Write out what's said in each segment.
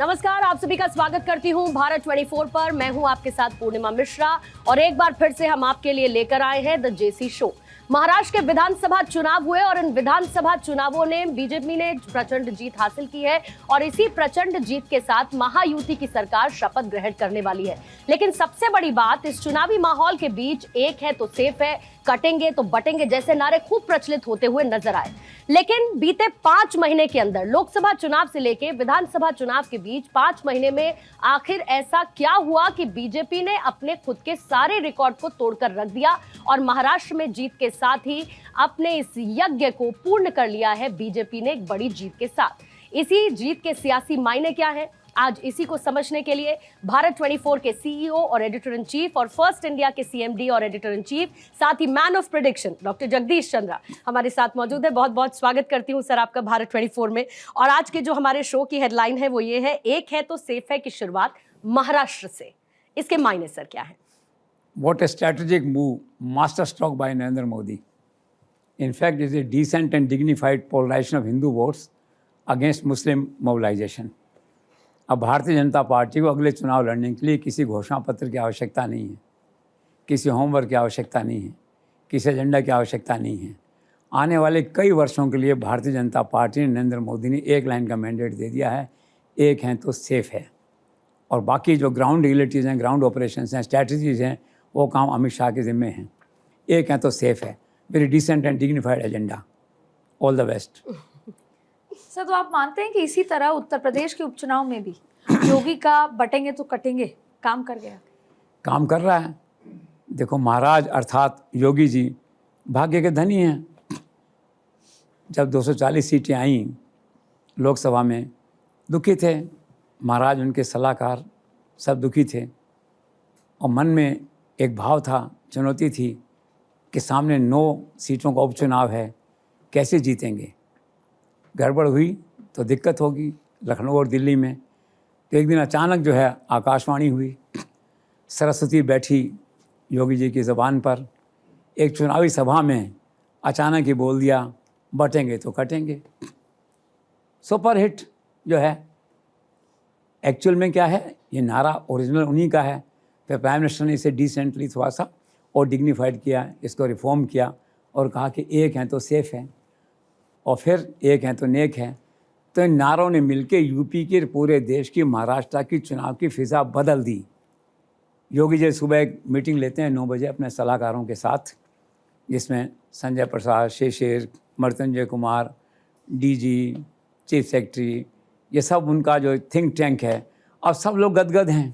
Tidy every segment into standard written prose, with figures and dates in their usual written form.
नमस्कार, आप सभी का स्वागत करती हूं भारत 24 पर। मैं हूं आपके साथ पूर्णिमा मिश्रा और एक बार फिर से हम आपके लिए लेकर आए हैं द जेसी शो। महाराष्ट्र के विधानसभा चुनाव हुए और इन विधानसभा चुनावों ने बीजेपी ने प्रचंड जीत हासिल की है और इसी प्रचंड जीत के साथ महायुति की सरकार शपथ ग्रहण करने वाली है। लेकिन सबसे बड़ी बात, इस चुनावी माहौल के बीच एक है तो सेफ है, कटेंगे तो बटेंगे जैसे नारे खूब प्रचलित होते हुए नजर आए। लेकिन बीते 5 महीने के अंदर लोकसभा चुनाव से लेकर विधानसभा चुनाव के बीच 5 महीने में आखिर ऐसा क्या हुआ कि बीजेपी ने अपने खुद के सारे रिकॉर्ड को तोड़कर रख दिया और महाराष्ट्र में जीत के साथ ही अपने इस यज्ञ को पूर्ण कर लिया है बीजेपी ने एक बड़ी जीत के साथ। इसी जीत के सियासी मायने क्या है, आज इसी को समझने के लिए भारत 24 के सीईओ और एडिटर इन चीफ और फर्स्ट इंडिया के सीएमडी और एडिटर इन चीफ, साथ ही man of prediction doctor Jagdish Chandra हमारे साथ मौजूद है। बहुत बहुत स्वागत करती हूं सर आपका भारत 24 में। और आज के जो हमारे शो की हेडलाइन है वो ये है, एक है तो सेफ है की शुरुआत महाराष्ट्र से। इसके मायने सर क्या है? What a strategic move, masterstroke by Narendra Modi. In fact, it is a decent and dignified polarization of Hindu votes against Muslim mobilization. अब भारतीय जनता पार्टी को अगले चुनाव लड़ने के लिए किसी घोषणा पत्र की आवश्यकता नहीं है, किसी होमवर्क की आवश्यकता नहीं है, किसी एजेंडा की आवश्यकता नहीं है। आने वाले कई वर्षों के लिए भारतीय जनता पार्टी ने, नरेंद्र मोदी ने एक लाइन का मैंडेट दे दिया है, एक हैं तो सेफ है। और बाकी जो ग्राउंड रियलिटीज़ हैं, ग्राउंड ऑपरेशंस हैं, स्ट्रैटेजीज़ हैं, वो काम अमित शाह के ज़िम्मे हैं। एक हैं तो सेफ है। Very decent and dignified agenda. All the best. Sir, तो आप मानते हैं कि इसी तरह उत्तर प्रदेश के उपचुनाव में भी योगी का बटेंगे तो कटेंगे काम कर गया? काम कर रहा है। देखो, महाराज अर्थात योगी जी भाग्य के धनी हैं। जब 240 सीटें आईं लोकसभा में, दुखी थे महाराज, उनके सलाहकार सब दुखी थे और मन में एक भाव था, चुनौती थी कि सामने 9 सीटों का उपचुनाव है, कैसे जीतेंगे। गड़बड़ हुई तो दिक्कत होगी लखनऊ और दिल्ली में। तो एक दिन अचानक जो है आकाशवाणी हुई, सरस्वती बैठी योगी जी की ज़बान पर, एक चुनावी सभा में अचानक ही बोल दिया, बटेंगे तो कटेंगे। सुपर हिट जो है। एक्चुअल में क्या है, ये नारा ओरिजिनल उन्हीं का है। फिर प्राइम मिनिस्टर ने इसे डिसेंटली थोड़ा सा और डिग्निफाइड किया, इसको रिफॉर्म किया और कहा कि एक हैं तो सेफ है और फिर एक हैं तो नेक है। तो इन नारों ने मिलकर यूपी के पूरे देश की, महाराष्ट्र की चुनाव की फ़िज़ा बदल दी। योगी जी सुबह एक मीटिंग लेते हैं 9 बजे अपने सलाहकारों के साथ, जिसमें संजय प्रसाद, शेषेर, Mrityunjay Kumar, DG, chief secretary, ये सब उनका जो थिंक टैंक है। अब सब लोग गदगद हैं।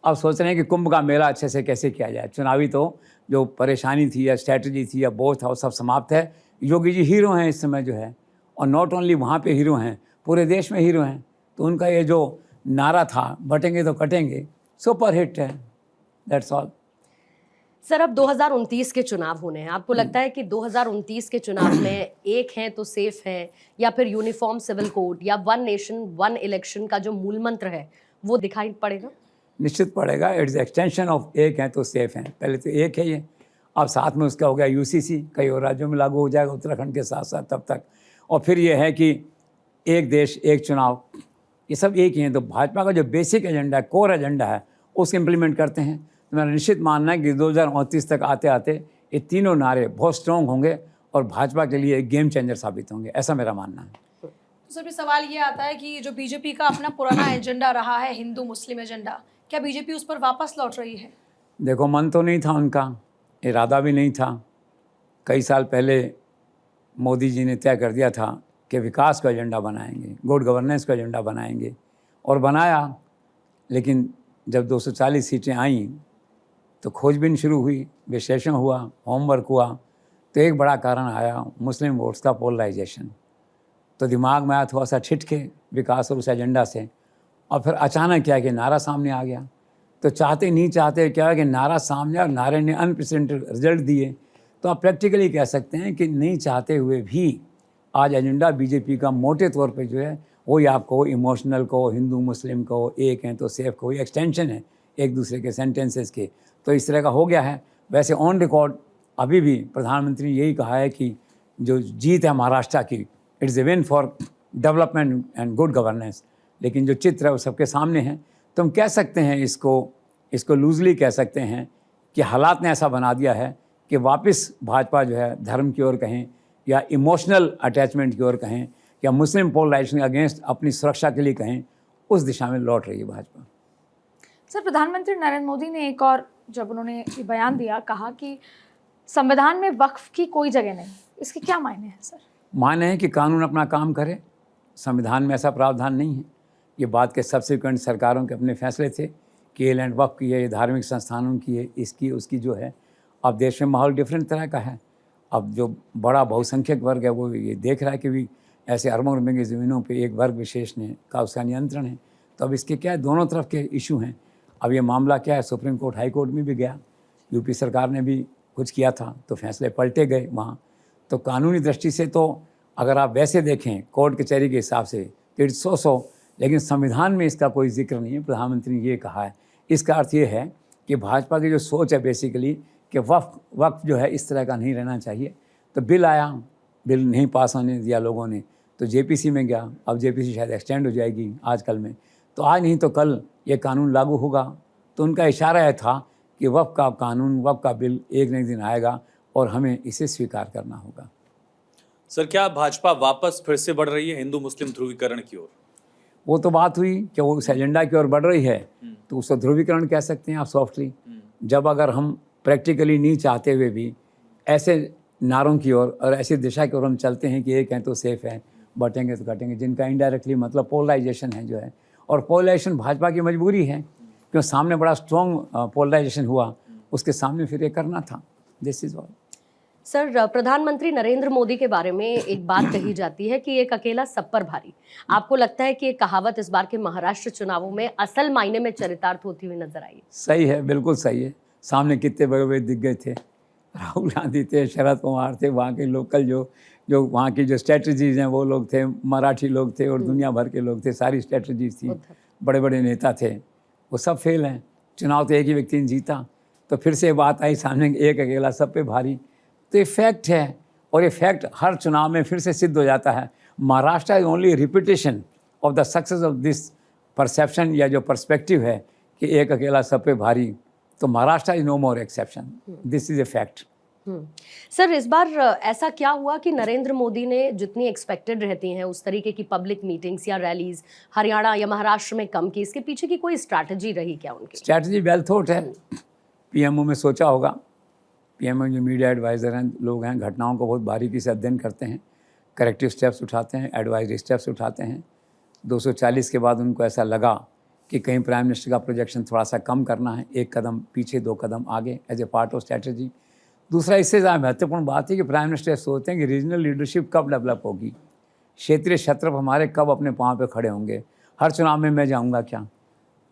अब सोच रहे हैं कि कुंभ का मेला अच्छे से कैसे किया जाए। चुनावी तो जो परेशानी थी या स्ट्रैटेजी थी या बोझ था, वो सब समाप्त है। योगी जी हीरो हैं इस समय जो है, और नॉट ओनली वहाँ पे हीरो हैं, पूरे देश में हीरो हैं। तो उनका ये जो नारा था, बटेंगे तो कटेंगे, सुपर हिट है। That's all. सर, अब 2029 के चुनाव होने हैं। आपको लगता है कि 2029 के चुनाव में एक है तो सेफ है या फिर यूनिफॉर्म सिविल कोड या वन नेशन वन इलेक्शन का जो मूल मंत्र है वो दिखाई पड़ेगा? निश्चित पड़ेगा। इट्स एक्सटेंशन ऑफ एक है तो सेफ हैं। पहले तो एक है ये, अब साथ में उसका हो गया यूसीसी, कई और राज्यों में लागू हो जाएगा उत्तराखंड के साथ साथ तब तक। और फिर ये है कि एक देश एक चुनाव, ये सब एक ही हैं। तो भाजपा का जो बेसिक एजेंडा है, कोर एजेंडा है, उसको इम्प्लीमेंट करते हैं। तो मेरा निश्चित मानना है कि 2029 तक आते आते ये तीनों नारे बहुत स्ट्रॉन्ग होंगे और भाजपा के लिए एक गेम चेंजर साबित होंगे, ऐसा मेरा मानना है। तो सर, भी सवाल ये आता है कि जो बीजेपी का अपना पुराना एजेंडा रहा है, हिंदू मुस्लिम एजेंडा, क्या बीजेपी उस पर वापस लौट रही है? देखो, मन तो नहीं था उनका, इरादा भी नहीं था। कई साल पहले मोदी जी ने तय कर दिया था कि विकास का एजेंडा बनाएंगे, गुड गवर्नेंस का एजेंडा बनाएंगे, और बनाया। लेकिन जब 240 सीटें आईं तो खोजबीन शुरू हुई, विश्लेषण हुआ, होमवर्क हुआ। तो एक बड़ा कारण आया मुस्लिम वोट्स का पोलराइजेशन। तो दिमाग में आया थोड़ा सा छिटके विकास और उस एजेंडा से, और फिर अचानक क्या कि नारा सामने आ गया। तो चाहते नहीं चाहते क्या है कि नारा सामने, और नारे ने अनप्रेसिडेंटेड रिजल्ट दिए। तो आप प्रैक्टिकली कह सकते हैं कि नहीं चाहते हुए भी आज एजेंडा बीजेपी का मोटे तौर पे जो है वो ही आपको इमोशनल को, हिंदू मुस्लिम को, एक हैं तो सेफ को, एक्सटेंशन है एक दूसरे के सेंटेंसेस के। तो इस तरह का हो गया है। वैसे ऑन रिकॉर्ड अभी भी प्रधानमंत्री ने यही कहा है कि जो जीत है महाराष्ट्र की, it's a win for development and good governance. लेकिन जो चित्र है वो सबके सामने है। तो हम कह सकते हैं इसको लूजली कह सकते हैं कि हालात ने ऐसा बना दिया है कि वापस भाजपा जो है धर्म की ओर कहें या इमोशनल अटैचमेंट की ओर कहें या मुस्लिम पोलराइजेशन के अगेंस्ट अपनी सुरक्षा के लिए कहें, उस दिशा में लौट रही है भाजपा। सर, प्रधानमंत्री नरेंद्र मोदी ने एक और जब उन्होंने ये बयान दिया, कहा कि संविधान में वक्फ की कोई जगह नहीं, इसके क्या मायने हैं सर? माने हैं कि कानून अपना काम करे, संविधान में ऐसा प्रावधान नहीं है। ये बात के सब्सिक्वेंट सरकारों के अपने फैसले थे कि ये लैंड वक्फ की है, ये धार्मिक संस्थानों की है, इसकी उसकी जो है। अब देश में माहौल डिफरेंट तरह का है। अब जो बड़ा बहुसंख्यक वर्ग है वो ये देख रहा है कि भी ऐसे अरबों रुपये की ज़मीनों पे एक वर्ग विशेष ने का उसका नियंत्रण है। तो अब इसके क्या है, दोनों तरफ के इशू हैं। अब ये मामला क्या है, सुप्रीम कोर्ट हाई कोर्ट में भी गया, यूपी सरकार ने भी कुछ किया था तो फैसले पलटे गए वहाँ। तो कानूनी दृष्टि से तो अगर आप वैसे देखें कोर्ट कचहरी के हिसाब से तो इट्स सो, लेकिन संविधान में इसका कोई जिक्र नहीं है। प्रधानमंत्री ने ये कहा है, इसका अर्थ ये है कि भाजपा की जो सोच है बेसिकली कि वक्फ जो है इस तरह का नहीं रहना चाहिए। तो बिल आया, बिल नहीं पास होने दिया लोगों ने, तो जेपीसी में गया। अब जेपीसी शायद एक्सटेंड हो जाएगी आजकल में, तो आज नहीं तो कल ये कानून लागू होगा। तो उनका इशारा यह था कि वक्फ का कानून, वक्फ का बिल एक न एक दिन आएगा और हमें इसे स्वीकार करना होगा। सर, क्या भाजपा वापस फिर से बढ़ रही है हिंदू मुस्लिम ध्रुवीकरण की ओर? वो तो बात हुई कि वो उस एजेंडा की ओर बढ़ रही है, तो उसको ध्रुवीकरण कह सकते हैं आप सॉफ्टली। जब अगर हम प्रैक्टिकली नहीं चाहते हुए भी ऐसे नारों की ओर और ऐसी दिशा की ओर हम चलते हैं कि एक हैं तो सेफ है, बटेंगे तो कटेंगे, जिनका इनडायरेक्टली मतलब पोलराइजेशन है जो है। और पोलराइजेशन भाजपा की मजबूरी है, क्यों सामने बड़ा स्ट्रॉन्ग पोलराइजेशन हुआ, उसके सामने फिर ये करना था। This is all. सर, प्रधानमंत्री नरेंद्र मोदी के बारे में एक बात कही जाती है कि एक अकेला सब पर भारी। आपको लगता है कि ये कहावत इस बार के महाराष्ट्र चुनावों में असल मायने में चरितार्थ होती हुई नजर आई? सही है, बिल्कुल सही है। सामने कितने बड़े बड़े दिग्गज थे, राहुल गांधी थे, शरद पवार थे, वहाँ के लोकल जो वहाँ की जो स्ट्रेटजीज हैं वो लोग थे, मराठी लोग थे और दुनिया भर के लोग थे, सारी स्ट्रेटजीज थी, बड़े बड़े नेता थे, वो सब फेल हैं। चुनाव तो एक ही व्यक्ति ने जीता, तो फिर से बात आई सामने एक अकेला सब पे भारी। तो ये फैक्ट है, और ये फैक्ट हर चुनाव में फिर से सिद्ध हो जाता है। Maharashtra is only repetition of the success of this perception या जो पर्सपेक्टिव है कि एक अकेला सब पे भारी। तो Maharashtra is no more exception, this is a fact. Sir, इस बार ऐसा क्या हुआ कि नरेंद्र मोदी ने जितनी एक्सपेक्टेड रहती हैं उस तरीके की पब्लिक मीटिंग्स या रैलीज हरियाणा या महाराष्ट्र में कम की? इसके पीछे की कोई स्ट्रैटेजी रही क्या उनकी? स्ट्रैटेजी वेल थॉट है। पीएमओ में सोचा होगा, पीएमओ जो मीडिया एडवाइज़र हैं लोग हैं, घटनाओं को बहुत बारीकी से अध्ययन करते हैं, करेक्टिव स्टेप्स उठाते हैं, एडवाइजरी स्टेप्स उठाते हैं। 240 के बाद उनको ऐसा लगा कि कहीं प्राइम मिनिस्टर का प्रोजेक्शन थोड़ा सा कम करना है, एक कदम पीछे 2 कदम आगे, as a part of strategy. दूसरा, इससे ज़्यादा महत्वपूर्ण बात है कि प्राइम मिनिस्टर सोचते हैं कि रीजनल लीडरशिप कब डेवलप होगी, क्षेत्रीय छत्रप हमारे कब अपने पाँव पे खड़े होंगे, हर चुनाव में मैं जाऊंगा क्या।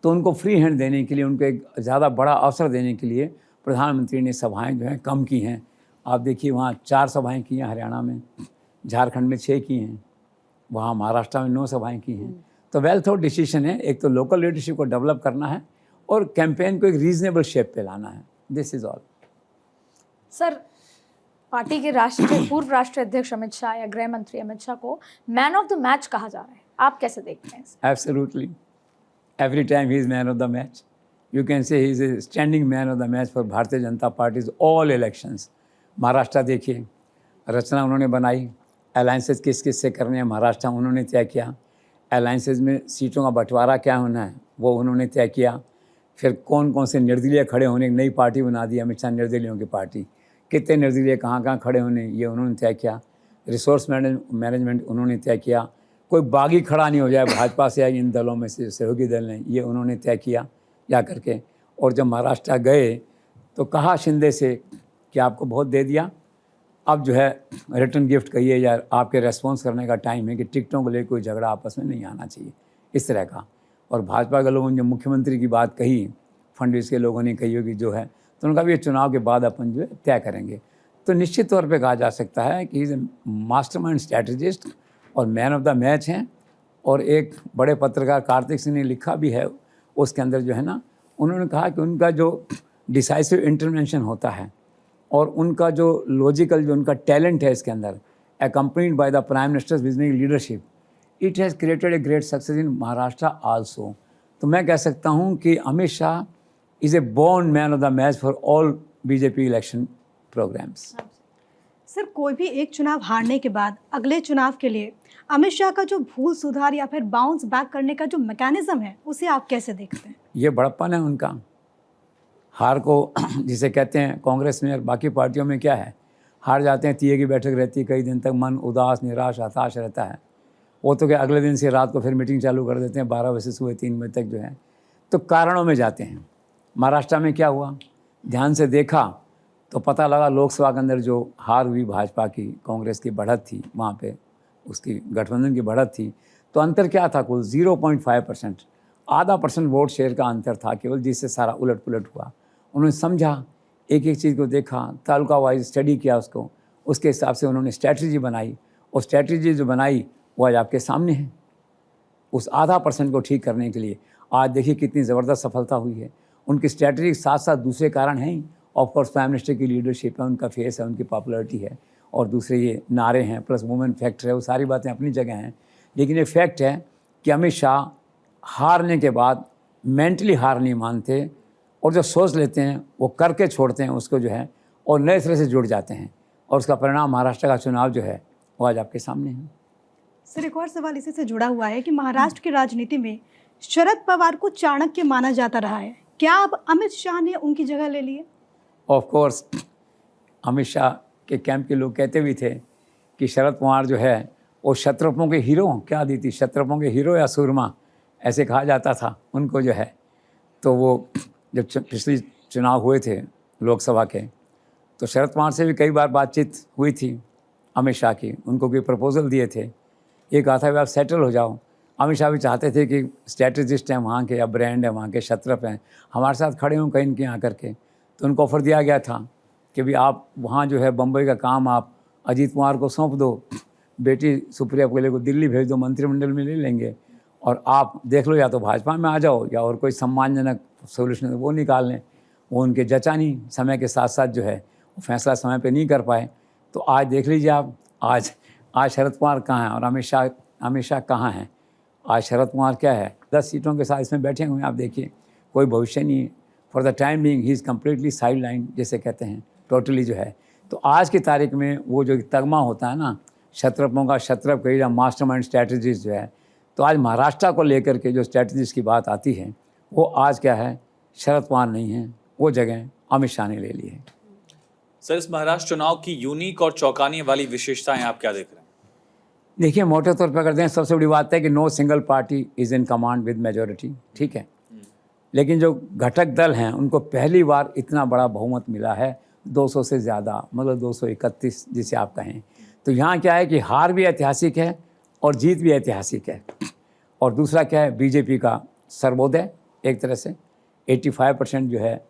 तो उनको फ्री हैंड देने के लिए, उनको एक ज़्यादा बड़ा अवसर देने के लिए प्रधानमंत्री ने सभाएं जो हैं कम की हैं। आप देखिए वहाँ 4 सभाएं की हैं हरियाणा में, झारखंड में 6 की हैं, वहाँ महाराष्ट्र में 9 सभाएं की हैं। तो वेल थॉट डिसीजन है, एक तो लोकल लीडरशिप को डेवलप करना है और कैंपेन को एक रीजनेबल शेप पे लाना है। This is all. Sir, party के पूर्व राष्ट्रीय अध्यक्ष अमित शाह या गृह मंत्री अमित शाह को मैन ऑफ द मैच कहा जा रहा है, आप कैसे देखते हैं? Absolutely, every time he is man of the match. You can say he is A standing man of the match for Bharatiya Janata parties all elections. Maharashtra देखिए, रचना उन्होंने बनाई, अलायंसेज किस किस से करने हैं महाराष्ट्र उन्होंने तय किया, अलायंसेज में सीटों का बंटवारा क्या होना है वो उन्होंने तय किया। फिर कौन कौन से निर्दलीय खड़े होने, नई पार्टी बना दी अमित शाह, निर्दलीयों की पार्टी, कितने निर्दलीय कहाँ कहाँ खड़े होने ये उन्होंने तय किया। रिसोर्स मैनेजमेंट उन्होंने तय किया, कोई बागी खड़ा नहीं हो जाए भाजपा से या इन दलों में से, सहयोगी दल ने, ये उन्होंने तय किया जा करके। और जब महाराष्ट्र गए तो कहा शिंदे से कि आपको बहुत दे दिया, अब जो है रिटर्न गिफ्ट कहिए या आपके रेस्पॉन्स करने का टाइम है कि टिकटों को लेकर कोई झगड़ा आपस में नहीं आना चाहिए, इस तरह का। और भाजपा के लोगों ने जो मुख्यमंत्री की बात कही, फडणवीस के लोगों ने कही होगी जो है, तो उनका भी ये चुनाव के बाद अपन जो है तय करेंगे। तो निश्चित तौर पे कहा जा सकता है कि इज़ ए मास्टरमाइंड स्ट्रैटेजिस्ट और मैन ऑफ द मैच हैं। और एक बड़े पत्रकार कार्तिक सिंह ने लिखा भी है उसके अंदर जो है ना, उन्होंने कहा कि उनका जो डिसाइसिव इंटरवेंशन होता है और उनका जो लॉजिकल जो उनका टैलेंट है इसके अंदर, accompanied by the prime minister's visionary leadership, it has created a great success in Maharashtra also. तो मैं कह सकता हूँ कि Amit Shah is a born man of the match for all BJP election programmes. Sir, कोई भी एक चुनाव हारने के बाद अगले चुनाव के लिए अमित शाह का जो भूल सुधार या फिर बाउंस बैक करने का जो मैकेनिज्म है, उसे आप कैसे देखते हैं? ये बड़प्पन है उनका। हार को जिसे कहते हैं कांग्रेस में और बाकी पार्टियों में क्या है, हार जाते हैं, तीये की बैठक रहती है, कई दिन तक मन उदास निराश हताश रहता है। वो तो क्या अगले दिन से रात को फिर मीटिंग चालू कर देते हैं 12 बजे से सुबह 3 बजे तक जो है, तो कारणों में जाते हैं। महाराष्ट्र में क्या हुआ, ध्यान से देखा तो पता लगा लोकसभा के अंदर जो हार हुई भाजपा की, कांग्रेस की बढ़त थी, वहाँ पे उसकी गठबंधन की बढ़त थी, तो अंतर क्या था, कुल 0.5%, आधा % वोट शेयर का अंतर था केवल, जिससे सारा उलट पुलट हुआ। उन्होंने समझा, एक एक चीज़ को देखा, तालुका वाइज स्टडी किया उसको, उसके हिसाब से उन्होंने स्ट्रैटेजी बनाई, और स्ट्रैटेजी जो बनाई वो आज आपके सामने है। उस आधा % को ठीक करने के लिए आज देखिए कितनी ज़बरदस्त सफलता हुई है। उनकी स्ट्रैटेजी के साथ साथ दूसरे कारण हैं ही, ऑफकोर्स प्राइम मिनिस्टर की लीडरशिप है, उनका फेस है, उनकी पॉपुलैरिटी है, और दूसरे ये नारे हैं, प्लस वुमेन फैक्टर है, वो सारी बातें अपनी जगह हैं। लेकिन ये फैक्ट है कि अमित शाह हारने के बाद मेंटली हार नहीं मानते, और जो सोच लेते हैं वो करके छोड़ते हैं उसको जो है, और नए सिरे से जुड़ जाते हैं, और उसका परिणाम महाराष्ट्र का चुनाव जो है वो आज आपके सामने है। सर, एक और सवाल इसी से जुड़ा हुआ है कि महाराष्ट्र की राजनीति में शरद पवार को चाणक्य माना जाता रहा है, क्या अब अमित शाह ने उनकी जगह ले ली है? ऑफ कोर्स अमित शाह के कैंप के लोग कहते भी थे कि शरद पवार जो है वो शत्रपों के हीरो, क्या दी थी, शत्रपों के हीरो या सूरमा, ऐसे कहा जाता था उनको जो है। तो वो जब पिछले चुनाव हुए थे लोकसभा के, तो शरद पवार से भी कई बार बातचीत हुई थी अमित शाह की, उनको कोई प्रपोजल दिए थे, ये कहा था कि आप सेटल हो जाओ। अमित शाह भी चाहते थे कि स्ट्रैटेजिस्ट हैं वहाँ के, या ब्रांड है वहाँ के, क्षत्रप हैं, हमारे साथ खड़े हों कहीं के आकर के। तो उनको ऑफ़र दिया गया था कि भी आप वहाँ जो है बम्बई का काम आप अजीत कुमार को सौंप दो, बेटी सुप्रिया कोयले को दिल्ली भेज दो, मंत्रिमंडल में ले लेंगे, और आप देख लो या तो भाजपा में आ जाओ या और कोई सम्मानजनक सोल्यूशन वो निकाल लें। वो उनके जचा नहीं, समय के साथ साथ जो है वो फैसला समय पे नहीं कर पाए। तो आज देख लीजिए आप, आज शरद पवार कहाँ हैं और अमित शाह कहाँ हैं। आज शरद पवार क्या है, 10 सीटों के साथ इसमें बैठे हुए हैं, आप देखिए कोई भविष्य नहीं है। For the time being he is completely side line, जैसे कहते हैं, टोटली जो है। तो आज की तारीख में वो जो तगमा होता है ना, क्षत्रपों का क्षत्रप कही या मास्टरमाइंड स्ट्रैटेजीज जो है, तो आज महाराष्ट्र को लेकर के जो स्ट्रैटेजीज की बात आती है, वो आज क्या है, शरद पवार नहीं है, वो जगह अमित शाह ने ले ली है। सर, इस महाराष्ट्र चुनाव की यूनिक और चौंकाने वाली विशेषताएं आप क्या देख रहे हैं? देखिए, मोटे तौर पर करते हैं, सबसे बड़ी बात है कि no single party is in command with majority, ठीक है। लेकिन जो घटक दल हैं उनको पहली बार इतना बड़ा बहुमत मिला है, 200 से ज़्यादा, मतलब 231 जिसे आप कहें। तो यहाँ क्या है कि हार भी ऐतिहासिक है और जीत भी ऐतिहासिक है। और दूसरा क्या है, बीजेपी का सर्वोदय एक तरह से, 85% जो है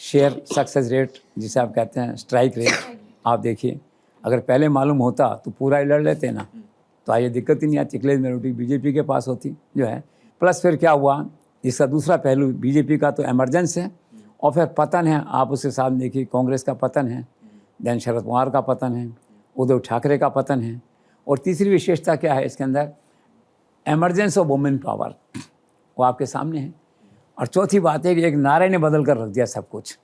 शेयर सक्सेस रेट जिसे आप कहते हैं, स्ट्राइक रेट। आप देखिए, अगर पहले मालूम होता तो पूरा ही लड़ लेते ना, तो ये दिक्कत ही नहीं आती, क्लियर मेजॉरिटी बीजेपी के पास होती जो है। प्लस फिर क्या हुआ, इसका दूसरा पहलू, बीजेपी का तो एमरजेंस है और फिर पतन है। आप उसके साथ देखिए, कांग्रेस का पतन है, देन शरद पवार का पतन है, उद्धव ठाकरे का पतन है। और तीसरी विशेषता क्या है इसके अंदर, एमरजेंस ऑफ वुमेन पावर, वो आपके सामने है। और चौथी बात है कि एक नारे ने बदल कर रख दिया सब कुछ।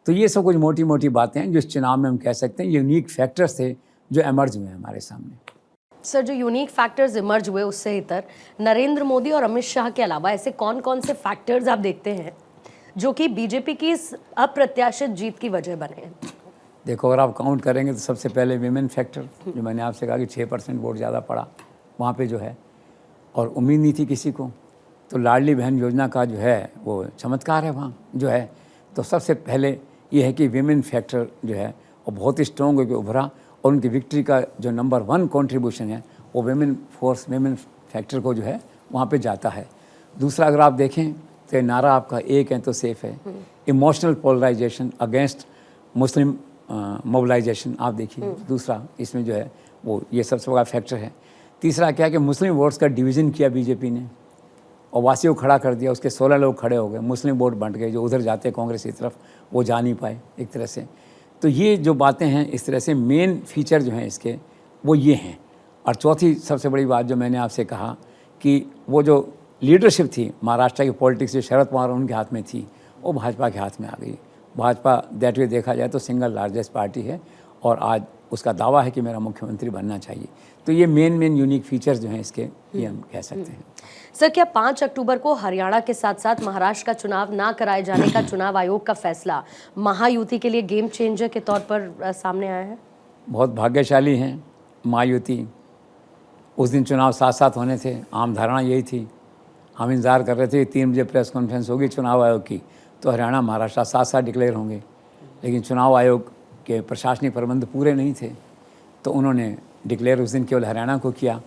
तो ये सब कुछ मोटी मोटी बातें हैं जो इस चुनाव में हम कह सकते हैं यूनिक फैक्टर्स थे जो एमर्ज हुए हमारे सामने। सर, जो यूनिक फैक्टर्स इमर्ज हुए उससे इतर नरेंद्र मोदी और अमित शाह के अलावा ऐसे कौन कौन से फैक्टर्स आप देखते हैं जो कि बीजेपी की इस अप्रत्याशित जीत की वजह बने हैं? देखो, अगर आप काउंट करेंगे तो सबसे पहले विमेन फैक्टर, जो मैंने आपसे कहा कि 6% वोट ज़्यादा पड़ा वहाँ पे जो है, और उम्मीद नहीं थी किसी को। तो लाडली बहन योजना का जो है वो चमत्कार है वहाँ जो है। तो सबसे पहले ये है कि विमेन फैक्टर जो है वो बहुत ही स्ट्रॉन्ग होकर उभरा, और उनकी विक्ट्री का जो नंबर 1 कंट्रीब्यूशन है वो विमेन फोर्स, विमेन फैक्टर को जो है वहाँ पे जाता है। दूसरा, अगर आप देखें तो नारा आपका एक है तो सेफ है, emotional polarisation against Muslim mobilisation, आप देखिए दूसरा इसमें जो है वो ये सबसे बड़ा फैक्टर है। तीसरा क्या है कि मुस्लिम वोट्स का डिवीज़न किया बीजेपी ने और वासी को खड़ा कर दिया, उसके 16 लोग खड़े हो गए, मुस्लिम वोट बंट गए, जो उधर जाते कांग्रेस की तरफ वो जा नहीं पाए एक तरह से। तो ये जो बातें हैं इस तरह से मेन फीचर जो हैं इसके वो ये हैं। और चौथी सबसे बड़ी बात जो मैंने आपसे कहा कि वो जो लीडरशिप थी महाराष्ट्र की पॉलिटिक्स जो शरद पवार उनके हाथ में थी, वो भाजपा के हाथ में आ गई। भाजपा दैट वे देखा जाए तो सिंगल लार्जेस्ट पार्टी है और आज उसका दावा है कि मेरा मुख्यमंत्री बनना चाहिए। तो ये मेन यूनिक फीचर्स जो हैं इसके, ये हम कह सकते हैं। सर, क्या 5 अक्टूबर को हरियाणा के साथ साथ महाराष्ट्र का चुनाव ना कराए जाने का चुनाव आयोग का फैसला महायुति के लिए गेम चेंजर के तौर पर सामने आया है? बहुत भाग्यशाली हैं महायुति। उस दिन चुनाव साथ साथ होने थे, आम धारणा यही थी। हम इंतजार कर रहे थे 3 बजे प्रेस कॉन्फ्रेंस होगी चुनाव आयोग की, तो हरियाणा महाराष्ट्र साथ साथ डिक्लेयर होंगे। लेकिन चुनाव आयोग के प्रशासनिक प्रबंध पूरे नहीं थे, तो उन्होंने डिक्लेयर उस दिन केवल हरियाणा को किया।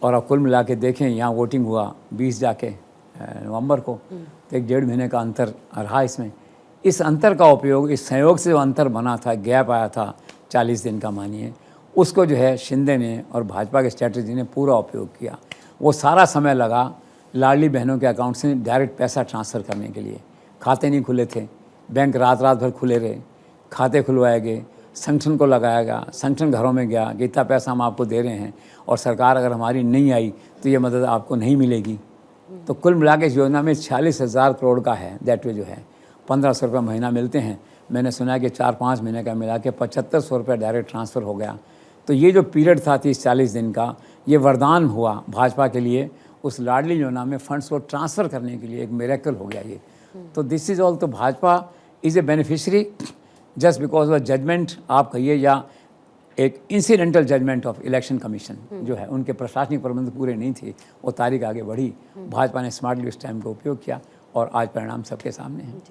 और अब कुल मिला के देखें, यहाँ वोटिंग हुआ 20 जाके नवंबर को, तो 1.5 महीने का अंतर रहा इसमें। इस अंतर का उपयोग, इस संयोग से जो अंतर बना था, गैप आया था 40 दिन का मानिए, उसको जो है शिंदे ने और भाजपा के स्ट्रेटजी ने पूरा उपयोग किया। वो सारा समय लगा लाडली बहनों के अकाउंट से डायरेक्ट पैसा ट्रांसफ़र करने के लिए। खाते नहीं खुले थे, बैंक रात भर खुले रहे, खाते खुलवाए गए, संगठन को लगाया गया, संगठन घरों में गया कि इतना पैसा हम आपको दे रहे हैं और सरकार अगर हमारी नहीं आई तो ये मदद आपको नहीं मिलेगी। तो कुल मिला के इस योजना में 46,000 करोड़ का है दैट वे जो है 1,500 रुपये महीना मिलते हैं। मैंने सुना कि 4-5 महीने का मिला के 7,500 रुपये डायरेक्ट ट्रांसफ़र हो गया। तो ये जो पीरियड था 30-40 दिन का, ये वरदान हुआ भाजपा के लिए उस लाडली योजना में फंड्स को ट्रांसफ़र करने के लिए, एक मिरेकल हो गया ये। तो दिस इज़ ऑल। तो Bhajpa is a beneficiary just because of judgement आप कहिए, या एक incidental judgement of election commission जो है, उनके प्रशासनिक प्रबंध पूरे नहीं थे, वो तारीख आगे बढ़ी। भाजपा ने स्मार्टली उस टाइम का उपयोग किया और आज परिणाम सबके सामने है।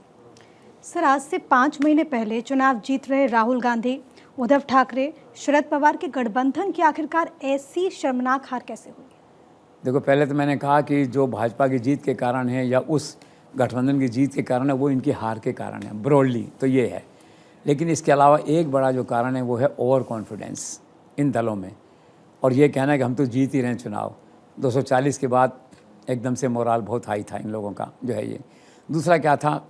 सर, आज से 5 महीने पहले चुनाव जीत रहे राहुल गांधी, उद्धव ठाकरे, शरद पवार के गठबंधन की आखिरकार ऐसी शर्मनाक हार कैसे हुई? देखो, पहले तो मैंने कहा कि जो भाजपा की जीत के कारण है या उस गठबंधन की जीत के कारण है, वो इनकी हार के कारण है ब्रॉडली, तो ये है। लेकिन इसके अलावा एक बड़ा जो कारण है वो है ओवर कॉन्फिडेंस इन दलों में, और ये कहना है कि हम तो जीत ही रहे हैं चुनाव। 240 के बाद एकदम से मोराल बहुत हाई था इन लोगों का जो है ये। दूसरा क्या था,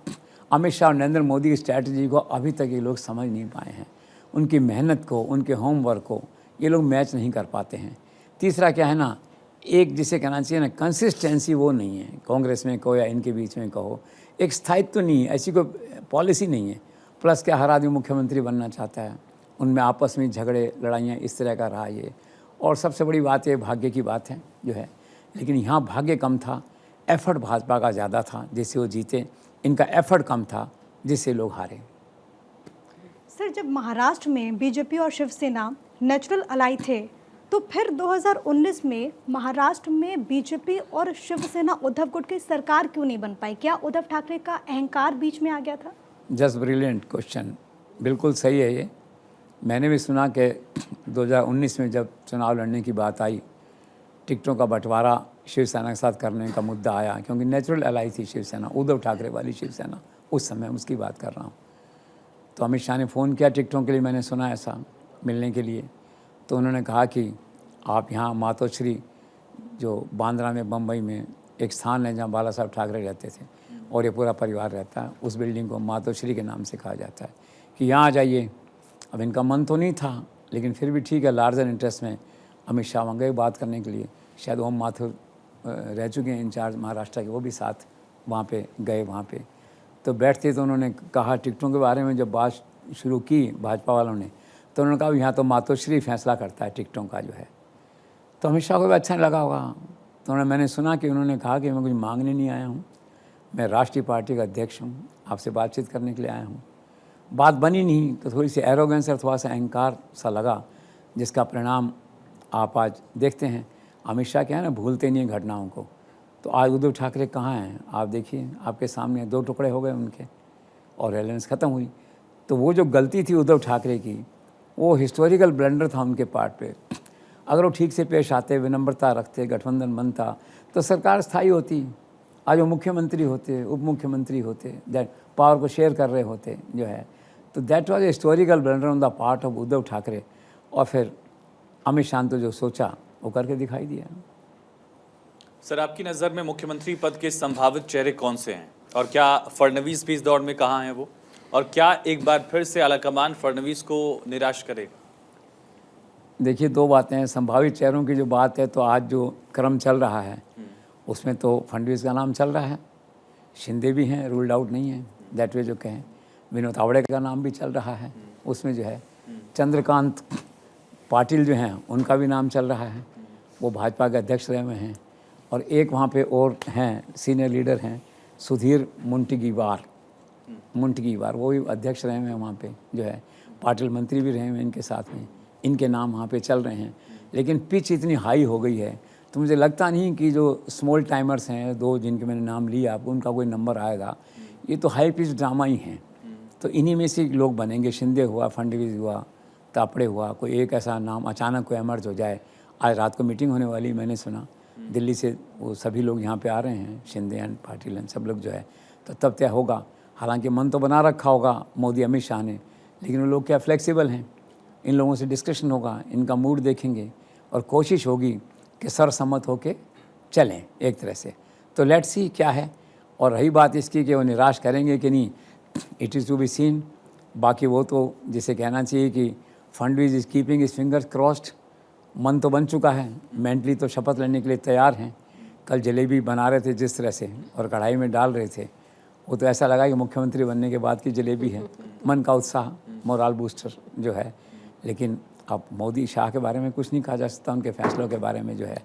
अमित शाह और नरेंद्र मोदी की स्ट्रैटेजी को अभी तक ये लोग समझ नहीं पाए हैं, उनकी मेहनत को, उनके होमवर्क को ये लोग मैच नहीं कर पाते हैं। तीसरा क्या है ना, एक जिसे कहना चाहिए ना कंसिस्टेंसी, वो नहीं है। कांग्रेस में कहो या इनके बीच में कहो, एक स्थायित्व तो नहीं है, ऐसी कोई पॉलिसी नहीं है। प्लस क्या, हर आदमी मुख्यमंत्री बनना चाहता है, उनमें आपस में झगड़े लड़ाइयाँ इस तरह का रहा ये। और सबसे बड़ी बात ये भाग्य की बात है जो है। लेकिन यहाँ भाग्य कम था, एफर्ट भाजपा का ज़्यादा था जिससे वो जीते। इनका एफर्ट कम था जिससे लोग हारे। सर, जब महाराष्ट्र में बीजेपी और शिवसेना नेचुरल अलाई थे, तो फिर 2019 में महाराष्ट्र में बीजेपी और शिवसेना उद्धव गुट की सरकार क्यों नहीं बन पाई? क्या उद्धव ठाकरे का अहंकार बीच में आ गया था? जस्ट ब्रिलियंट क्वेश्चन, बिल्कुल सही है ये। मैंने भी सुना कि 2019 में जब चुनाव लड़ने की बात आई, टिकटों का बंटवारा शिवसेना के साथ करने का मुद्दा आया, क्योंकि नेचुरल अलाई थी शिवसेना, उद्धव ठाकरे वाली शिवसेना उस समय, उसकी बात कर रहा हूँ। तो अमित शाह ने फ़ोन किया टिकटों के लिए, मैंने सुना ऐसा, मिलने के लिए। तो उन्होंने कहा कि आप यहाँ मातोश्री जो बांद्रा में, बम्बई में एक स्थान है जहाँ बाला साहब ठाकरे रहते थे और ये पूरा परिवार रहता है, उस बिल्डिंग को मातोश्री के नाम से कहा जाता है, कि यहाँ आ जाइए। अब इनका मन तो नहीं था, लेकिन फिर भी ठीक है, लार्जर इंटरेस्ट में अमित शाह वहाँ गए बात करने के लिए। शायद ओम माथुर रह चुके हैं इंचार्ज महाराष्ट्र के, वो भी साथ वहाँ पे गए। वहाँ पे तो बैठते तो उन्होंने कहा टिकटों के बारे में, जब बात शुरू की भाजपा वालों ने, तो उन्होंने कहा यहाँ तो मातोश्री फैसला करता है टिकटों का जो है। तो अमित शाह को भी अच्छा नहीं लगा होगा। तो मैंने सुना कि उन्होंने कहा कि मैं कुछ मांगने नहीं आया हूँ, मैं राष्ट्रीय पार्टी का अध्यक्ष हूँ, आपसे बातचीत करने के लिए आया हूँ। बात बनी नहीं, तो थोड़ी सी एरोगेंस और थोड़ा सा अहंकार सा लगा, जिसका परिणाम आप आज देखते हैं। अमित शाह क्या है ना, भूलते नहीं हैं घटनाओं को। तो आज उद्धव ठाकरे कहाँ हैं आप देखिए, आपके सामने 2 टुकड़े हो गए उनके और एलायंस ख़त्म हुई। तो वो जो गलती थी उद्धव ठाकरे की, वो हिस्टोरिकल ब्लंडर था उनके पार्ट पे। अगर वो ठीक से पेश आते, विनम्रता रखते, गठबंधन बनता, तो सरकार स्थायी होती। आज वो मुख्यमंत्री होते, उप मुख्यमंत्री होते, दैट पावर को शेयर कर रहे होते जो है। तो that was a historical blunder on the part of Uddhav Thackeray. और फिर अमित शाह तो जो सोचा वो करके दिखाई दिया। सर, आपकी नज़र में मुख्यमंत्री पद के संभावित चेहरे कौन से हैं, और क्या फडणवीस भी इस दौड़ में कहाँ हैं वो, और क्या एक बार फिर से आलाकमान फडणवीस को निराश करेगा? देखिए, दो बातें हैं। संभावित चेहरों की जो बात है, तो आज जो क्रम चल रहा है उसमें तो फडणवीस का नाम चल रहा है, शिंदे भी हैं, रूल्ड आउट नहीं है, दैट वे जो कहें। विनोद तावड़े का नाम भी चल रहा है उसमें जो है। चंद्रकांत पाटिल जो हैं उनका भी नाम चल रहा है, वो भाजपा के अध्यक्ष रहे हुए हैं। और एक वहाँ पे और हैं, सीनियर लीडर हैं, सुधीर मुंटगीवार, वो भी अध्यक्ष रहे हुए हैं वहाँ पे जो है। पाटिल मंत्री भी रहे हुए हैं इनके साथ में, इनके नाम वहाँ पे चल रहे हैं। लेकिन पिच इतनी हाई हो गई है, तो मुझे लगता नहीं कि जो स्मॉल टाइमर्स हैं, दो जिनके मैंने नाम लिया, आप उनका कोई नंबर आएगा। ये तो हाई पिच ड्रामा ही हैं, तो इन्हीं में से लोग बनेंगे। शिंदे हुआ, फडणवीस हुआ, तापड़े हुआ, कोई एक ऐसा नाम अचानक कोई एमर्ज हो जाए। आज रात को मीटिंग होने वाली, मैंने सुना दिल्ली से वो सभी लोग यहाँ पे आ रहे हैं, शिंदे एंड पाटिल एंड सब लोग जो है, तो तब तय होगा। हालांकि मन तो बना रखा होगा मोदी अमित शाह ने, लेकिन वो लोग क्या फ्लेक्सिबल हैं। इन लोगों से डिस्कशन होगा, इनका मूड देखेंगे और कोशिश होगी कि सर्वसम्मत होके चलें एक तरह से। तो लेट्स सी क्या है। और रही बात इसकी कि वो निराश करेंगे कि नहीं, it is to be seen. बाकी वो तो जिसे कहना चाहिए कि Fadnavis is keeping his fingers crossed. मन तो बन चुका है, मेंटली तो शपथ लेने के लिए तैयार हैं। कल जलेबी बना रहे थे जिस तरह से और कढ़ाई में डाल रहे थे, वो तो ऐसा लगा कि मुख्यमंत्री बनने के बाद की जलेबी है। मन का उत्साह, मोरल बूस्टर जो है। लेकिन अब मोदी शाह के बारे में कुछ नहीं कहा जा सकता, उनके फैसलों के बारे में जो है।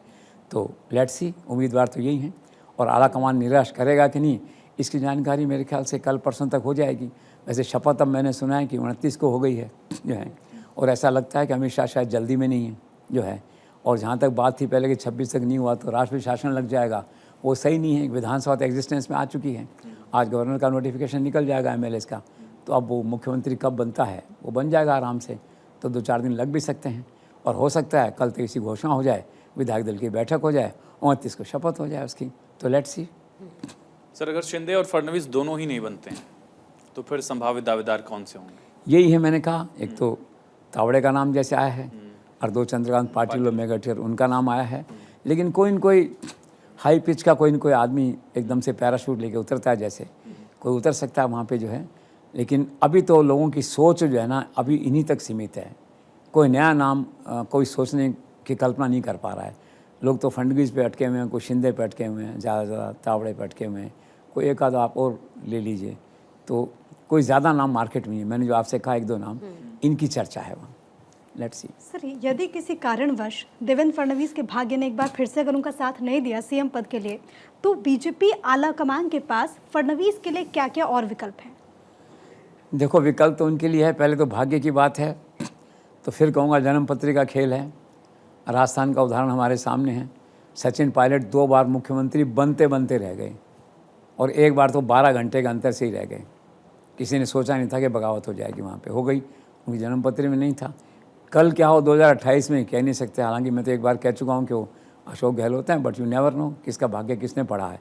तो लेट्स सी, उम्मीदवार तो यही हैं। और आला कमान निराश करेगा कि नहीं, इसकी जानकारी मेरे ख्याल से कल परसों तक हो जाएगी। वैसे शपथ अब मैंने सुना है कि 29 को हो गई है जो है, और ऐसा लगता है कि अमित शाह शायद जल्दी में नहीं है जो है। और जहाँ तक बात थी पहले कि 26 तक नहीं हुआ तो राष्ट्रपति शासन लग जाएगा, वो सही नहीं है। विधानसभा तो एग्जिस्टेंस में आ चुकी है, आज गवर्नर का नोटिफिकेशन निकल जाएगा एमएलएस का, तो अब वो मुख्यमंत्री कब बनता है, वो बन जाएगा आराम से। तो 2-4 दिन लग भी सकते हैं, और हो सकता है कल तक इसी घोषणा हो जाए, विधायक दल की बैठक हो जाए, 29 को शपथ हो जाए उसकी। तो लेट्स सी। सर, अगर शिंदे और फडणवीस दोनों ही नहीं बनते हैं तो फिर संभावित दावेदार कौन से होंगे? यही है, मैंने कहा, एक तो तावड़े का नाम जैसे आया है, और दो चंद्रकांत पाटिल और मेगाटियर उनका नाम आया है। लेकिन कोई न कोई हाई पिच का कोई न कोई आदमी एकदम से पैराशूट लेके उतरता है, जैसे कोई उतर सकता है वहाँ पे जो है। लेकिन अभी तो लोगों की सोच जो है ना, अभी इन्हीं तक सीमित है। कोई नया नाम कोई सोचने की कल्पना नहीं कर पा रहा है। लोग तो फडणवीस पे अटके हुए हैं, कोई शिंदे पे अटके हुए हैं, ज़्यादा तावड़े पे अटके हुए हैं, कोई एक आधा आप और ले लीजिए। तो कोई ज़्यादा नाम मार्केट में नहीं है। मैंने जो आपसे कहा 1-2 नाम, इनकी चर्चा है वहाँ। Let's see. सर, यदि किसी कारणवश देवेंद्र फडणवीस के भाग्य ने एक बार फिर से अगर उनका साथ नहीं दिया सीएम पद के लिए, तो बीजेपी आला कमान के पास फडणवीस के लिए क्या क्या और विकल्प हैं? देखो, विकल्प तो उनके लिए है। पहले तो भाग्य की बात है, तो फिर कहूँगा जन्मपत्री का खेल है। राजस्थान का उदाहरण हमारे सामने है। सचिन पायलट 2 बार मुख्यमंत्री बनते बनते रह गए, और एक बार तो 12 घंटे के अंतर से ही रह गए। किसी ने सोचा नहीं था कि बगावत हो जाएगी, वहाँ पे हो गई, उनकी जन्मपत्री में नहीं था। कल क्या हो 2028 में कह नहीं सकते। हालांकि मैं तो एक बार कह चुका हूँ कि वो अशोक गहलोत हैं, बट यू नेवर नो किसका भाग्य किसने पढ़ा है,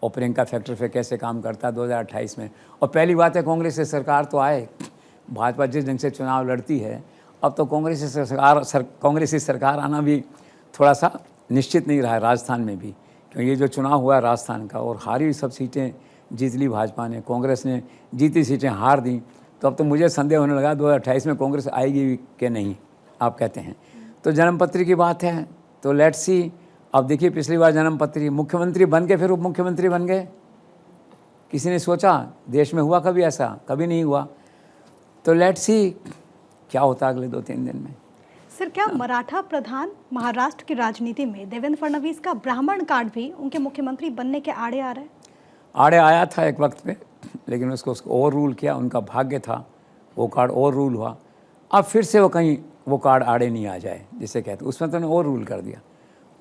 और प्रियंका फैक्टर पे कैसे काम करता है 2028 में। और पहली बात है, कांग्रेस से सरकार तो आए। भाजपा जिस ढंग से चुनाव लड़ती है, अब तो कांग्रेस से सरकार आना भी थोड़ा सा निश्चित नहीं रहा है राजस्थान में भी। क्योंकि ये जो चुनाव हुआ है राजस्थान का, और हारी सब सीटें जीत ली भाजपा ने, कांग्रेस ने जीती सीटें हार दी। तो अब तो मुझे संदेह होने लगा 2028 में कांग्रेस आएगी कि नहीं, आप कहते हैं। तो जन्मपत्री की बात है, तो लेट्स सी। अब देखिए, पिछली बार जन्मपत्री मुख्यमंत्री बन के फिर उप मुख्यमंत्री बन गए। किसी ने सोचा? देश में हुआ कभी ऐसा? कभी नहीं हुआ। तो लेट्स सी क्या होता अगले 2-3 दिन में। सर, क्या मराठा प्रधान महाराष्ट्र की राजनीति में देवेंद्र फडणवीस का ब्राह्मण कार्ड भी उनके मुख्यमंत्री बनने के आड़े आ रहा है? आड़े आया था एक वक्त पे, लेकिन उसको ओवर रूल किया। उनका भाग्य था, वो कार्ड ओवर रूल हुआ। अब फिर से वो कहीं वो कार्ड आड़े नहीं आ जाए जिसे कहते, उसमें तो उन्होंने ओवर रूल कर दिया।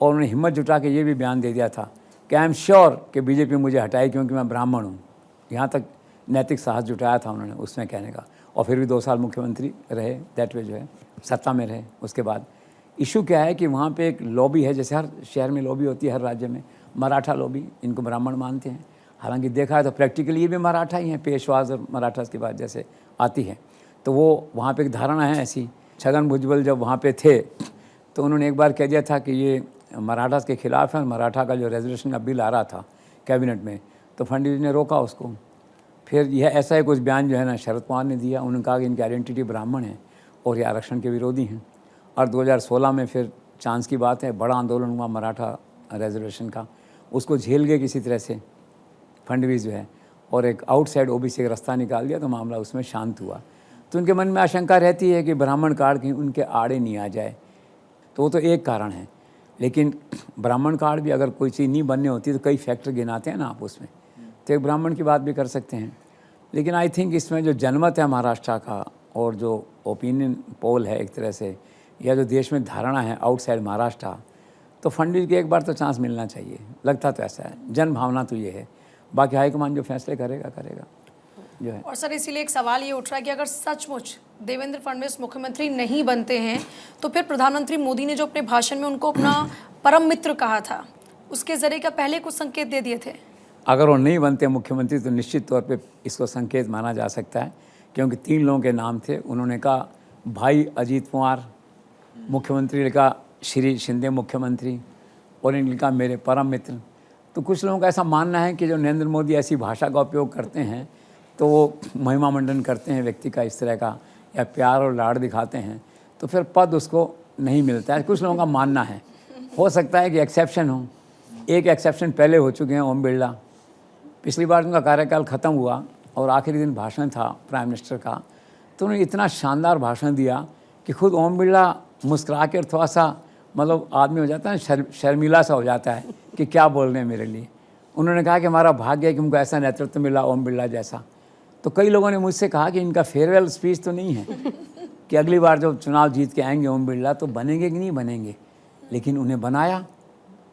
और उन्होंने हिम्मत जुटा के ये भी बयान दे दिया था कि आई एम श्योर कि बीजेपी मुझे हटाए क्योंकि मैं ब्राह्मण हूँ। यहाँ तक नैतिक साहस जुटाया था उन्होंने उसमें कहने का। और फिर भी 2 साल मुख्यमंत्री रहे, दैट वे जो है सत्ता में रहे। उसके बाद इशू क्या है कि वहाँ पे एक लॉबी है, जैसे हर शहर में लॉबी होती है, हर राज्य में मराठा लॉबी, इनको ब्राह्मण मानते हैं। हालांकि देखा है तो प्रैक्टिकली ये भी मराठा ही हैं, पेशवाज और मराठा की बात जैसे आती है। तो वो वहाँ पे एक धारणा है ऐसी। छगन भुजबल जब वहाँ पे थे तो उन्होंने एक बार कह दिया था कि ये मराठा के खिलाफ है, और मराठा का जो रेजोल्यूशन का बिल आ रहा था कैबिनेट में, तो फडणवीस ने रोका उसको। फिर यह ऐसा ही कुछ बयान जो है ना शरद पवार ने दिया। उन्होंने कहा कि इनकी आइडेंटिटी ब्राह्मण है और ये आरक्षण के विरोधी हैं। और 2016 में फिर चांस की बात है, बड़ा आंदोलन हुआ मराठा रिजर्वेशन का, उसको झेल गए किसी तरह से फडणवीस जो है, और एक आउटसाइड ओबीसी का रास्ता निकाल दिया तो मामला उसमें शांत हुआ। तो उनके मन में आशंका रहती है कि ब्राह्मण कार्ड कहीं उनके आड़े नहीं आ जाए, तो वो तो एक कारण है। लेकिन ब्राह्मण कार्ड भी अगर कोई चीज़ नहीं बनने होती तो कई फैक्टर गिनाते हैं ना आप उसमें, तो एक ब्राह्मण की बात भी कर सकते हैं। लेकिन आई थिंक इसमें जो जनमत है महाराष्ट्र का और जो ओपिनियन पोल है एक तरह से, या जो देश में धारणा है आउटसाइड महाराष्ट्र, तो फडणवीस के एक बार तो चांस मिलना चाहिए, लगता तो ऐसा है, जन भावना तो ये है। बाकी हाईकमान जो फैसले करेगा जो है। और सर इसीलिए एक सवाल ये उठ रहा है कि अगर सचमुच देवेंद्र फडणवीस मुख्यमंत्री नहीं बनते हैं तो फिर प्रधानमंत्री मोदी ने जो अपने भाषण में उनको अपना परम मित्र कहा था, उसके जरिए का पहले कुछ संकेत दे दिए थे? अगर वो नहीं बनते मुख्यमंत्री तो निश्चित तौर पे इसको संकेत माना जा सकता है, क्योंकि 3 लोगों के नाम थे। उन्होंने कहा भाई अजीत पवार मुख्यमंत्री, ने कहा श्री शिंदे मुख्यमंत्री, और इन्होंने कहा मेरे परम मित्र। तो कुछ लोगों का ऐसा मानना है कि जो नरेंद्र मोदी ऐसी भाषा का उपयोग करते हैं तो वो महिमा मंडन करते हैं व्यक्ति का इस तरह का, या प्यार और लाड़ दिखाते हैं, तो फिर पद उसको नहीं मिलता है। कुछ लोगों का मानना है, हो सकता है कि एक्सेप्शन हो। एक एक्सेप्शन पहले हो चुके हैं, ओम बिरला। पिछली बार उनका कार्यकाल ख़त्म हुआ और आखिरी दिन भाषण था प्राइम मिनिस्टर का, तो उन्होंने इतना शानदार भाषण दिया कि खुद ओम बिरला मुस्कुरा के थोड़ा सा मतलब आदमी हो जाता है ना, शर्मिला सा हो जाता है कि क्या बोल रहे हैं मेरे लिए। उन्होंने कहा कि हमारा भाग्य है कि हमको ऐसा नेतृत्व मिला ओम बिरला जैसा। तो कई लोगों ने मुझसे कहा कि इनका फेयरवेल स्पीच तो नहीं है कि अगली बार जब चुनाव जीत के आएंगे ओम बिरला तो बनेंगे कि नहीं बनेंगे, लेकिन उन्हें बनाया।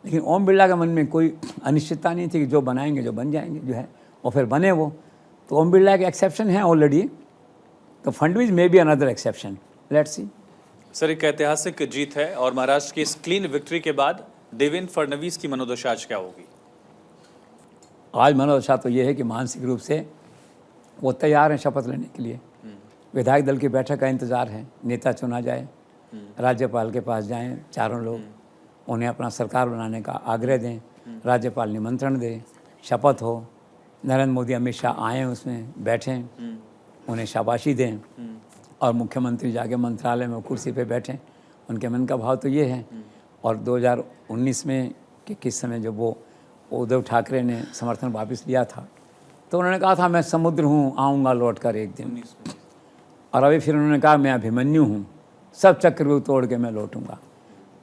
लेकिन ओम बिरला के मन में कोई अनिश्चितता नहीं थी कि जो बनाएंगे जो बन जाएंगे जो है, और फिर बने वो। तो ओम बिरला के एक्सेप्शन है ऑलरेडी, तो फडणवीस में भी another exception, let's see. Sir एक ऐतिहासिक जीत है और महाराष्ट्र की इस क्लीन विक्ट्री के बाद देवेंद्र फडणवीस की मनोदशा आज क्या होगी? आज मनोदशा तो ये है कि मानसिक रूप से वो तैयार हैं शपथ लेने के लिए। विधायक दल की बैठक का इंतज़ार है, नेता चुना जाए, राज्यपाल के पास जाएं चारों लोग, उन्हें अपना सरकार बनाने का आग्रह दें, राज्यपाल निमंत्रण दे, शपथ हो, नरेंद्र मोदी अमित शाह आएँ उसमें बैठें, उन्हें शाबाशी दें, और मुख्यमंत्री जाके मंत्रालय में कुर्सी पे बैठें। उनके मन का भाव तो ये है। और 2019 में कि किस समय जब वो उद्धव ठाकरे ने समर्थन वापस लिया था तो उन्होंने कहा था मैं समुद्र हूँ, आऊँगा लौट कर एक दिन, और अभी फिर उन्होंने कहा मैं अभिमन्यु हूँ, सब चक्रव्यूह तोड़ के मैं लौटूंगा।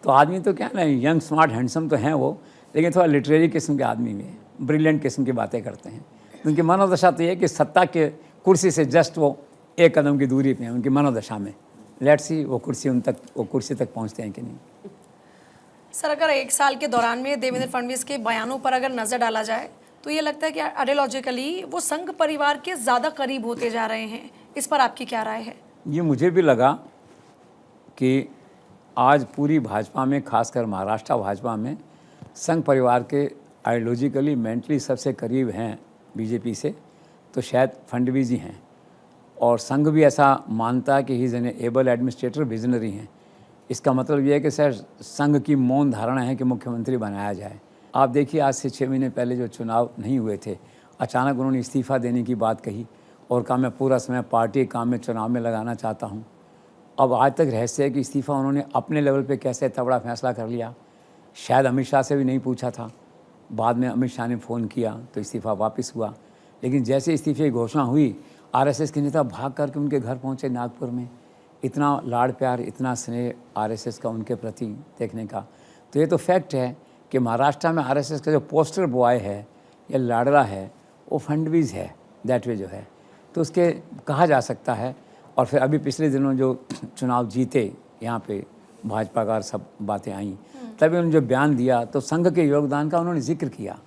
तो आदमी तो क्या ना, यंग स्मार्ट हैंडसम तो हैं वो, लेकिन थोड़ा लिटरेरी किस्म के आदमी में ब्रिलियंट किस्म की बातें करते हैं। उनकी मनोदशा तो ये है कि सत्ता के कुर्सी से जस्ट वो एक कदम की दूरी पे हैं उनकी मनोदशा में। लेट्स सी वो कुर्सी तक पहुंचते हैं कि नहीं। सर अगर 1 साल के दौरान में देवेंद्र फडणवीस के बयानों पर अगर नज़र डाला जाए तो ये लगता है कि आइडियोलॉजिकली वो संघ परिवार के ज़्यादा करीब होते जा रहे हैं, इस पर आपकी क्या राय है? ये मुझे भी लगा कि आज पूरी भाजपा में, खासकर महाराष्ट्र भाजपा में, संघ परिवार के आइडियोलॉजिकली मेंटली सबसे करीब हैं बीजेपी से, तो शायद फडणवीस जी हैं। और संघ भी ऐसा मानता है कि he is an able administrator, visionary हैं। इसका मतलब ये है कि सर संघ की मौन धारणा है कि मुख्यमंत्री बनाया जाए। आप देखिए आज से 6 महीने पहले जो चुनाव नहीं हुए थे, अचानक उन्होंने इस्तीफ़ा देने की बात कही और कहा मैं पूरा समय पार्टी काम में चुनाव में लगाना चाहता हूँ। अब आज तक रहस्य है कि इस्तीफ़ा उन्होंने अपने लेवल पे कैसे इतना बड़ा फैसला कर लिया। शायद अमित शाह से भी नहीं पूछा था, बाद में अमित शाह ने फ़ोन किया तो इस्तीफ़ा वापस हुआ। लेकिन जैसे इस्तीफे की घोषणा हुई, आरएसएस के नेता भाग करके उनके घर पहुँचे नागपुर में। इतना लाड़ प्यार, इतना स्नेह आरएसएस का उनके प्रति देखने का। तो ये तो फैक्ट है कि महाराष्ट्र में आरएसएस का जो पोस्टर बॉय है या लाडला है वो फडणवीस है, दैट वे जो है, तो उसके कहा जा सकता है। और फिर अभी पिछले दिनों जो चुनाव जीते यहाँ पे भाजपा का सब बातें आई, तभी उन्होंने जो बयान दिया तो संघ के योगदान का उन्होंने जिक्र किया।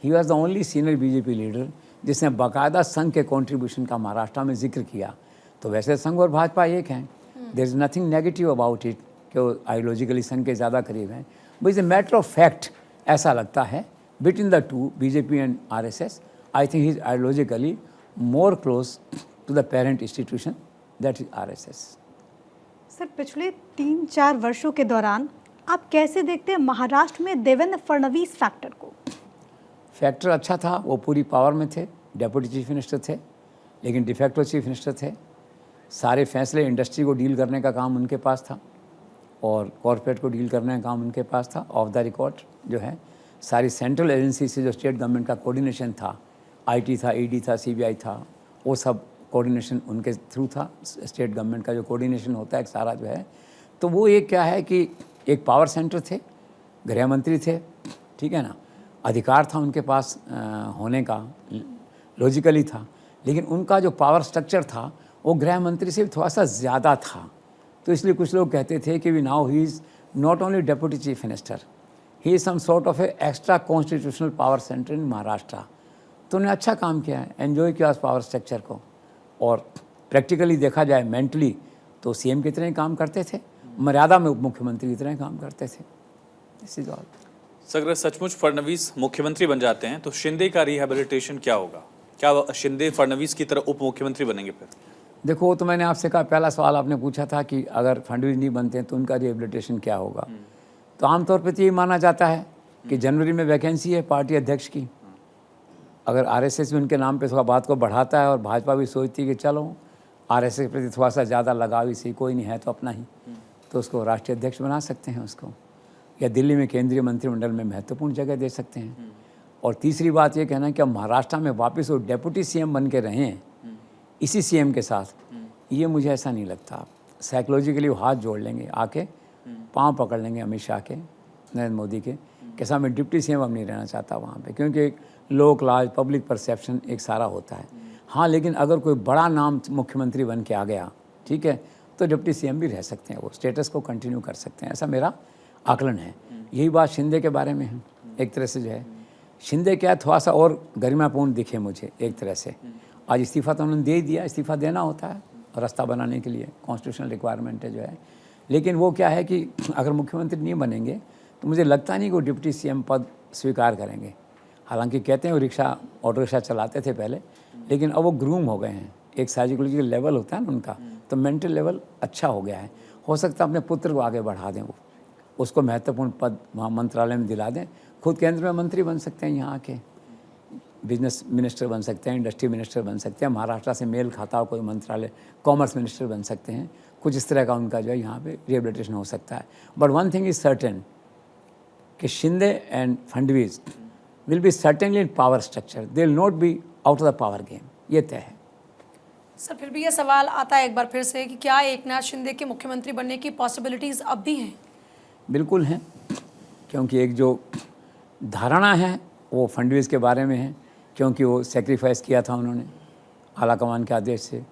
He was the only senior BJP leader जिसने बाकायदा संघ के कंट्रीब्यूशन का महाराष्ट्र में जिक्र किया। तो वैसे संघ और भाजपा एक हैं, there is nothing negative about it कि वो आइडियोलॉजिकली संघ के ज़्यादा करीब हैं, but is a matter of fact ऐसा लगता है between the two, BJP and RSS. I think he is ideologically more close to the parent institution that is RSS. Sir पिछले 3-4 वर्षों के दौरान आप कैसे देखते हैं महाराष्ट्र में देवेंद्र फडणवीस फैक्टर को? फैक्टर अच्छा था, वो पूरी पावर में थे, डेप्यूटी चीफ मिनिस्टर थे, लेकिन डिफेक्टो चीफ मिनिस्टर थे। सारे फैसले इंडस्ट्री को डील करने का काम उनके पास था। और कॉरपोरेट को डील करने का काम उनके पास था। ऑफ द रिकॉर्ड जो है सारी सेंट्रल एजेंसी से जो स्टेट गवर्नमेंट का कोऑर्डिनेशन था, आईटी था, ईडी था, सीबीआई था, वो सब कोऑर्डिनेशन उनके थ्रू था। स्टेट गवर्नमेंट का जो कोऑर्डिनेशन होता है सारा जो है, तो वो एक क्या है कि एक पावर सेंटर थे, गृह मंत्री थे, ठीक है ना, अधिकार था उनके पास होने का, लॉजिकली था, लेकिन उनका जो पावर स्ट्रक्चर था वो गृह मंत्री से थोड़ा सा ज़्यादा था। तो इसलिए कुछ लोग कहते थे कि we now he is not only deputy chief minister, he is some sort of a extra constitutional power centre in Maharashtra. तो उन्होंने अच्छा काम किया है, एन्जॉय किया उस पावर स्ट्रक्चर को, और प्रैक्टिकली देखा जाए मेंटली तो सीएम की तरह ही काम करते थे, मर्यादा में उप मुख्यमंत्री की तरह ही काम करते थे। This is all. सर, अगर सचमुच फडणवीस मुख्यमंत्री बन जाते हैं तो शिंदे का रिहेबिलिटेशन क्या होगा? क्या शिंदे फडणवीस की तरह उप मुख्यमंत्री बनेंगे फिर? देखो, वो तो मैंने आपसे कहा, पहला सवाल आपने पूछा था कि अगर फडणवीस नहीं बनते हैं तो उनका रिहेबिलिटेशन क्या होगा। तो आमतौर पर तो ये माना जाता है कि जनवरी में वैकेंसी है पार्टी अध्यक्ष की। अगर आरएसएस भी उनके नाम पे थोड़ा बात को बढ़ाता है और भाजपा भी सोचती है कि चलो आरएसएस के प्रति थोड़ा सा ज़्यादा लगाव, इसी कोई नहीं है तो अपना ही, तो उसको राष्ट्रीय अध्यक्ष बना सकते हैं उसको, या दिल्ली में केंद्रीय मंत्रिमंडल में महत्वपूर्ण जगह दे सकते हैं। और तीसरी बात ये कहना है कि अब महाराष्ट्र में वापस वो डेप्यूटी सीएम बन के रहें इसी सीएम के साथ, ये मुझे ऐसा नहीं लगता। साइकोलॉजिकली वो हाथ जोड़ लेंगे, आके पाँव पकड़ लेंगे अमित शाह के, नरेंद्र मोदी के, कैसा मैं डिप्टी सीएम अब नहीं रहना चाहता वहाँ पे, क्योंकि एक लोक लाज, पब्लिक परसेप्शन एक सारा होता है। हाँ, लेकिन अगर कोई बड़ा नाम मुख्यमंत्री बन के आ गया, ठीक है, तो डिप्टी सीएम भी रह सकते हैं, वो स्टेटस को कंटिन्यू कर सकते हैं, ऐसा मेरा आकलन है। यही बात शिंदे के बारे में है। एक तरह से जो है शिंदे क्या थोड़ा सा और गरिमापूर्ण दिखे मुझे एक तरह से। आज इस्तीफ़ा तो उन्होंने दे ही दिया, इस्तीफ़ा देना होता है रास्ता बनाने के लिए, कॉन्स्टिट्यूशनल रिक्वायरमेंट है जो है। लेकिन वो क्या है कि अगर मुख्यमंत्री नहीं बनेंगे तो मुझे लगता नहीं कि वो डिप्टी सीएम पद स्वीकार करेंगे। हालांकि कहते हैं वो रिक्शा, ऑटो रिक्शा चलाते थे पहले, लेकिन अब वो ग्रूम हो गए हैं। एक साइकोलॉजिकल लेवल होता है ना उनका, तो मेंटल लेवल अच्छा हो गया है। हो सकता है अपने पुत्र को आगे बढ़ा दें, वो उसको महत्वपूर्ण पद वहाँ मंत्रालय में दिला दें, खुद केंद्र में मंत्री बन सकते हैं, यहाँ आके बिजनेस मिनिस्टर बन सकते हैं, इंडस्ट्री मिनिस्टर बन सकते हैं, महाराष्ट्र से मेल खाता हो कोई मंत्रालय, कॉमर्स मिनिस्टर बन सकते हैं, कुछ इस तरह का उनका जो है यहाँ पे रिहेबिलिटेशन हो सकता है। But one thing is certain कि Shinde and Fadnavis will be certainly in power structure, they will not be out of the power game, ये तय है। सर, फिर भी ये सवाल आता है एक बार फिर से कि क्या एकनाथ शिंदे के मुख्यमंत्री बनने की पॉसिबिलिटीज़ अब भी हैं? बिल्कुल हैं, क्योंकि एक जो धारणा है वो फडणवीस के बारे में है, क्योंकि वो सेक्रीफाइस किया था उन्होंने आलाकमान के आदेश से,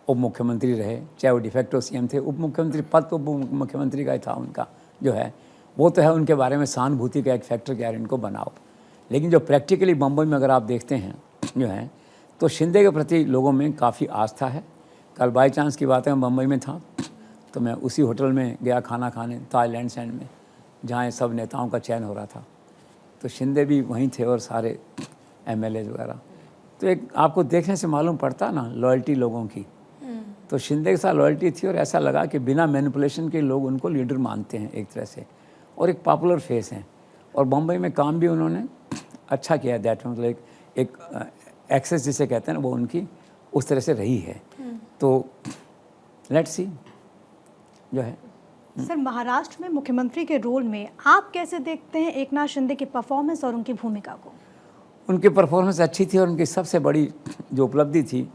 उप मुख्यमंत्री रहे, चाहे वो डिफेक्टो सीएम थे, उप मुख्यमंत्री पद तो उप मुख्यमंत्री का ही था उनका जो है, वो तो है। उनके बारे में सहानुभूति का एक फैक्टर क्या है, इनको बनाओ। लेकिन जो प्रैक्टिकली बम्बई में अगर आप देखते हैं जो है, तो शिंदे के प्रति लोगों में काफ़ी आस्था है। कल बाई चांस की बात है, मैं बम्बई में था तो मैं उसी होटल में गया खाना खाने, ताज लैंड एंड में, जहाँ सब नेताओं का चयन हो रहा था, तो शिंदे भी वहीं थे और सारे एमएलए वगैरह। तो एक आपको देखने से मालूम पड़ता ना लॉयल्टी लोगों की, तो शिंदे के साथ लॉयल्टी थी और ऐसा लगा कि बिना मैनिपुलेशन के लोग उनको लीडर मानते हैं एक तरह से, और एक पॉपुलर फेस हैं। और बम्बई में काम भी उन्होंने अच्छा किया है, दैट मतलब एक एक्सेस जिसे कहते हैं ना, वो उनकी उस तरह से रही है। तो लेट्स सी जो है। सर, महाराष्ट्र में मुख्यमंत्री के रोल में आप कैसे देखते हैं एकनाथ शिंदे की परफॉर्मेंस और उनकी भूमिका को? उनकी परफॉर्मेंस अच्छी थी और उनकी सबसे बड़ी जो उपलब्धि थी,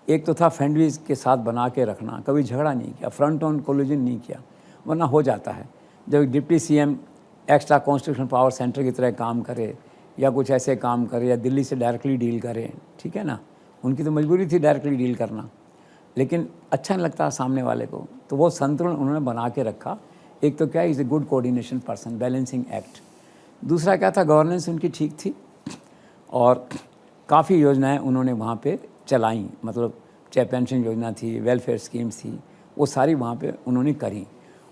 एक तो था फडणवीस के साथ बना के रखना, कभी झगड़ा नहीं किया, फ्रंट ऑन कोलिजन नहीं किया, वरना हो जाता है जब deputy CM extra constitutional power centre की तरह काम करे या कुछ ऐसे काम करे या दिल्ली से डायरेक्टली डील करे, ठीक है ना, उनकी तो मजबूरी थी डायरेक्टली डील करना, लेकिन अच्छा नहीं लगता सामने वाले को, तो वो संतुलन उन्होंने बना के रखा। एक तो क्या, is a good coordination person, balancing act. दूसरा क्या था, गवर्नेंस उनकी ठीक थी और काफ़ी योजनाएं उन्होंने वहाँ पे चलाई, मतलब चाहे पेंशन योजना थी, वेलफेयर स्कीम्स थी, वो सारी वहाँ पे उन्होंने करी।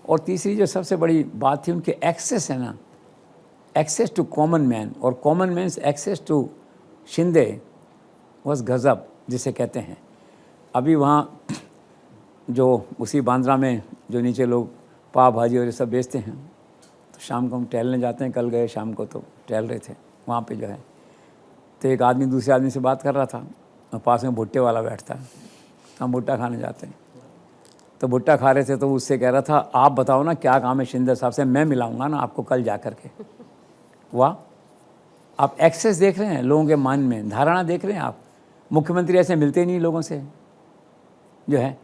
और तीसरी जो सबसे बड़ी बात थी, उनके एक्सेस है ना, एक्सेस टू कॉमन मैन, और common man access to Shinde was गज़ब जिसे कहते हैं। अभी वहाँ जो उसी बांद्रा में जो नीचे लोग पाव भाजी और ये सब बेचते हैं, तो शाम को हम टहलने जाते हैं, कल गए शाम को तो टहल रहे थे वहाँ पे जो है, तो एक आदमी दूसरे आदमी से बात कर रहा था और पास में भुट्टे वाला बैठता है, तो हम भुट्टा खाने जाते हैं, तो भुट्टा खा रहे थे तो उससे कह रहा था आप बताओ ना क्या काम है शिंदे साहब से, मैं मिलाऊंगा ना आपको कल जा कर के। वाह, आप एक्सेस देख रहे हैं लोगों के मन में, धारणा देख रहे हैं आप। मुख्यमंत्री ऐसे मिलते ही नहीं लोगों से, जो है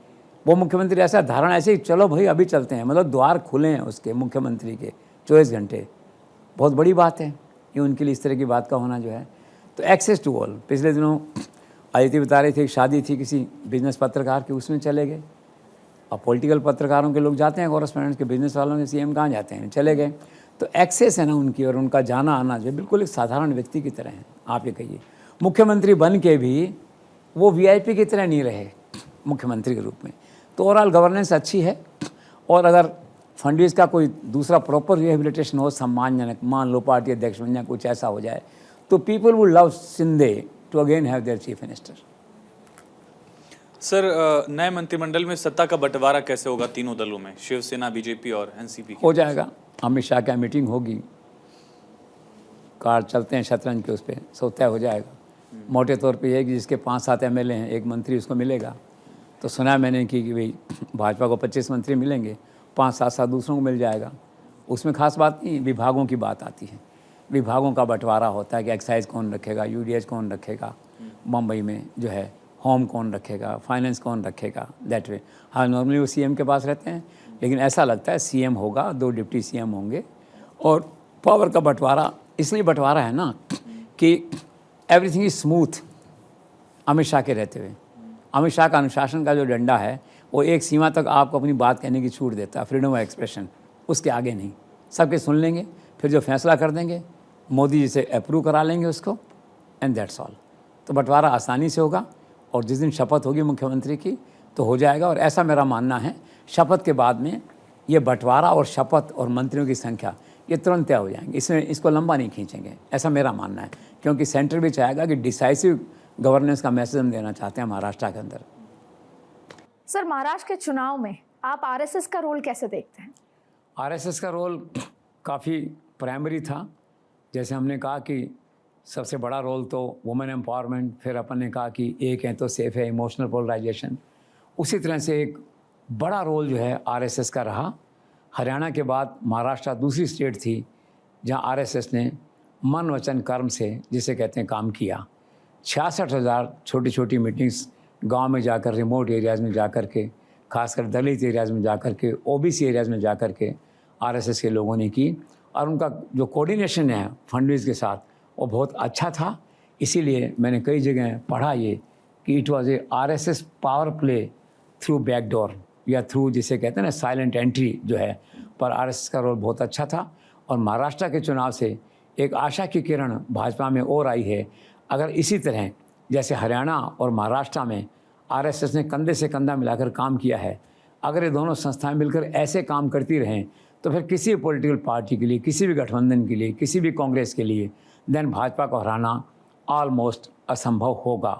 वो मुख्यमंत्री ऐसा धारणा ऐसे ही चलो भाई अभी चलते हैं, मतलब द्वार खुले हैं उसके मुख्यमंत्री के 24 घंटे। बहुत बड़ी बात है ये उनके लिए इस तरह की बात का होना जो है। तो एक्सेस टू ऑल, पिछले दिनों आदित्य बता रही थी एक शादी थी किसी बिजनेस पत्रकार की, उसमें चले गए। अब पॉलिटिकल पत्रकारों के लोग जाते हैं, कॉरेस्पोंडेंट्स के, बिजनेस वालों के सीएम कहाँ जाते हैं, चले गए। तो एक्सेस है ना उनकी, और उनका जाना आना जो है बिल्कुल एक साधारण व्यक्ति की तरह है। आप ये कहिए मुख्यमंत्री बन के भी वो वीआईपी की तरह नहीं रहे मुख्यमंत्री के रूप में। तो ओवरऑल गवर्नेंस अच्छी है। और अगर फंडीज का कोई दूसरा प्रॉपर रिहेबिलिटेशन हो, सम्मानजनक, मान लो पार्टी अध्यक्ष बन जाए, कुछ ऐसा हो जाए, तो people would love Shinde to again have their chief minister. Sir, नए मंत्रिमंडल में सत्ता का बंटवारा कैसे होगा तीनों दलों में, शिवसेना, बीजेपी और एनसीपी? हो जाएगा, अमित शाह की मीटिंग होगी, कार्ड चलते हैं शतरंज के, उस पर सब तय हो जाएगा। मोटे तौर पे ये है कि जिसके 5-7 एमएलए हैं, एक मंत्री उसको मिलेगा। तो सुना मैंने कि भाई भाजपा को 25 मंत्री मिलेंगे, 5-7 दूसरों को मिल जाएगा। उसमें खास बात नहीं, विभागों की बात आती है। विभागों का बंटवारा होता है कि एक्साइज कौन रखेगा, यूडीएच कौन रखेगा, मुंबई में जो है होम कौन रखेगा, फाइनेंस कौन रखेगा, दैट वे। हाँ, नॉर्मली वो सीएम के पास रहते हैं, लेकिन ऐसा लगता है सीएम होगा, 2 डिप्टी सीएम होंगे। और पावर का बंटवारा इसलिए बंटवारा है ना कि everything is smooth Amit Shah के रहते हुए। अमित शाह का अनुशासन का जो डंडा है वो एक सीमा तक आपको अपनी बात कहने की छूट देता है, फ्रीडम ऑफ एक्सप्रेशन, उसके आगे नहीं। सबके सुन लेंगे, फिर जो फैसला कर देंगे मोदी जी से अप्रूव करा लेंगे उसको, एंड दैट्स ऑल। तो बंटवारा आसानी से होगा, और जिस दिन शपथ होगी मुख्यमंत्री की तो हो जाएगा। और ऐसा मेरा मानना है शपथ के बाद में ये बंटवारा और शपथ और मंत्रियों की संख्या ये तुरंत तय हो जाएंगे, इसमें इसको लंबा नहीं खींचेंगे, ऐसा मेरा मानना है। क्योंकि सेंटर भी चाहेगा कि डिसाइसिव गवर्नेंस का मैसेज हम देना चाहते हैं महाराष्ट्र के अंदर। सर, महाराष्ट्र के चुनाव में आप आरएसएस का रोल कैसे देखते हैं? आरएसएस का रोल काफ़ी प्राइमरी था। जैसे हमने कहा कि सबसे बड़ा रोल तो वुमेन एम्पावरमेंट, फिर अपन ने कहा कि एक है तो सेफ है, इमोशनल पोलराइजेशन। उसी तरह से एक बड़ा रोल जो है आरएसएस का रहा। हरियाणा के बाद महाराष्ट्र दूसरी स्टेट थी जहां आरएसएस ने मन वचन कर्म से, जिसे कहते हैं, काम किया। 66,000 छोटी छोटी मीटिंग्स गांव में जाकर, रिमोट एरियाज़ में जाकर के, खासकर दलित एरियाज़ में जाकर के, ओबीसी एरियाज़ में जाकर के आरएसएस के लोगों ने की। और उनका जो कोऑर्डिनेशन है फंडीज के साथ वो बहुत अच्छा था। इसीलिए मैंने कई जगह पढ़ा ये कि it was a RSS power play through backdoor, या थ्रू जिसे कहते हैं ना साइलेंट एंट्री जो है, पर आरएसएस का रोल बहुत अच्छा था। और महाराष्ट्र के चुनाव से एक आशा की किरण भाजपा में और आई है। अगर इसी तरह जैसे हरियाणा और महाराष्ट्र में आरएसएस ने कंधे से कंधा मिलाकर काम किया है, अगर ये दोनों संस्थाएं मिलकर ऐसे काम करती रहें तो फिर किसी भी पॉलिटिकल पार्टी के लिए, किसी भी गठबंधन के लिए, किसी भी कांग्रेस के लिए देन भाजपा को हराना ऑलमोस्ट असंभव होगा।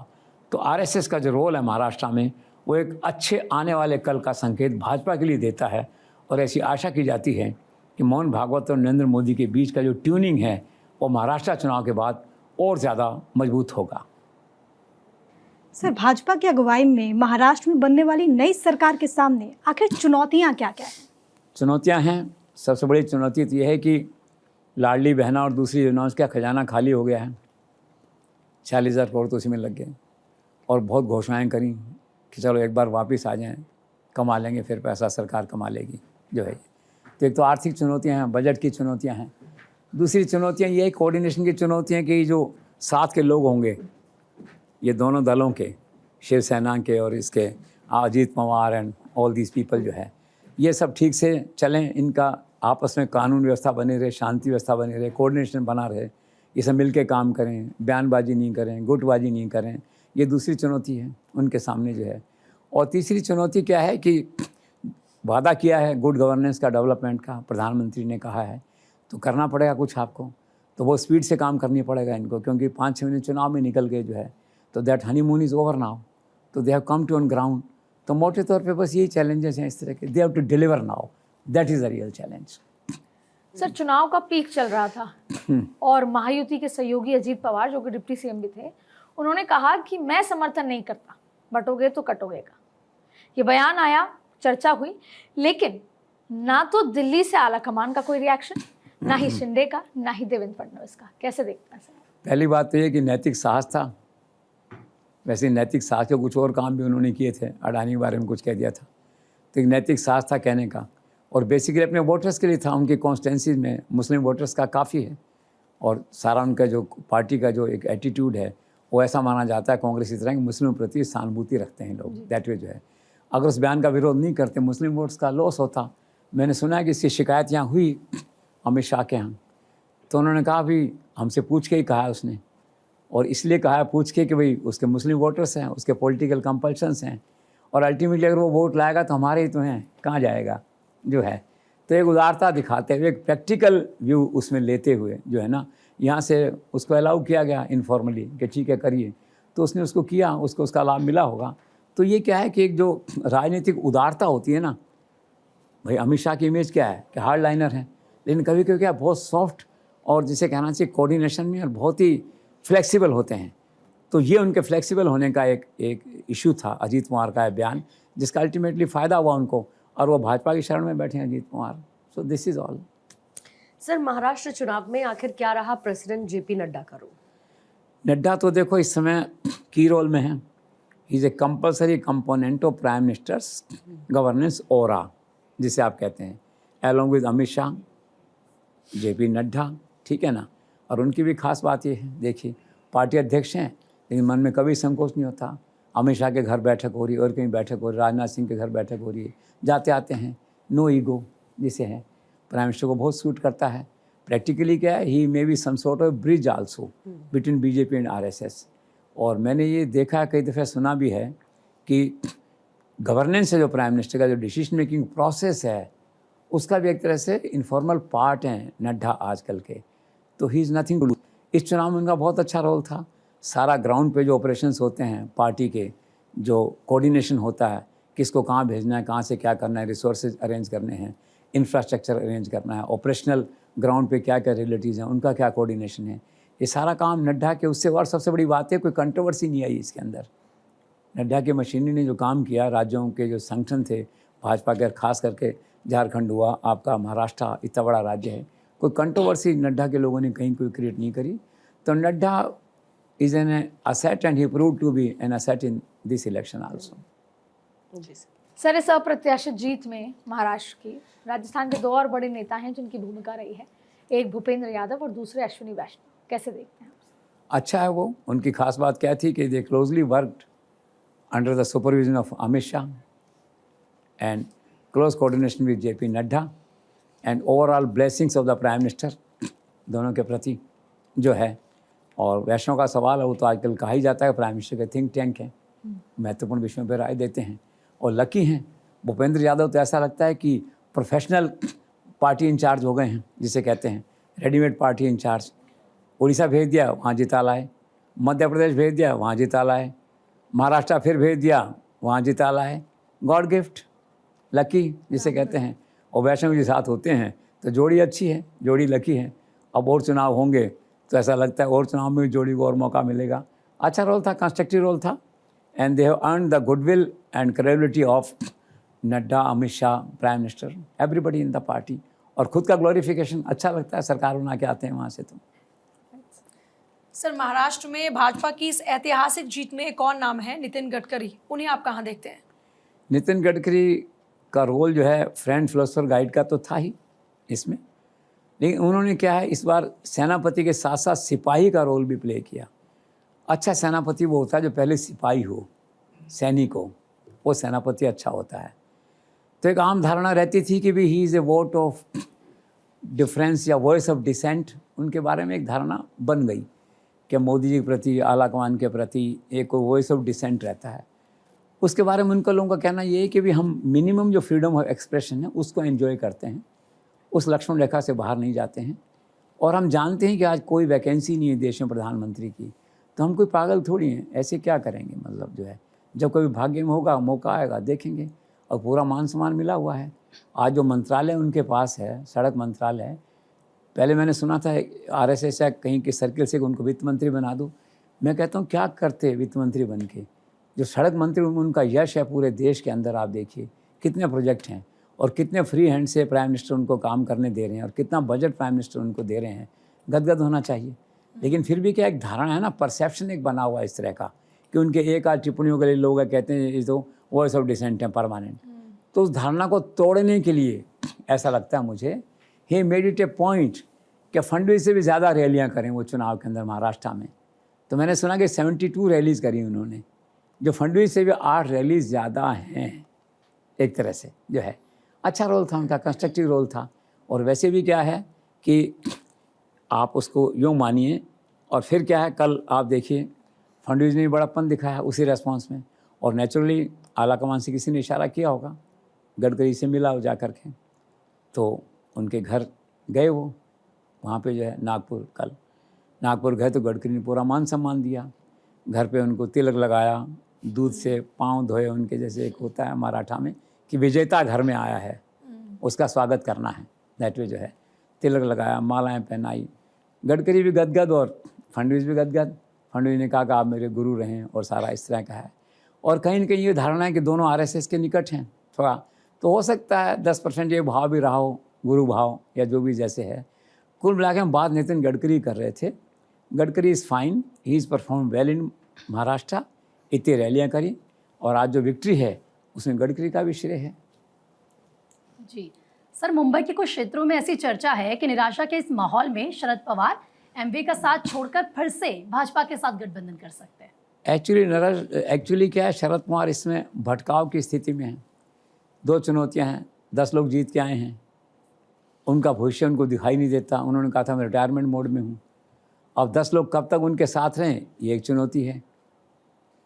तो आरएसएस का जो रोल है महाराष्ट्र में वो एक अच्छे आने वाले कल का संकेत भाजपा के लिए देता है। और ऐसी आशा की जाती है कि मोहन भागवत और नरेंद्र मोदी के बीच का जो ट्यूनिंग है वो महाराष्ट्र चुनाव के बाद और ज़्यादा मजबूत होगा। सर, भाजपा की अगुवाई में महाराष्ट्र में बनने वाली नई सरकार के सामने आखिर चुनौतियां क्या क्या हैं? चुनौतियां हैं, सबसे बड़ी चुनौती तो ये है कि लाडली बहना और दूसरी योजनाओं का खजाना खाली हो गया है। 40,000 करोड़ तो उसी में लग गए, और बहुत घोषणाएं करी कि चलो एक बार वापस आ जाएं, कमा लेंगे, फिर पैसा सरकार कमा लेगी जो है। तो एक तो आर्थिक चुनौतियां हैं, बजट की चुनौतियां हैं। दूसरी चुनौतियां ये कोऑर्डिनेशन की चुनौतियां कि जो साथ के लोग होंगे ये दोनों दलों के, शिवसेना के और इसके Ajit Pawar and all these people जो है, ये सब ठीक से चलें, इनका आपस में कानून व्यवस्था बने रहे, शांति व्यवस्था बने रहे, कोऑर्डिनेशन बना रहे, ये सब मिल के काम करें, बयानबाजी नहीं करें, गुटबाजी नहीं करें। ये दूसरी चुनौती है उनके सामने जो है। और तीसरी चुनौती क्या है कि वादा किया है गुड गवर्नेंस का, डेवलपमेंट का, प्रधानमंत्री ने कहा है, तो करना पड़ेगा कुछ आपको। तो वो स्पीड से काम करनी पड़ेगा इनको, क्योंकि 5-6 महीने चुनाव में निकल गए जो है। तो that honeymoon is over now, तो they have come to on ground. तो मोटे तौर पे बस यही चैलेंजेस हैं इस तरह के, they have to deliver now, that is a real challenge. Sir, चुनाव का पीक चल रहा था और महायुति के सहयोगी अजीत पवार, जो कि डिप्टी सीएम भी थे, उन्होंने कहा कि मैं समर्थन नहीं करता, बटोगे तो कटोगे का। ये बयान आया चर्चा हुई, लेकिन ना तो दिल्ली से आला कमान का कोई रिएक्शन, ना ही शिंदे का, ना ही देवेंद्र फडणवीस का। कैसे देखते हैं सर? पहली बात तो ये कि नैतिक साहस था। वैसे नैतिक साहस के कुछ और काम भी उन्होंने किए थे, अडानी के बारे में कुछ कह दिया था, तो एक नैतिक साहस था कहने का, और बेसिकली अपने वोटर्स के लिए था। उनकी कॉन्स्टिट्यूंसीज में मुस्लिम वोटर्स का काफ़ी है, और सारा उनका जो पार्टी का जो एक एटीट्यूड है वो ऐसा माना जाता है कांग्रेस की तरह कि मुस्लिम प्रति सहानुभूति रखते हैं लोग, दैट वे जो है। अगर उस बयान का विरोध नहीं करते मुस्लिम वोट्स का लॉस होता। मैंने सुना है कि इसकी शिकायत यहाँ हुई अमित शाह के यहाँ, तो उन्होंने कहा भी हमसे पूछ के ही कहा है उसने, और इसलिए कहा है पूछ के कि भाई उसके मुस्लिम वोटर्स हैं, उसके पॉलिटिकल कंपल्शंस हैं, और अल्टीमेटली अगर वो वोट लाएगा तो हमारे ही तो हैं, कहाँ जाएगा जो है। तो एक उदारता दिखाते हुए, एक प्रैक्टिकल व्यू उसमें लेते हुए जो है ना, यहाँ से उसको अलाउ किया गया इनफॉर्मली कि ठीक है करिए, तो उसने उसको किया, उसको उसका लाभ मिला होगा। तो ये क्या है कि एक जो राजनीतिक उदारता होती है ना, भाई अमित शाह की इमेज क्या है कि हार्ड लाइनर है, लेकिन कभी कभी क्या बहुत सॉफ्ट और जिसे कहना चाहिए कोऑर्डिनेशन में और बहुत ही फ्लेक्सिबल होते हैं। तो ये उनके फ्लेक्सिबल होने का एक इशू था अजीत पवार का बयान, जिसका अल्टीमेटली फ़ायदा हुआ उनको, और वो भाजपा की शरण में बैठे हैं Ajit Pawar. So this is all. Sir, Maharashtra चुनाव में आखिर क्या रहा प्रेसिडेंट जेपी नड्डा का रोल? नड्डा तो देखो इस समय की रोल में है। He is a compulsory component of prime minister's governance aura, जिसे आप कहते हैं, along with Amit Shah, JP Nadda, ठीक है ना। और उनकी भी खास बात ये है, देखिए पार्टी अध्यक्ष हैं लेकिन मन में कभी संकोच नहीं होता। अमित शाह के घर बैठक हो रही है और कहीं बैठक हो रही है, राजनाथ सिंह के घर बैठक हो रही है, जाते आते हैं, नो ईगो जिसे है, प्राइम मिनिस्टर को बहुत सूट करता है। प्रैक्टिकली क्या है, he may be some sort of bridge also between BJP and RSS. और मैंने ये देखा कई दफ़े, सुना भी है कि गवर्नेंस है जो प्राइम मिनिस्टर का, जो डिसीजन मेकिंग प्रोसेस है, उसका भी एक तरह से इनफॉर्मल पार्ट हैं नड्डा आजकल के। तो he is nothing to do. इस चुनाव में उनका बहुत अच्छा रोल था। सारा ग्राउंड पे जो ऑपरेशंस होते हैं पार्टी के, जो कोऑर्डिनेशन होता है, किसको कहाँ भेजना है, कहाँ से क्या करना है, रिसोर्सेज अरेंज करने हैं, इंफ्रास्ट्रक्चर अरेंज करना है, ऑपरेशनल ग्राउंड पे क्या क्या रिलेटिव्स हैं, उनका क्या कोऑर्डिनेशन है, ये सारा काम नड्डा के उससे। और सबसे बड़ी बात है, कोई कंट्रोवर्सी नहीं आई इसके अंदर। नड्डा की मशीनरी ने जो काम किया, राज्यों के जो संगठन थे भाजपा के, खास करके झारखंड हुआ, आपका महाराष्ट्र इतना बड़ा राज्य है, कोई कंट्रोवर्सी नड्डा के लोगों ने कहीं कोई क्रिएट नहीं करी। तो Nadda is an asset and he proved to be an asset in this election also. Sir, इस अप्रत्याशित जीत में महाराष्ट्र की, राजस्थान के 2 और बड़े नेता हैं जिनकी भूमिका रही है, एक भूपेंद्र यादव और दूसरे अश्विनी वैष्णव, कैसे देखते हैं? अच्छा है वो। उनकी खास बात क्या थी कि they closely worked under the supervision of Amit Shah and close coordination with JP Nadda and overall blessings of the prime minister दोनों के प्रति जो है। और वैष्णव का सवाल है, वो तो आजकल कहा ही जाता है प्राइम मिनिस्टर के थिंक टैंक हैं, महत्वपूर्ण विषयों पर राय देते हैं, और लकी हैं। भूपेंद्र यादव तो ऐसा लगता है कि प्रोफेशनल पार्टी इंचार्ज हो गए हैं, जिसे कहते हैं रेडीमेड पार्टी इंचार्ज। उड़ीसा भेज दिया, वहाँ जिता लाए, मध्य प्रदेश भेज दिया, वहाँ जिता लाए, महाराष्ट्र फिर भेज दिया, वहाँ जिता लाए। गॉड गिफ्ट, लकी जिसे कहते हैं। और वैष्णव के साथ होते हैं तो जोड़ी अच्छी है, जोड़ी लकी है। अब और चुनाव होंगे तो ऐसा लगता है और चुनाव में जोड़ी को और मौका मिलेगा। अच्छा रोल था, कंस्ट्रक्टिव रोल था, and they have earned the goodwill and credibility of Nadda, Amit Shah, prime minister, everybody in the party. और खुद का ग्लोरिफिकेशन अच्छा लगता है, सरकार बना के आते हैं वहाँ से। तो सर, महाराष्ट्र में भाजपा की इस ऐतिहासिक जीत में एक और नाम है, नितिन गडकरी, उन्हें आप कहाँ देखते हैं? नितिन गडकरी का रोल जो है फ्रेंड फिलोसफर गाइड का तो था ही इसमें, लेकिन उन्होंने क्या है, इस बार सेनापति के साथ साथ सिपाही का रोल भी प्ले किया। अच्छा सेनापति वो होता है जो पहले सिपाही हो, सैनिक हो, वो सेनापति अच्छा होता है। तो एक आम धारणा रहती थी कि भी ही is A vote of difference या वॉइस ऑफ डिसेंट, उनके बारे में एक धारणा बन गई कि मोदी जी के प्रति, आला कमान के प्रति एक वॉइस ऑफ डिसेंट रहता है। उसके बारे में उनका लोगों का कहना ये है कि भी हम मिनिमम जो फ्रीडम ऑफ एक्सप्रेशन है उसको एंजॉय करते हैं, उस लक्ष्मण रेखा से बाहर नहीं जाते हैं। और हम जानते हैं कि आज कोई वैकेंसी नहीं है देश में प्रधानमंत्री की, तो हम कोई पागल थोड़ी हैं, ऐसे क्या करेंगे, मतलब जो है जब कभी भाग्य में होगा, मौका आएगा, देखेंगे। और पूरा मान सम्मान मिला हुआ है। आज जो मंत्रालय उनके पास है, सड़क मंत्रालय, पहले मैंने सुना था आरएसएस या कहीं के सर्किल से उनको वित्त मंत्री बना दो। मैं कहता हूँ क्या करते वित्त मंत्री बन के, जो सड़क मंत्री उनका यश है पूरे देश के अंदर, आप देखिए कितने प्रोजेक्ट हैं और कितने फ्री हैंड से प्राइम मिनिस्टर उनको काम करने दे रहे हैं और कितना बजट प्राइम मिनिस्टर उनको दे रहे हैं, गदगद होना चाहिए। लेकिन फिर भी क्या एक धारणा है ना, परसेप्शन एक बना हुआ है इस तरह का कि उनके एक आध टिप्पणियों के लिए लोग कहते हैं ये तो वॉइस ऑफ डिसेंट है परमानेंट। तो उस धारणा को तोड़ने के लिए ऐसा लगता है मुझे he made it A point कि फडणवीस से भी ज़्यादा रैलियाँ करें वो चुनाव के अंदर महाराष्ट्र में। तो मैंने सुना कि 72 रैलीज़ करी उन्होंने, जो फडणवीस से भी 8 रैलीज़ ज़्यादा हैं। एक तरह से जो है अच्छा रोल था उनका, कंस्ट्रक्टिव रोल था। और वैसे भी क्या है कि आप उसको यूँ मानिए और फिर क्या है, कल आप देखिए फडणवीस ने बड़प्पन दिखाया उसी रेस्पॉन्स में। और नेचुरली आला कमान से किसी ने इशारा किया होगा, गडकरी से मिला हो जा कर के, तो उनके घर गए वो वहाँ पे जो है नागपुर, कल नागपुर गए तो गडकरी ने पूरा मान सम्मान दिया, घर पे उनको तिलक लगाया, दूध से पाँव धोए उनके, जैसे एक होता है मराठा में कि विजेता घर में आया है उसका स्वागत करना है, दैट वे जो है तिलक लगाया, मालाएं पहनाई। गडकरी भी गदगद और फडणवीस भी गदगद। फडणवीस ने कहा कि आप मेरे गुरु रहें और सारा इस तरह का है। और कहीं न कहीं ये धारणा है कि दोनों आरएसएस के निकट हैं थोड़ा, तो हो सकता है 10% ये भाव भी रहा हो, गुरु भाव या जो भी जैसे है। कुल मिला के हम बात नितिन गडकरी कर रहे थे। Gadkari is fine, he is perform well in Maharashtra, इतनी रैलियाँ करी और आज जो विक्ट्री है उसमें गडकरी का भी श्रेय है। जी सर, मुंबई के कुछ क्षेत्रों में ऐसी चर्चा है कि निराशा के इस माहौल में शरद पवार एमवी का साथ छोड़कर फिर से भाजपा के साथ गठबंधन कर सकते हैं। एक्चुअली क्या है, शरद पवार इसमें भटकाव की स्थिति में है। 2 चुनौतियां हैं, 10 लोग जीत के आए हैं, उनका भविष्य उनको दिखाई नहीं देता। उन्होंने कहा था मैं रिटायरमेंट मोड में हूँ। अब 10 लोग कब तक उनके साथ रहें, ये एक चुनौती है।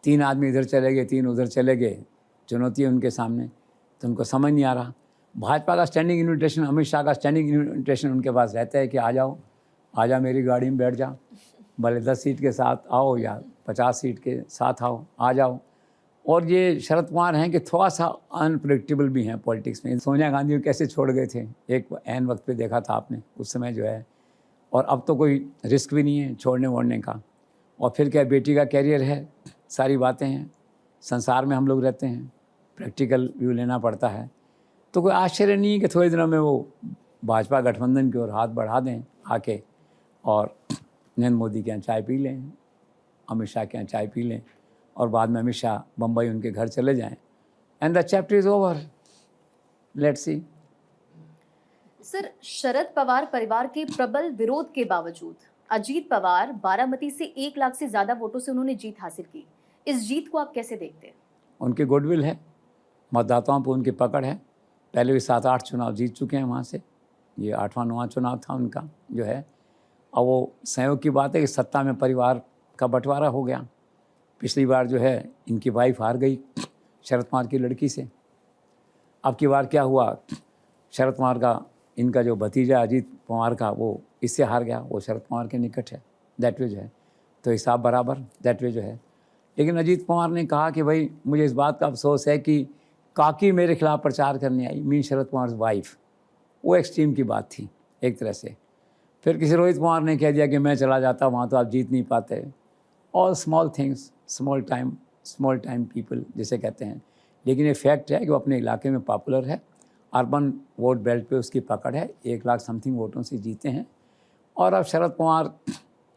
3 आदमी इधर चले गए, 3 उधर चले गए, चुनौती है उनके सामने। तो उनको समझ नहीं आ रहा। भाजपा का स्टैंडिंग इन्विटेशन, अमित शाह का स्टैंडिंग इन्विटेशन उनके पास रहता है कि आ जाओ, आजा मेरी गाड़ी में बैठ जा, भले 10 सीट के साथ आओ या 50 सीट के साथ आओ, आ जाओ। और ये शरद पवार हैं कि थोड़ा सा अनप्रेडिक्टेबल भी हैं पॉलिटिक्स में। सोनिया गांधी को कैसे छोड़ गए थे, एक ऐन वक्त पे देखा था आपने उस समय जो है। और अब तो कोई रिस्क भी नहीं है छोड़ने वोड़ने का। और फिर क्या, बेटी का कैरियर है, सारी बातें हैं, संसार में हम लोग रहते हैं, प्रैक्टिकल व्यू लेना पड़ता है। तो कोई आश्चर्य नहीं है कि थोड़े दिनों में वो भाजपा गठबंधन की ओर हाथ बढ़ा दें आके और नरेंद्र मोदी के यहाँ चाय पी लें, अमित शाह के यहाँ चाय पी लें और बाद में अमित शाह बम्बई उनके घर चले जाएं and the chapter is over. Let's see. Sir, Sharad Pawar परिवार के प्रबल विरोध के बावजूद अजीत पवार बारामती से 1 लाख से ज़्यादा वोटों से उन्होंने जीत हासिल की। इस जीत को आप कैसे देखते हैं? उनकी गुडविल है, मतदाताओं पर उनकी पकड़ है। पहले भी 7-8 चुनाव जीत चुके हैं वहाँ से, ये 8वां 9वां चुनाव था उनका जो है। और वो संयोग की बात है कि सत्ता में परिवार का बंटवारा हो गया। पिछली बार जो है इनकी वाइफ हार गई शरद पवार की लड़की से। अब की बार क्या हुआ, शरद पवार का इनका जो भतीजा अजीत पवार का वो इससे हार गया, वो शरद पवार के निकट है, दैट वे जो है। तो हिसाब बराबर, दैट वे जो है। लेकिन अजीत पवार ने कहा कि भाई मुझे इस बात का अफसोस है कि काकी मेरे खिलाफ प्रचार करने आई, मीन शरद पवार वाइफ। वो एक्सट्रीम की बात थी एक तरह से। फिर किसी रोहित पवार ने कह दिया कि मैं चला जाता वहाँ तो आप जीत नहीं पाते। All small things, small time people जिसे कहते हैं। लेकिन ये फैक्ट है कि वो अपने इलाके में पॉपुलर है, अर्बन वोट बेल्ट पे उसकी पकड़ है, 1 लाख समथिंग वोटों से जीते हैं। और अब शरद पवार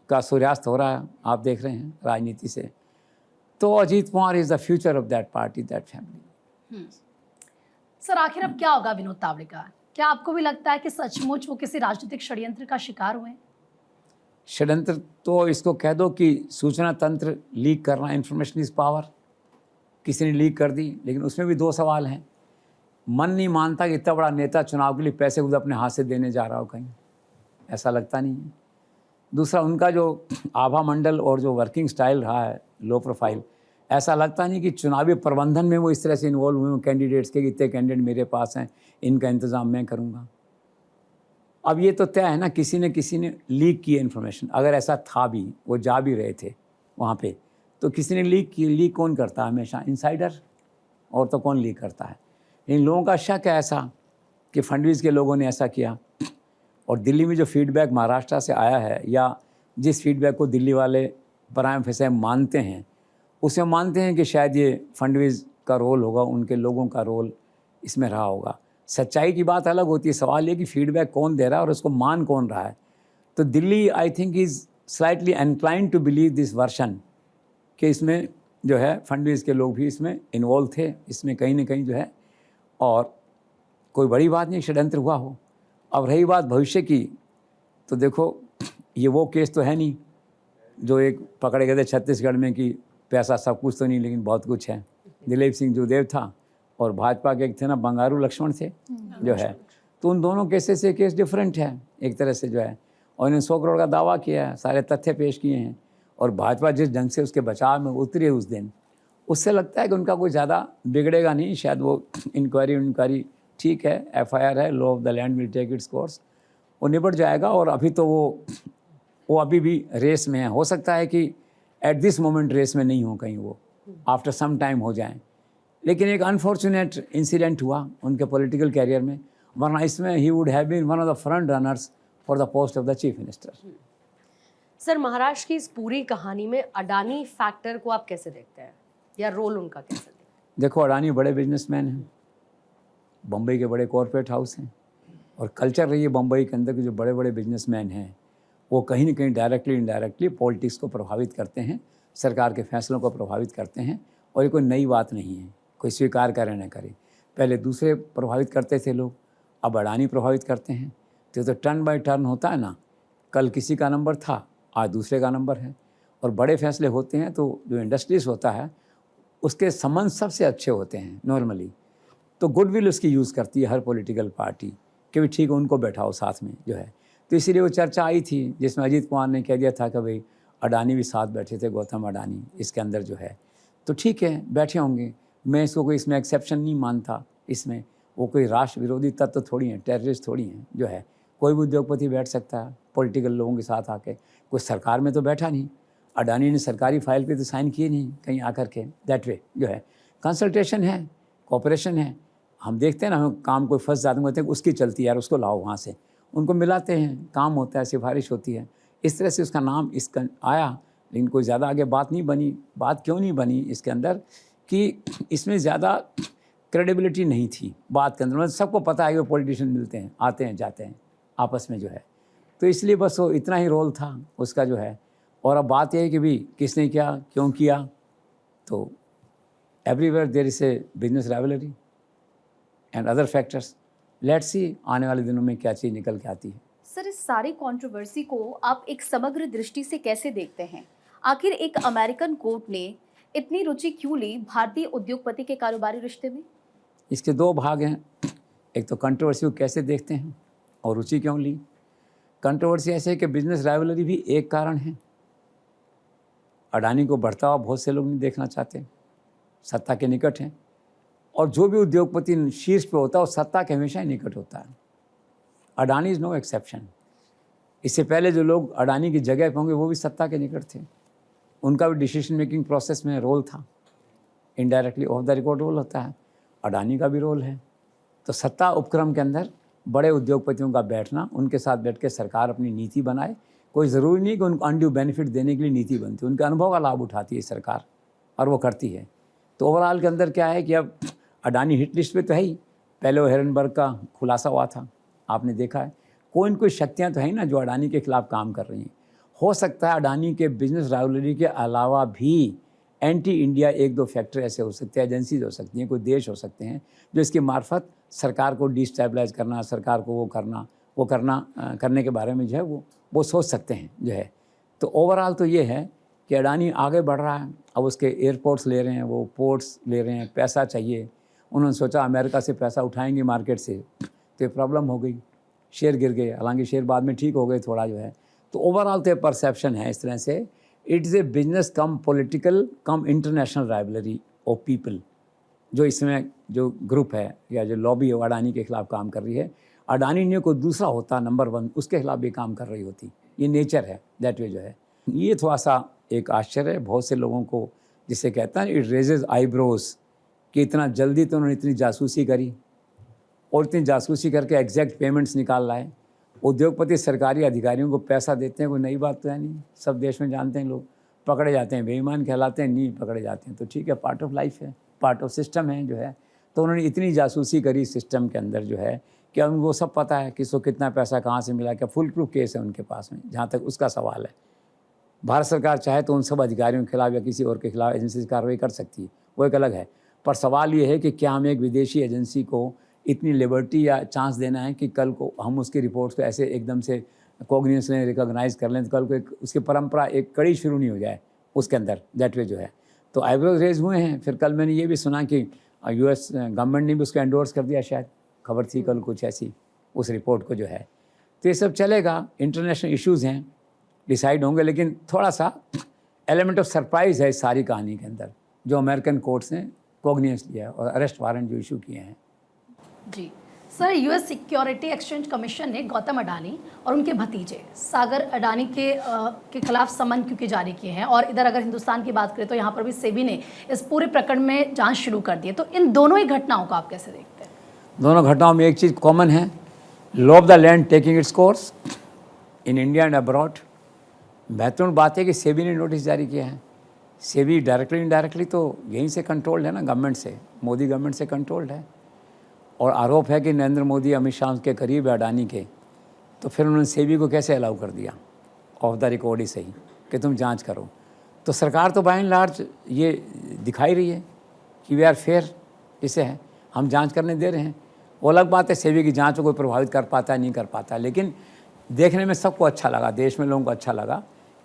का सूर्यास्त हो रहा है, आप देख रहे हैं राजनीति से। तो Ajit Pawar is the future of that party, that family. Sir, आखिर अब क्या होगा विनोद तावड़े का? क्या आपको भी लगता है कि सचमुच वो किसी राजनीतिक षड्यंत्र का शिकार हुए? षड्यंत्र तो इसको कह दो कि सूचना तंत्र लीक करना, इन्फॉर्मेशन इज़ पावर। किसी ने लीक कर दी, लेकिन उसमें भी 2 सवाल हैं। मन नहीं मानता कि इतना बड़ा नेता चुनाव के लिए पैसे खुद अपने हाथ से देने जा रहा हो कहीं, ऐसा लगता नहीं है। दूसरा, उनका जो आभा मंडल और जो वर्किंग स्टाइल रहा है लो प्रोफाइल, ऐसा लगता नहीं कि चुनावी प्रबंधन में वो इस तरह से इन्वॉल्व हुए कैंडिडेट्स के, इतने कैंडिडेट मेरे पास हैं, इनका इंतज़ाम मैं करूँगा। अब ये तो तय है ना, किसी ने लीक की इन्फॉर्मेशन। अगर ऐसा था भी, वो जा भी रहे थे वहाँ पे, तो किसी ने लीक की। लीक कौन करता है हमेशा? इनसाइडर। और तो कौन लीक करता है? इन लोगों का शक है ऐसा कि फडणवीस के लोगों ने ऐसा किया। और दिल्ली में जो फीडबैक महाराष्ट्र से आया है, या जिस फीडबैक को दिल्ली वाले प्राइम मिनिस्टर मानते हैं, उसे मानते हैं कि शायद ये फडणवीस का रोल होगा, उनके लोगों का रोल इसमें रहा होगा। सच्चाई की बात अलग होती है, सवाल ये कि फीडबैक कौन दे रहा है और उसको मान कौन रहा है। तो Delhi I think is slightly inclined to believe this version कि इसमें जो है फडणवीस के लोग भी इसमें इन्वॉल्व थे, इसमें कहीं ना कहीं जो है, और कोई बड़ी बात नहीं षड्यंत्र हुआ हो। अब रही बात भविष्य की, तो देखो ये वो केस तो है नहीं जो एक पकड़े गए थे छत्तीसगढ़ में कि पैसा सब कुछ तो नहीं लेकिन बहुत कुछ है। दिलीप सिंह जोदेव था और भाजपा के एक थे ना बंगारू लक्ष्मण थे जो है, तो उन दोनों केसेस से केस डिफरेंट है एक तरह से जो है, और इन्होंने 100 करोड़ का दावा किया है, सारे तथ्य पेश किए हैं, और भाजपा जिस ढंग से उसके बचाव में उतरी उस दिन, उससे लगता है कि उनका कोई ज़्यादा बिगड़ेगा नहीं। शायद वो इंक्वायरी ठीक है, FIR है, law of the land will take its course, वो निपट जाएगा। और अभी तो वो अभी भी रेस में है। हो सकता है कि एट दिस मोमेंट रेस में नहीं हो, कहीं वो आफ्टर सम टाइम हो जाएं। लेकिन एक अनफॉर्चुनेट इंसिडेंट हुआ उनके पॉलिटिकल कैरियर में, वरना इसमें he would have been one of the front runners for the post of the chief minister. Sir, Maharashtra की इस पूरी कहानी में अडानी फैक्टर को आप कैसे देखते हैं, या रोल उनका कैसे देखते हैं? देखो, अडानी बड़े बिजनेसमैन हैं, बम्बई के बड़े कॉरपोरेट हाउस हैं, और कल्चर रही है बम्बई के अंदर के जो बड़े बड़े बिजनेसमैन हैं वो कहीं ना कहीं डायरेक्टली इनडायरेक्टली पॉलिटिक्स को प्रभावित करते हैं, सरकार के फैसलों को प्रभावित करते हैं। और ये कोई नई बात नहीं है, कोई स्वीकार करे न करे। पहले दूसरे प्रभावित करते थे लोग, अब अडानी प्रभावित करते हैं। तो टर्न बाय टर्न होता है ना, कल किसी का नंबर था, आज दूसरे का नंबर है। और बड़े फैसले होते हैं तो जो इंडस्ट्रीज होता है उसके संबंध सबसे अच्छे होते हैं नॉर्मली, तो गुडविल उसकी यूज़ करती है हर पॉलिटिकल पार्टी कि भी ठीक है उनको बैठाओ साथ में जो है। तो इसीलिए वो चर्चा आई थी जिसमें अजीत कुमार ने कह दिया था कि भाई अडानी भी साथ बैठे थे, गौतम अडानी इसके अंदर जो है, तो ठीक है बैठे होंगे, मैं इसको कोई इसमें एक्सेप्शन नहीं मानता। इसमें वो कोई राष्ट्र विरोधी तत्व थोड़ी हैं, टेररिस्ट थोड़ी हैं जो है। कोई भी उद्योगपति बैठ सकता है पॉलिटिकल लोगों के साथ आके, कोई सरकार में तो बैठा नहीं, अडानी ने सरकारी फाइल पे तो साइन किए नहीं कहीं आकर के, दैट वे जो है कंसल्टेशन है, कोऑपरेशन है। हम देखते हैं ना, हम काम कोई फंस जाते हैं उसकी चलती है यार, उसको लाओ वहाँ से, उनको मिलाते हैं, काम होता है, सिफारिश होती है। इस तरह से उसका नाम इसका आया, लेकिन कोई ज़्यादा आगे बात नहीं बनी। बात क्यों नहीं बनी इसके अंदर कि इसमें ज़्यादा क्रेडिबिलिटी नहीं थी बात के अंदर। मतलब सबको पता है कि वो पॉलिटिशियन मिलते हैं, आते हैं, जाते हैं आपस में जो है, तो इसलिए बस वो इतना ही रोल था उसका जो है। और अब बात यह है कि भी किसने क्या क्यों किया, तो everywhere there is a business rivalry and other factors. Let's see आने वाले दिनों में क्या चीज़ निकल के आती है। सर, इस सारी कंट्रोवर्सी को आप एक समग्र दृष्टि से कैसे देखते हैं? आखिर एक अमेरिकन कोर्ट ने इतनी रुचि क्यों ली भारतीय उद्योगपति के कारोबारी रिश्ते में? इसके दो भाग हैं, एक तो कंट्रोवर्सी को कैसे देखते हैं और रुचि क्यों ली। कंट्रोवर्सी ऐसे है कि बिजनेस राइवलरी भी एक कारण है। अडानी को बढ़ता हुआ बहुत से लोग नहीं देखना चाहते, सत्ता के निकट हैं, और जो भी उद्योगपति शीर्ष पे होता है वो सत्ता के हमेशा ही निकट होता है। Adani is no exception. इससे पहले जो लोग अडानी की जगह पे होंगे वो भी सत्ता के निकट थे, उनका भी डिसीजन मेकिंग प्रोसेस में रोल था, indirectly off the record role होता है, अडानी का भी रोल है। तो सत्ता उपक्रम के अंदर बड़े उद्योगपतियों का बैठना, उनके साथ बैठ के सरकार अपनी नीति बनाए, कोई ज़रूरी नहीं कि उनको अनड्यू बेनिफिट देने के लिए नीति बनती है, उनके अनुभव का लाभ उठाती है सरकार और वो करती है। तो ओवरऑल के अंदर क्या है कि अब अडानी हिट लिस्ट पे तो है ही, पहले वो हेरनबर्ग का खुलासा हुआ था, आपने देखा है, कोई न कोई शक्तियाँ तो है ही ना जो अडानी के खिलाफ काम कर रही हैं। हो सकता है अडानी के बिजनेस राइवलरी के अलावा भी एंटी इंडिया एक दो फैक्टर ऐसे हो सकते हैं, एजेंसीज हो सकती हैं, कोई देश हो सकते हैं जो इसके मार्फत सरकार को डिस्टेबलाइज करना, सरकार को वो करने के बारे में जो है वो सोच सकते हैं जो है। तो ओवरऑल तो ये है कि अडानी आगे बढ़ रहा है, अब उसके एयरपोर्ट्स ले रहे हैं, वो पोर्ट्स ले रहे हैं, पैसा चाहिए। उन्होंने सोचा अमेरिका से पैसा उठाएंगे मार्केट से, तो ये प्रॉब्लम हो गई, शेयर गिर गए, हालांकि शेयर बाद में ठीक हो गए थोड़ा जो है। तो ओवरऑल तो परसेप्शन है इस तरह से, it is a business come political come international rivalry of people. जो इसमें जो ग्रुप है या जो लॉबी है अडानी के खिलाफ काम कर रही है, अडानी ने कोई दूसरा होता नंबर 1 उसके खिलाफ भी काम कर रही होती, ये नेचर है दैट वे जो है। ये थोड़ा सा एक आश्चर्य है बहुत से लोगों को, जिसे कहता है इट रेजेज आईब्रोज कि इतना जल्दी तो उन्होंने इतनी जासूसी करी और इतनी जासूसी करके एग्जैक्ट पेमेंट्स निकाल लाए। उद्योगपति सरकारी अधिकारियों को पैसा देते हैं, कोई नई बात तो है नहीं, सब देश में जानते हैं लोग, पकड़े जाते हैं, बेईमान कहलाते हैं, नहीं पकड़े जाते हैं, तो ठीक है, पार्ट ऑफ लाइफ है, पार्ट ऑफ सिस्टम है जो है। तो उन्होंने इतनी जासूसी करी सिस्टम के अंदर जो है कि उनको सब पता है किसको कितना पैसा कहाँ से मिला, क्या फुल प्रूफ केस है उनके पास में जहाँ तक उसका सवाल है। भारत सरकार चाहे तो उन सब अधिकारियों के खिलाफ या किसी और के खिलाफ एजेंसी से कार्रवाई कर सकती है, वो एक अलग है। पर सवाल ये है कि क्या हमें एक विदेशी एजेंसी को इतनी लिबर्टी या चांस देना है कि कल को हम उसकी रिपोर्ट्स को ऐसे एकदम से कॉग्निजेंस लें, रिकॉग्नाइज कर लें, तो कल को एक उसकी परंपरा एक कड़ी शुरू नहीं हो जाए उसके अंदर, दैट वे जो है। तो आईब्रोज रेज हुए हैं। फिर कल मैंने ये भी सुना कि यूएस गवर्नमेंट ने भी उसको एंडोर्स कर दिया, शायद खबर थी कल कुछ ऐसी उस रिपोर्ट को जो है। तो ये सब चलेगा, इंटरनेशनल इश्यूज़ हैं, डिसाइड होंगे, लेकिन थोड़ा सा एलिमेंट ऑफ सरप्राइज़ है इस सारी कहानी के अंदर जो अमेरिकन कोर्ट्स ने कॉग्निजेंस लिया है और अरेस्ट वारंट जो इशू किए हैं। जी sir, US security exchange commission ने गौतम अडानी और उनके भतीजे सागर अडानी के खिलाफ समन क्योंकि जारी किए हैं, और इधर अगर हिंदुस्तान की बात करें तो यहाँ पर भी सेबी ने इस पूरे प्रकरण में जांच शुरू कर दी है। तो इन दोनों ही घटनाओं को आप कैसे देखते हैं? दोनों घटनाओं में एक चीज़ कॉमन है, law of the land taking its course in India and abroad. महत्वपूर्ण बात है कि सेबी ने नोटिस जारी किया है। सेबी डायरेक्टली इनडायरेक्टली तो यहीं से कंट्रोल्ड है ना, गवर्नमेंट से, मोदी गवर्नमेंट से कंट्रोल्ड है। और आरोप है कि नरेंद्र मोदी अमित शाह के करीब है अडानी के, तो फिर उन्होंने सेबी को कैसे अलाउ कर दिया ऑफ द रिकॉर्ड ही सही कि तुम जांच करो। तो सरकार तो बाय एंड लार्ज ये दिखाई रही है कि वी आर फेयर, इसे है हम जांच करने दे रहे हैं। वो अलग बात है सेबी की जांच को कोई प्रभावित कर पाता है नहीं कर पाता, लेकिन देखने में सबको अच्छा लगा, देश में लोगों को अच्छा लगा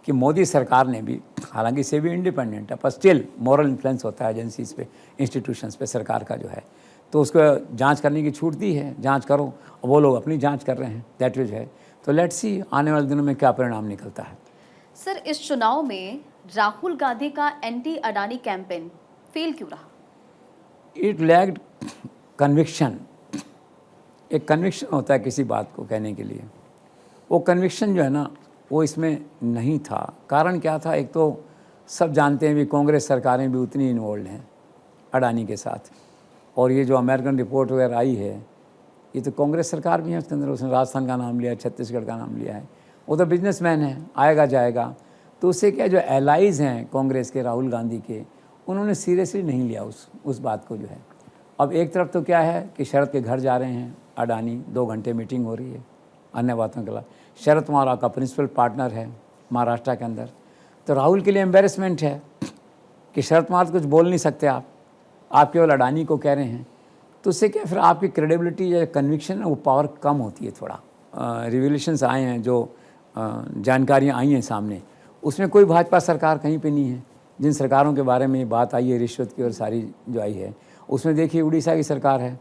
कि मोदी सरकार ने भी, हालांकि सेबी इंडिपेंडेंट है पर स्टिल मॉरल इन्फ्लुएंस होता है एजेंसीज पे, इंस्टीट्यूशंस पे सरकार का जो है, तो उसको जांच करने की छूट दी है, जांच करो। और वो लोग अपनी जांच कर रहे हैं, दैट विज है। तो लेट्स सी आने वाले दिनों में क्या परिणाम निकलता है। सर, इस चुनाव में राहुल गांधी का एंटी अडानी कैंपेन फेल क्यों रहा? It lagged conviction. एक कन्विक्शन होता है किसी बात को कहने के लिए, वो कन्विक्शन जो है ना वो इसमें नहीं था। कारण क्या था? एक तो सब जानते हैं भी कांग्रेस सरकारें भी उतनी इन्वॉल्व हैं अडानी के साथ, और ये जो अमेरिकन रिपोर्ट वगैरह आई है ये तो कांग्रेस सरकार भी है उसके अंदर, उसने राजस्थान का नाम लिया है, छत्तीसगढ़ का नाम लिया है। वो तो बिजनेसमैन है, आएगा जाएगा। तो उससे क्या जो एलाइज हैं कांग्रेस के, राहुल गांधी के, उन्होंने सीरियसली नहीं लिया उस बात को जो है। अब एक तरफ तो क्या है कि शरद के घर जा रहे हैं अडानी, 2 घंटे मीटिंग हो रही है अन्य बातों के अलावा। शरद पवार का प्रिंसिपल पार्टनर है महाराष्ट्र के अंदर, तो राहुल के लिए एम्बेरसमेंट है कि शरद पवार कुछ बोल नहीं सकते आप केवल अडानी को कह रहे हैं। तो उससे क्या फिर आपकी क्रेडिबिलिटी या कन्विक्शन वो पावर कम होती है थोड़ा। रिवोल्यूशंस आए हैं, जो जानकारियाँ आई हैं सामने, उसमें कोई भाजपा सरकार कहीं पे नहीं है। जिन सरकारों के बारे में बात आई है रिश्वत की और सारी जो आई है, उसमें देखिए उड़ीसा की सरकार है,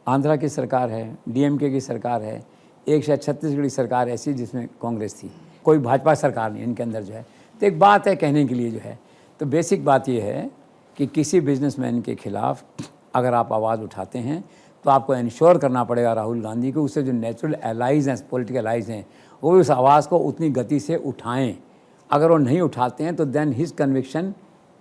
आंध्रा की सरकार है, डीएमके की सरकार है, एक शायद छत्तीसगढ़ की सरकार ऐसी जिसमें कांग्रेस थी, कोई भाजपा सरकार नहीं इनके अंदर जो है। तो एक बात है कहने के लिए जो है, तो बेसिक बात ये है कि किसी बिजनेसमैन के खिलाफ अगर आप आवाज़ उठाते हैं तो आपको इंश्योर करना पड़ेगा राहुल गांधी को, उससे जो नेचुरल एलाइज हैं, पॉलिटिकल एलाइज हैं, वो उस आवाज़ को उतनी गति से उठाएं। अगर वो नहीं उठाते हैं तो then his conviction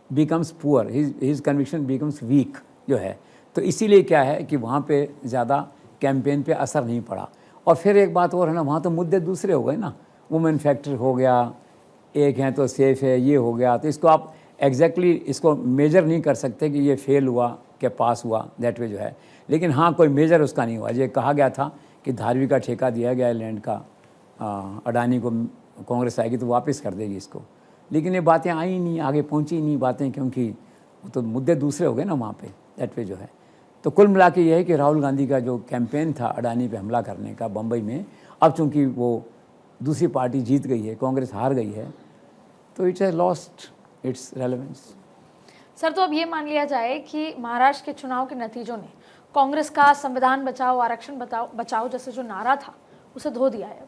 becomes poor, his conviction becomes weak जो है। तो इसीलिए क्या है कि वहाँ पे ज़्यादा कैंपेन पे असर नहीं पड़ा। और फिर एक बात और है ना, वहाँ तो मुद्दे दूसरे हो गए ना, वुमेन फैक्टर हो गया, एक है तो सेफ है, ये हो गया। तो इसको आप एग्जैक्टली इसको मेजर नहीं कर सकते कि ये फेल हुआ कि पास हुआ, दैट वे जो है। लेकिन हाँ, कोई मेजर उसका नहीं हुआ। ये कहा गया था कि धारवी का ठेका दिया गया है लैंड का अडानी को, कांग्रेस आएगी तो वापस कर देगी इसको, लेकिन ये बातें आई नहीं, आगे पहुंची नहीं बातें, क्योंकि तो मुद्दे दूसरे हो गए ना वहाँ पे, दैट वे जो है। तो कुल मिला के ये है कि राहुल गांधी का जो कैंपेन था अडानी पे हमला करने का बम्बई में, अब चूँकि वो दूसरी पार्टी जीत गई है, कांग्रेस हार गई है, तो it's has lost its relevance. Sir, तो अब ये मान लिया जाए कि महाराष्ट्र के चुनाव के नतीजों ने कांग्रेस का संविधान बचाओ, आरक्षण बचाओ जैसे जो नारा था उसे धो दिया है।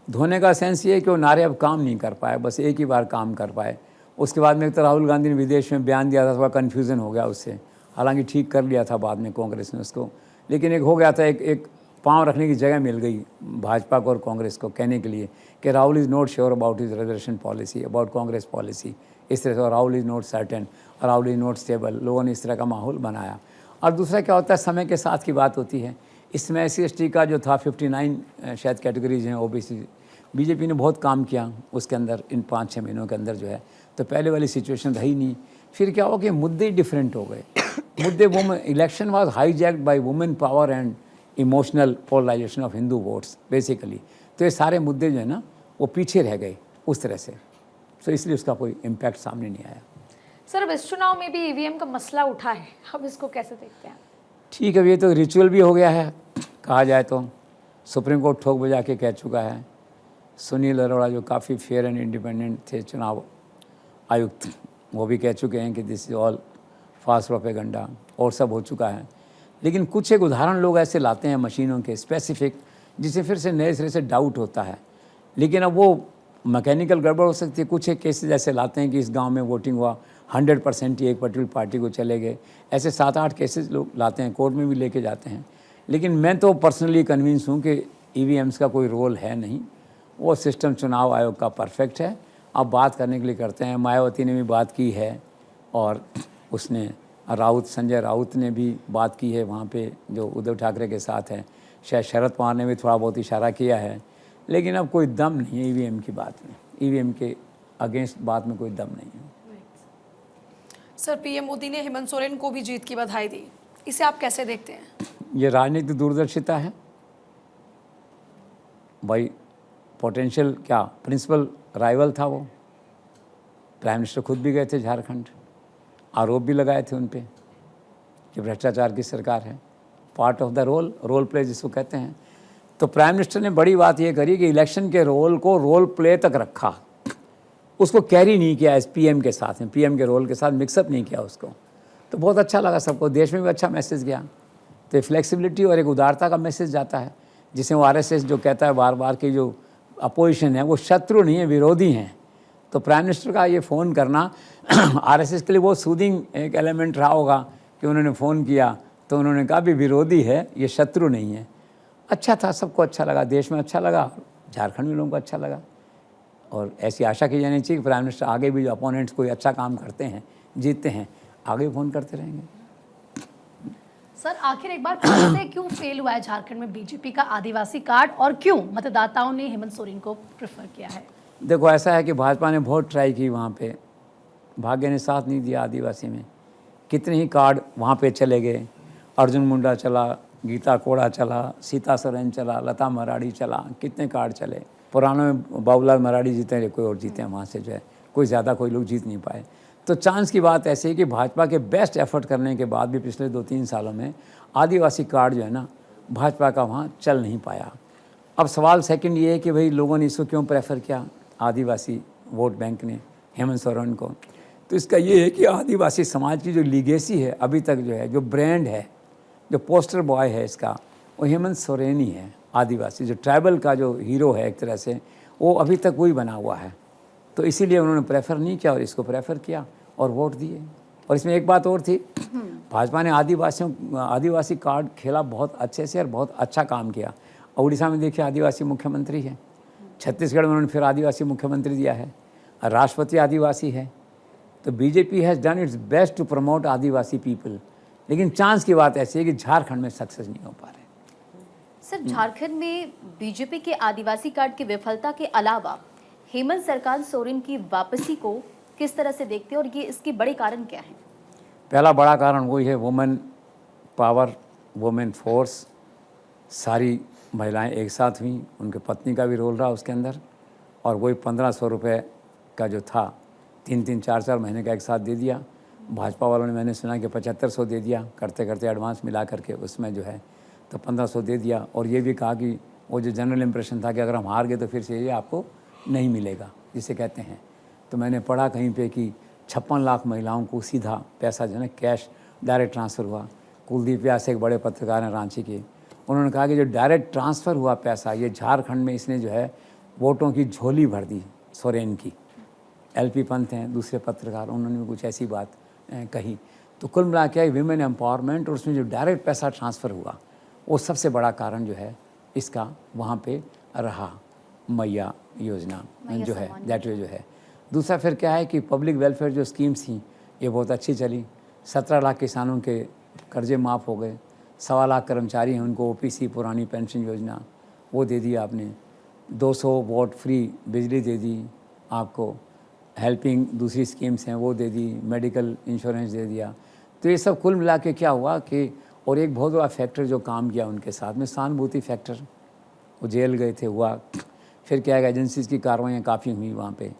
धोने का सेंस ये है कि वो नारे अब काम नहीं कर पाए, बस एक ही बार काम कर पाए। उसके बाद में तो राहुल गांधी ने विदेश में बयान दिया था, थोड़ा कन्फ्यूज़न हो गया उससे, हालांकि ठीक कर लिया था बाद में कांग्रेस ने उसको, लेकिन एक हो गया था, एक पाँव रखने की जगह मिल गई भाजपा को और कांग्रेस को कहने के लिए कि Rahul is not sure about his reservation policy, about Congress policy, इस तरह से Rahul is not certain, Rahul is not stable. लोगों ने इस तरह का माहौल बनाया। और दूसरा क्या होता है, समय के साथ की बात होती है। इसमें SC/ST का जो था 59 शायद कैटेगरीज हैं, OBC, बीजेपी ने बहुत काम किया उसके अंदर इन 5-6 महीनों के अंदर जो है, तो पहले वाली सिचुएशन रही नहीं। फिर क्या हुआ कि मुद्दे डिफरेंट हो गए, मुद्दे women election was hijacked by women power and emotional polarisation of Hindu votes basically. तो ये सारे मुद्दे जो है ना वो पीछे रह गए उस तरह से, तो इसलिए उसका कोई इम्पैक्ट सामने नहीं आया। सर अब इस चुनाव में भी ईवीएम का मसला उठा है, अब इसको कैसे देखते हैं? ठीक है, ये तो रिचुअल भी हो गया है कहा जाए तो। सुप्रीम कोर्ट ठोक बजा के कह चुका है। सुनील अरोड़ा जो काफ़ी फेयर एंड इंडिपेंडेंट थे चुनाव आयुक्त, वो भी कह चुके हैं कि this is all fast propaganda और सब हो चुका है। लेकिन कुछ एक उदाहरण लोग ऐसे लाते हैं मशीनों के स्पेसिफिक, जिसे फिर से नए सिरे से डाउट होता है। लेकिन अब वो मैकेनिकल गड़बड़ हो सकती है। कुछ एक केसेस ऐसे लाते हैं कि इस गांव में वोटिंग हुआ 100% ही एक पर्टिकुलर पार्टी को चले गए। ऐसे 7-8 केसेस लोग लाते हैं, कोर्ट में भी लेके जाते हैं। लेकिन मैं तो पर्सनली कन्विंस हूँ कि ईवीएम्स का कोई रोल है नहीं, वो सिस्टम चुनाव आयोग का परफेक्ट है। अब बात करने के लिए करते हैं। मायावती ने भी बात की है और उसने संजय राउत ने भी बात की है वहाँ पे जो उद्धव ठाकरे के साथ है। शायद शरद पवार ने भी थोड़ा बहुत इशारा किया है। लेकिन अब कोई दम नहीं है ईवीएम की बात में, ईवीएम के अगेंस्ट बात में कोई दम नहीं है। सर पीएम मोदी ने हेमंत सोरेन को भी जीत की बधाई दी, इसे आप कैसे देखते हैं? ये राजनीतिक दूरदर्शिता है भाई। पोटेंशियल क्या प्रिंसिपल राइवल था वो। प्राइम मिनिस्टर खुद भी गए थे झारखंड, आरोप भी लगाए थे उन पे कि भ्रष्टाचार की सरकार है। Part of the role play जिसको कहते हैं। तो प्राइम मिनिस्टर ने बड़ी बात ये करी कि इलेक्शन के रोल को रोल प्ले तक रखा, उसको कैरी नहीं किया एस पीएम के साथ में, पीएम के रोल के साथ मिक्सअप नहीं किया उसको। तो बहुत अच्छा लगा सबको, देश में भी अच्छा मैसेज गया। तो फ्लेक्सिबिलिटी और एक उदारता का मैसेज जाता है, जिसे वो आरएसएस जो कहता है बार बार कि जो अपोजिशन है वो शत्रु नहीं है, विरोधी हैं। तो प्राइम मिनिस्टर का ये फ़ोन करना आरएसएस के लिए बहुत सूदिंग एक एलिमेंट रहा होगा कि उन्होंने फ़ोन किया तो उन्होंने कहा भी विरोधी है, ये शत्रु नहीं है। अच्छा था, सबको अच्छा लगा, देश में अच्छा लगा, झारखंड में लोगों को अच्छा लगा। और ऐसी आशा की जानी चाहिए कि प्राइम मिनिस्टर आगे भी जो अपोनेंट्स कोई अच्छा काम करते हैं, जीतते हैं, आगे फ़ोन करते रहेंगे। सर आखिर एक बार फिर से क्यों फेल हुआ है झारखंड में बीजेपी का आदिवासी कार्ड, और क्यों मतदाताओं ने हेमंत सोरेन को प्रेफर किया है? देखो ऐसा है कि भाजपा ने बहुत ट्राई की वहाँ पे, भाग्य ने साथ नहीं दिया आदिवासी में। कितने ही कार्ड वहाँ पे चले गए। अर्जुन मुंडा चला, गीता कोड़ा चला, सीता सोरेन चला, लता मराठी चला, कितने कार्ड चले। पुरानों में बाबूलाल मराठी जीते, कोई और जीते हैं वहाँ से जो है, कोई ज़्यादा कोई लोग जीत नहीं पाए। तो चांस की बात ऐसी है कि भाजपा के बेस्ट एफर्ट करने के बाद भी पिछले 2-3 सालों में आदिवासी कार्ड जो है ना भाजपा का वहाँ चल नहीं पाया। अब सवाल सेकंड ये है कि भाई लोगों ने इसको क्यों प्रेफर किया, आदिवासी वोट बैंक ने हेमंत सोरेन को। तो इसका ये है कि आदिवासी समाज की जो लीगेसी है अभी तक जो है, जो ब्रांड है, जो पोस्टर बॉय है इसका, वो हेमंत सोरेन ही है। आदिवासी जो ट्राइबल का जो हीरो है एक तरह से, वो अभी तक वही बना हुआ है। तो इसीलिए उन्होंने प्रेफर नहीं किया और इसको प्रेफर किया और वोट दिए। और इसमें एक बात और थी, भाजपा ने आदिवासी कार्ड खेला बहुत अच्छे से और बहुत अच्छा काम किया। और उड़ीसा में देखिए आदिवासी मुख्यमंत्री है, छत्तीसगढ़ में उन्होंने फिर आदिवासी मुख्यमंत्री दिया है, राष्ट्रपति आदिवासी है। तो BJP has done its best to promote Adivasi people. लेकिन चांस की बात ऐसी है कि झारखंड में सक्सेस नहीं हो पा रहे। सर झारखंड में बीजेपी के आदिवासी कार्ड की विफलता के अलावा हेमंत सरकार सोरेन की वापसी को किस तरह से देखते हैं और ये इसके बड़े कारण क्या हैं? पहला बड़ा कारण वही है वुमेन पावर, वुमेन फोर्स। सारी महिलाएं एक साथ हुई, उनके पत्नी का भी रोल रहा उसके अंदर। और वही 1500 रुपये का जो था 3-3, 4-4 महीने का एक साथ दे दिया। भाजपा वालों ने मैंने सुना कि 7500 दे दिया, करते करते एडवांस मिला करके उसमें जो है तो 1500 दे दिया। और ये भी कहा कि वो जो जनरल इम्प्रेशन था कि अगर हम हार गए तो फिर से ये आपको नहीं मिलेगा, जिसे कहते हैं। तो मैंने पढ़ा कहीं पे कि 56 लाख महिलाओं को सीधा पैसा जो है ना कैश डायरेक्ट ट्रांसफ़र हुआ। कुलदीप व्यास एक बड़े पत्रकार हैं रांची के, उन्होंने कहा कि जो डायरेक्ट ट्रांसफ़र हुआ पैसा, ये झारखंड में इसने जो है वोटों की झोली भर दी सोरेन की। एलपी पंत हैं दूसरे पत्रकार, उन्होंने भी कुछ ऐसी बात कही। तो कुल मिला के विमेन एम्पावरमेंट और उसमें जो डायरेक्ट पैसा ट्रांसफ़र हुआ वो सबसे बड़ा कारण जो है इसका वहाँ पे रहा। मैया योजना जो है दैट वे जो है। दूसरा फिर क्या है कि पब्लिक वेलफेयर जो स्कीम्स थी ये बहुत अच्छी चली। 17 लाख किसानों के कर्जे माफ़ हो गए। 1.25 लाख कर्मचारी हैं, उनको ओपीसी पुरानी पेंशन योजना वो दे दी आपने। 200 वोट फ्री बिजली दे दी आपको। हेल्पिंग दूसरी स्कीम्स हैं वो दे दी। मेडिकल इंश्योरेंस दे दिया। तो ये सब कुल मिला के क्या हुआ कि, और एक बहुत बड़ा फैक्टर जो काम किया उनके साथ में, सहानुभूति फैक्टर। वो जेल गए थे, हुआ। फिर क्या है, एजेंसीज़ की कार्रवाइयाँ काफ़ी हुई वहाँ पे।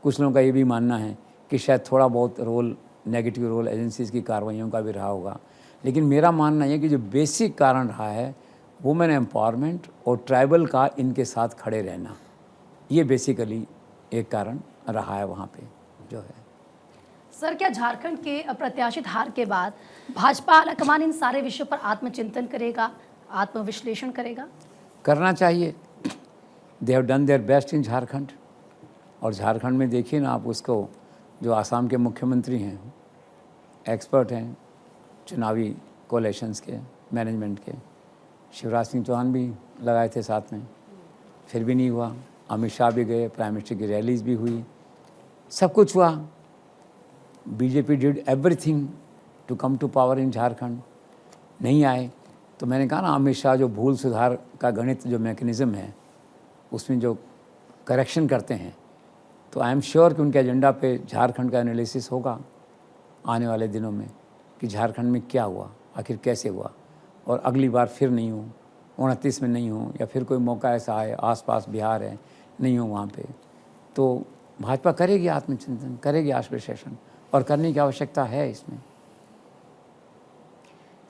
कुछ लोगों का ये भी मानना है कि शायद थोड़ा बहुत रोल, नेगेटिव रोल एजेंसीज़ की कार्रवाइयों का भी रहा होगा। लेकिन मेरा मानना है कि जो बेसिक कारण रहा है वुमेन एम्पावरमेंट और ट्राइबल का इनके साथ खड़े रहना, ये बेसिकली एक कारण रहा है वहाँ पे जो है। सर, क्या झारखंड के अप्रत्याशित हार के बाद भाजपा आलाकमान इन सारे विषयों पर आत्मचिंतन करेगा, आत्मविश्लेषण करेगा? करना चाहिए। They have done their best in Jharkhand. और झारखंड में देखिए ना आप उसको, जो आसाम के मुख्यमंत्री हैं, एक्सपर्ट हैं चुनावी कोलेशंस के, मैनेजमेंट के। शिवराज सिंह चौहान भी लगाए थे साथ में, फिर भी नहीं हुआ। अमित शाह भी गए, प्राइम मिनिस्टर की रैलीज भी हुई, सब कुछ हुआ। BJP did everything to come to power in Jharkhand, नहीं आए। तो मैंने कहा ना, अमित शाह जो भूल सुधार का गणित जो मैकेनिज़्म है उसमें जो करेक्शन करते हैं, तो आई एम श्योर कि उनके एजेंडा पे झारखंड का एनालिसिस होगा आने वाले दिनों में कि झारखंड में क्या हुआ, आखिर कैसे हुआ, और अगली बार फिर नहीं हूँ, 29 में नहीं हूँ, या फिर कोई मौका ऐसा आए, आसपास बिहार है, नहीं हूँ वहाँ पे, तो भाजपा करेगी आत्मचिंतन, करेगी आत्मविश्लेषण, और करने की आवश्यकता है इसमें।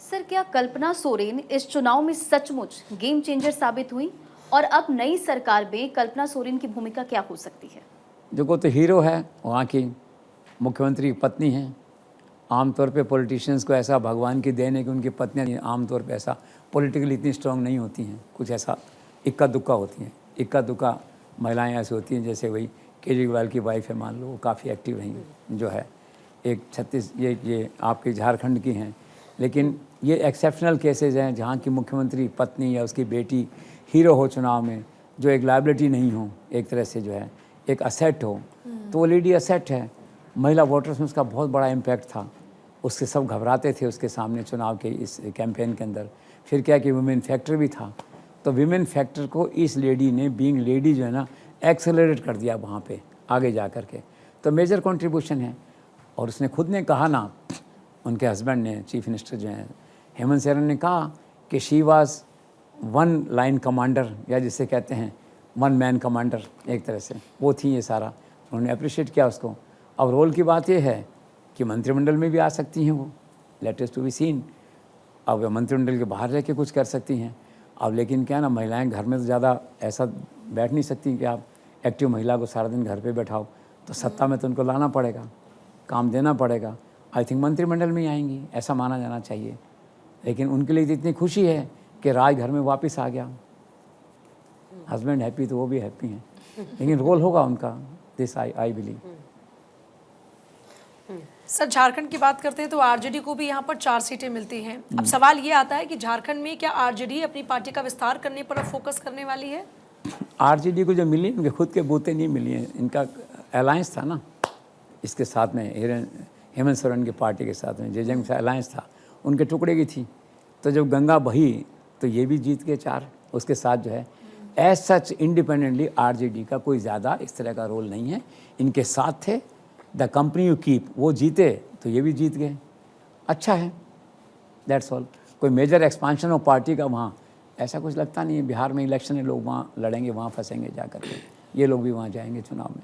सर, क्या कल्पना सोरेन इस चुनाव में सचमुच गेम चेंजर साबित हुई, और अब नई सरकार में कल्पना सोरेन की भूमिका क्या हो सकती है? देखो, तो हीरो है, वहाँ की मुख्यमंत्री की पत्नी है। आमतौर पे पॉलिटिशियंस को ऐसा भगवान की देन है कि उनकी पत्नियाँ आमतौर पे ऐसा पॉलिटिकली इतनी स्ट्रांग नहीं होती हैं, कुछ ऐसा इक्का दुक्का होती हैं। इक्का दुक्का महिलाएं ऐसी होती हैं, जैसे वही केजरीवाल की वाइफ है, मान लो, वो काफ़ी एक्टिव रही जो है। एक 36 ये आपके झारखंड की हैं, लेकिन ये एक्सेप्शनल केसेस हैं जहाँ की मुख्यमंत्री पत्नी या उसकी बेटी हीरो हो चुनाव में, जो एक लायबिलिटी नहीं हो, एक तरह से जो है एक असेट हो, तो वो लेडी असेट है। महिला वोटर्स में उसका बहुत बड़ा इम्पैक्ट था, उसके सब घबराते थे उसके सामने चुनाव के इस कैंपेन के अंदर। फिर क्या कि वुमेन फैक्टर भी था, तो विमेन फैक्टर को इस लेडी ने, बीइंग लेडी जो है ना, एक्सेलरेट कर दिया वहाँ पे आगे जा कर के, तो मेजर कंट्रीब्यूशन है। और उसने खुद ने कहा ना, उनके हस्बैंड ने, चीफ मिनिस्टर जो हैं हेमंत सोरेन ने कहा कि she was one line commander, या जिसे कहते हैं वन मैन कमांडर, एक तरह से वो थी ये सारा। उन्होंने अप्रिशिएट किया उसको। अब रोल की बात ये है कि मंत्रिमंडल में भी आ सकती हैं वो, लेटेस्ट टू बी सीन। अब मंत्रिमंडल के बाहर रह के कुछ कर सकती हैं। अब लेकिन क्या ना, महिलाएं घर में तो ज़्यादा ऐसा बैठ नहीं सकती कि आप एक्टिव महिला को सारा दिन घर पे बैठाओ, तो सत्ता में तो उनको लाना पड़ेगा, काम देना पड़ेगा। आई थिंक मंत्रिमंडल में ही आएंगी, ऐसा माना जाना चाहिए। लेकिन उनके लिए तो इतनी खुशी है कि राज घर में वापस आ गया, हस्बैंड हैप्पी तो वो भी हैप्पी हैं। लेकिन रोल होगा उनका, this I believe. Sir, Jharkhand की बात करते हैं तो आरजेडी को भी यहाँ पर 4 सीटें मिलती हैं। अब सवाल ये आता है कि झारखंड में क्या आरजेडी अपनी पार्टी का विस्तार करने पर अब फोकस करने वाली है? आरजेडी को जो मिली, उनके खुद के बूते नहीं मिली हैं। इनका अलायंस था ना इसके साथ में, हेमंत सोरेन की पार्टी के साथ में जेजेएम से अलायंस था, उनके टुकड़े की थी। तो जब गंगा बही तो ये भी जीत गए 4 उसके साथ जो है। एज सच इंडिपेंडेंटली आरजेडी का कोई ज़्यादा इस तरह का रोल नहीं है, इनके साथ थे। द कंपनी यू कीप, वो जीते तो ये भी जीत गए, अच्छा है, दैट्स ऑल। कोई मेजर एक्सपांशन ऑफ पार्टी का वहाँ ऐसा कुछ लगता नहीं है। बिहार में इलेक्शन है, लोग वहाँ लड़ेंगे, वहाँ फंसेंगे जा कर के, ये लोग भी वहाँ जाएंगे चुनाव में।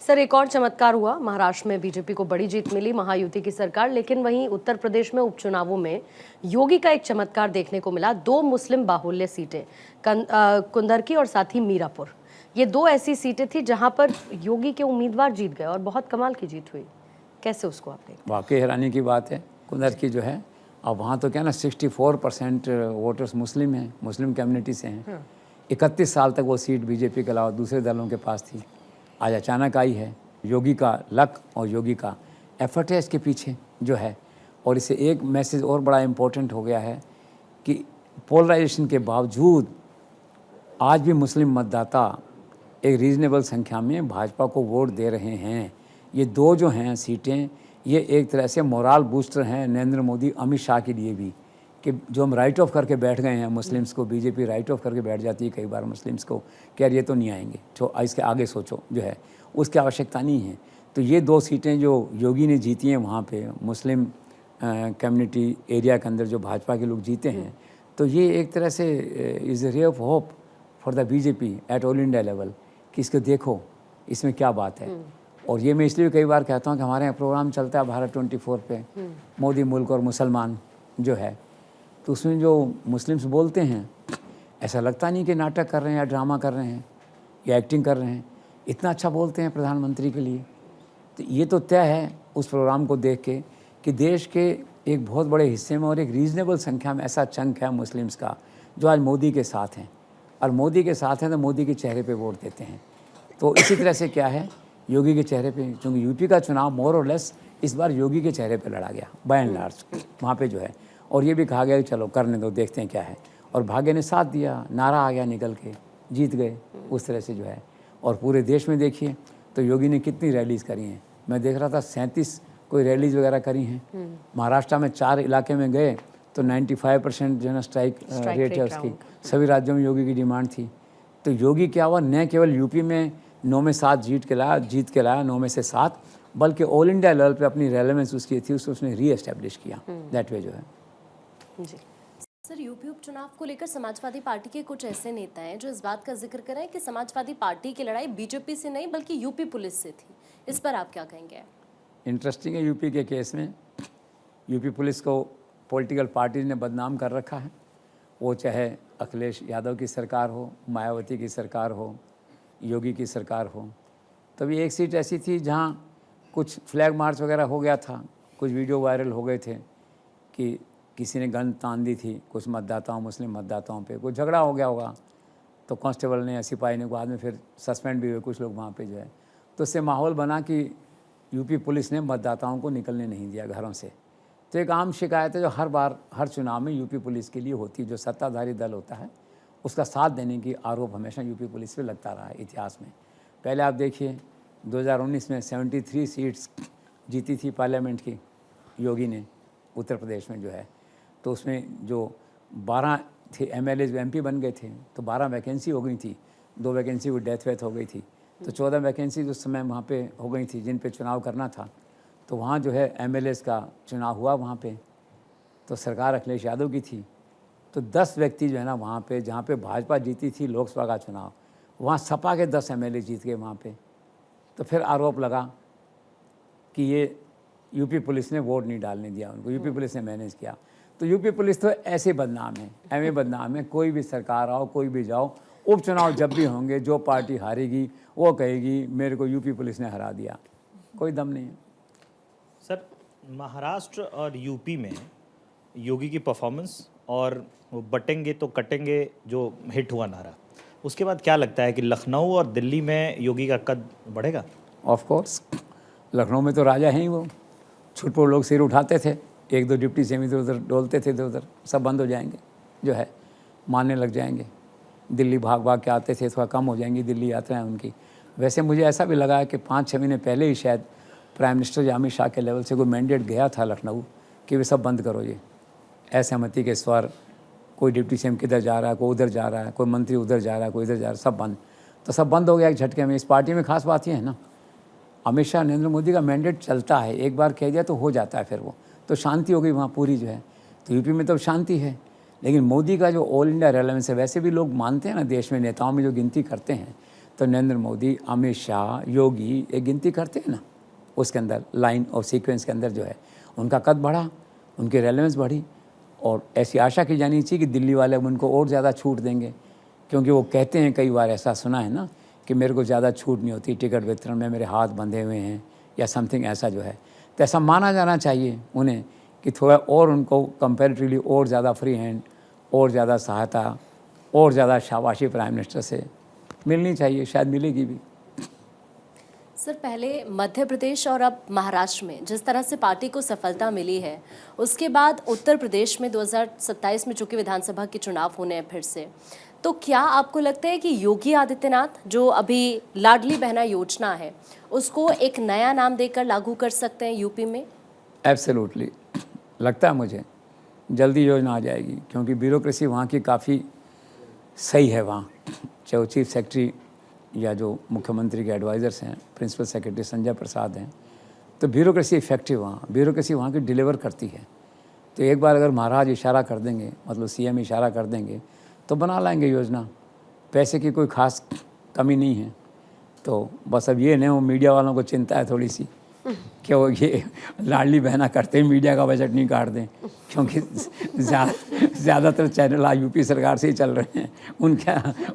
सर, एक और चमत्कार हुआ, महाराष्ट्र में बीजेपी को बड़ी जीत मिली, महायुति की सरकार। लेकिन वहीं उत्तर प्रदेश में उपचुनावों में योगी का एक चमत्कार देखने को मिला। 2 मुस्लिम बाहुल्य सीटें, कुंदरकी और साथ ही मीरापुर, ये 2 ऐसी सीटें थी जहां पर योगी के उम्मीदवार जीत गए और बहुत कमाल की जीत हुई। कैसे उसको आप देखते? वाकई हैरानी की बात है। कुंदरकी जो है, अब वहाँ तो क्या ना 64% वोटर्स मुस्लिम हैं, मुस्लिम कम्युनिटी से हैं। 31 साल तक वो सीट बीजेपी के अलावा दूसरे दलों के पास थी, आज अचानक आई है। योगी का लक और योगी का एफर्ट है इसके पीछे जो है। और इससे एक मैसेज और बड़ा इम्पोर्टेंट हो गया है कि पोलराइजेशन के बावजूद आज भी मुस्लिम मतदाता एक रीजनेबल संख्या में भाजपा को वोट दे रहे हैं। ये 2 जो हैं सीटें, ये एक तरह से मोरल बूस्टर हैं नरेंद्र मोदी, अमित शाह के लिए भी, कि जो हम राइट ऑफ करके बैठ गए हैं मुस्लिम्स को, बीजेपी राइट ऑफ करके बैठ जाती है कई बार मुस्लिम्स को कि यार ये तो नहीं आएंगे, तो इसके आगे सोचो जो है, उसकी आवश्यकता नहीं है। तो ये 2 सीटें जो योगी ने जीती हैं वहाँ पे मुस्लिम कम्युनिटी एरिया के अंदर जो भाजपा के लोग जीते हैं, तो ये एक तरह से is a ray of hope for the BJP at all India level कि इसको देखो इसमें क्या बात है। और ये मैं इसलिए कई बार कहता हूँ कि हमारे यहाँ प्रोग्राम चलता है भारत 24 पे, मोदी मुल्क और मुसलमान जो है, तो उसमें जो मुस्लिम्स बोलते हैं ऐसा लगता नहीं कि नाटक कर रहे हैं या ड्रामा कर रहे हैं या एक्टिंग कर रहे हैं, इतना अच्छा बोलते हैं प्रधानमंत्री के लिए। तो ये तो तय है उस प्रोग्राम को देख के कि देश के एक बहुत बड़े हिस्से में और एक रीजनेबल संख्या में ऐसा चंक है मुस्लिम्स का जो आज मोदी के साथ हैं, और मोदी के साथ हैं तो मोदी के चेहरे पे वोट देते हैं। तो इसी तरह से क्या है, योगी के चेहरे पे, क्योंकि यूपी का चुनाव मोर और लेस इस बार योगी के चेहरे पे लड़ा गया बाय एंड लार्ज वहाँ पे जो है, और ये भी कहा गया कि चलो करने दो, देखते हैं क्या है, और भाग्य ने साथ दिया, नारा आ गया निकल के, जीत गए उस तरह से जो है। और पूरे देश में देखिए तो योगी ने कितनी रैलीज़ करी हैं, मैं देख रहा था 37 कोई रैलीज़ वगैरह करी हैं। महाराष्ट्र में 4 इलाके में गए तो 95% जो है ना स्ट्राइक रेट है उसकी, सभी राज्यों में योगी की डिमांड थी। तो योगी क्या हुआ, न केवल यूपी में 9 में 7 जीत के लाया 9 में से 7, बल्कि ऑल इंडिया लेवल पे अपनी रेलेवेंस उसकी थी, उसने री एस्टेब्लिश किया दैट वे जो है। जी सर, यूपी उपचुनाव को लेकर समाजवादी पार्टी के कुछ ऐसे नेता हैं जो इस बात का जिक्र कर रहे हैं कि समाजवादी पार्टी की लड़ाई बीजेपी से नहीं बल्कि यूपी पुलिस से थी। इस पर आप क्या कहेंगे? इंटरेस्टिंग है, यूपी के केस में यूपी पुलिस को पॉलिटिकल पार्टीज ने बदनाम कर रखा है, वो चाहे अखिलेश यादव की सरकार हो, मायावती की सरकार हो, योगी की सरकार हो। तभी एक सीट ऐसी थी जहाँ कुछ फ्लैग मार्च वगैरह हो गया था, कुछ वीडियो वायरल हो गए थे कि किसी ने गन तान दी थी कुछ मतदाताओं, मुस्लिम मतदाताओं पे, कुछ झगड़ा हो गया होगा तो कांस्टेबल ने या सिपाही ने, बाद में फिर सस्पेंड भी हुए कुछ लोग वहाँ पे जो है। तो इससे माहौल बना कि यूपी पुलिस ने मतदाताओं को निकलने नहीं दिया घरों से। तो एक आम शिकायत है जो हर बार हर चुनाव में यूपी पुलिस के लिए होती है, जो सत्ताधारी दल होता है उसका साथ देने की आरोप हमेशा यूपी पुलिस पे लगता रहा है इतिहास में। पहले आप देखिए 2019 में 73 सीट्स जीती थी पार्लियामेंट की योगी ने उत्तर प्रदेश में जो है, तो उसमें जो 12 थे एमएलए जो एमपी बन गए थे, तो 12 वैकेंसी हो गई थी, 2 वैकेंसी वो डेथ हो गई थी, तो 14 वैकेंसी उस समय वहाँ पे हो गई थी जिन पे चुनाव करना था। तो वहाँ जो है एमएलएस का चुनाव हुआ वहाँ पे, तो सरकार अखिलेश यादव की थी, तो 10 व्यक्ति जो है ना वहाँ पे, जहाँ पे भाजपा जीती थी लोकसभा का चुनाव, वहाँ सपा के 10 एमएलए जीत गए वहाँ पे। तो फिर आरोप लगा कि ये यूपी पुलिस ने वोट नहीं डालने दिया उनको, यूपी पुलिस ने मैनेज किया। तो यूपी पुलिस तो ऐसे बदनाम है, एवं बदनाम है, कोई भी सरकार आओ कोई भी जाओ, उपचुनाव जब भी होंगे जो पार्टी हारेगी वो कहेगी मेरे को यूपी पुलिस ने हरा दिया, कोई दम नहीं है। सर, महाराष्ट्र और यूपी में योगी की परफॉर्मेंस और वो बटेंगे तो कटेंगे जो हिट हुआ नारा, उसके बाद क्या लगता है कि लखनऊ और दिल्ली में योगी का कद बढ़ेगा? ऑफ कोर्स, लखनऊ में तो राजा हैं ही वो, छुटपुट लोग सिर उठाते थे, 1-2 डिप्टी सीएम इधर उधर डोलते थे, इधर उधर सब बंद हो जाएंगे जो है, मानने लग जाएंगे। दिल्ली भाग भाग के आते थे, थोड़ा कम हो जाएंगी दिल्ली यात्राएं उनकी। वैसे मुझे ऐसा भी लगा है कि 5-6 महीने पहले ही शायद प्राइम मिनिस्टर अमित शाह के लेवल से कोई मैंडेट गया था लखनऊ कि वे सब बंद करो, ये असहमति के स्वर, कोई डिप्टी सीएम किधर जा रहा है, कोई उधर जा रहा है, कोई मंत्री उधर जा रहा है, कोई इधर जा रहा है, सब बंद। तो सब बंद हो गया एक झटके में। इस पार्टी में खास बात ये है ना, अमित शाह नरेंद्र मोदी का मैंडेट चलता है, एक बार कह दिया तो हो जाता है फिर वो, तो शांति हो गई वहाँ पूरी जो है। तो यूपी में तो शांति है, लेकिन मोदी का जो ऑल इंडिया रेलेवेंस है, वैसे भी लोग मानते हैं ना देश में नेताओं में जो गिनती करते हैं, तो नरेंद्र मोदी, अमित शाह, योगी एक गिनती करते हैं ना, उसके अंदर लाइन और सीक्वेंस के अंदर जो है उनका कद बढ़ा, उनकी रेलेवेंस बढ़ी। और ऐसी आशा की जानी चाहिए कि दिल्ली वाले उनको और ज़्यादा छूट देंगे, क्योंकि वो कहते हैं, कई बार ऐसा सुना है ना कि मेरे को ज़्यादा छूट नहीं होती टिकट वितरण में, मेरे हाथ बंधे हुए हैं या समथिंग ऐसा जो है। तो ऐसा माना जाना चाहिए उन्हें कि थोड़ा और उनको कंपैरेटिवली और ज़्यादा फ्री हैंड, और ज़्यादा सहायता, और ज़्यादा शाबाशी प्राइम मिनिस्टर से मिलनी चाहिए, शायद मिलेगी भी। सर, पहले मध्य प्रदेश और अब महाराष्ट्र में जिस तरह से पार्टी को सफलता मिली है, उसके बाद उत्तर प्रदेश में 2027 में चूंकि विधानसभा के चुनाव होने हैं फिर से, तो क्या आपको लगता है कि योगी आदित्यनाथ जो अभी लाडली बहना योजना है उसको एक नया नाम देकर लागू कर सकते हैं यूपी में? एब्सोल्युटली, लगता है मुझे जल्दी योजना आ जाएगी, क्योंकि ब्यूरोक्रेसी वहाँ की काफ़ी सही है वहाँ, चाहे वो चीफ सेक्रेटरी या जो मुख्यमंत्री के एडवाइज़र्स हैं, प्रिंसिपल सेक्रेटरी संजय प्रसाद हैं, तो ब्यूरोक्रेसी इफेक्टिव ब्यूरोक्रेसी वहाँ की डिलीवर करती है। तो एक बार अगर महाराज इशारा कर देंगे, मतलब सीएम इशारा कर देंगे, तो बना लाएंगे योजना। पैसे की कोई ख़ास कमी नहीं है। तो बस अब ये नहीं, वो मीडिया वालों को चिंता है थोड़ी सी कि वो ये लाडली बहना करते ही मीडिया का बजट नहीं काट दें, क्योंकि ज़्यादातर चैनल आज यूपी सरकार से ही चल रहे हैं,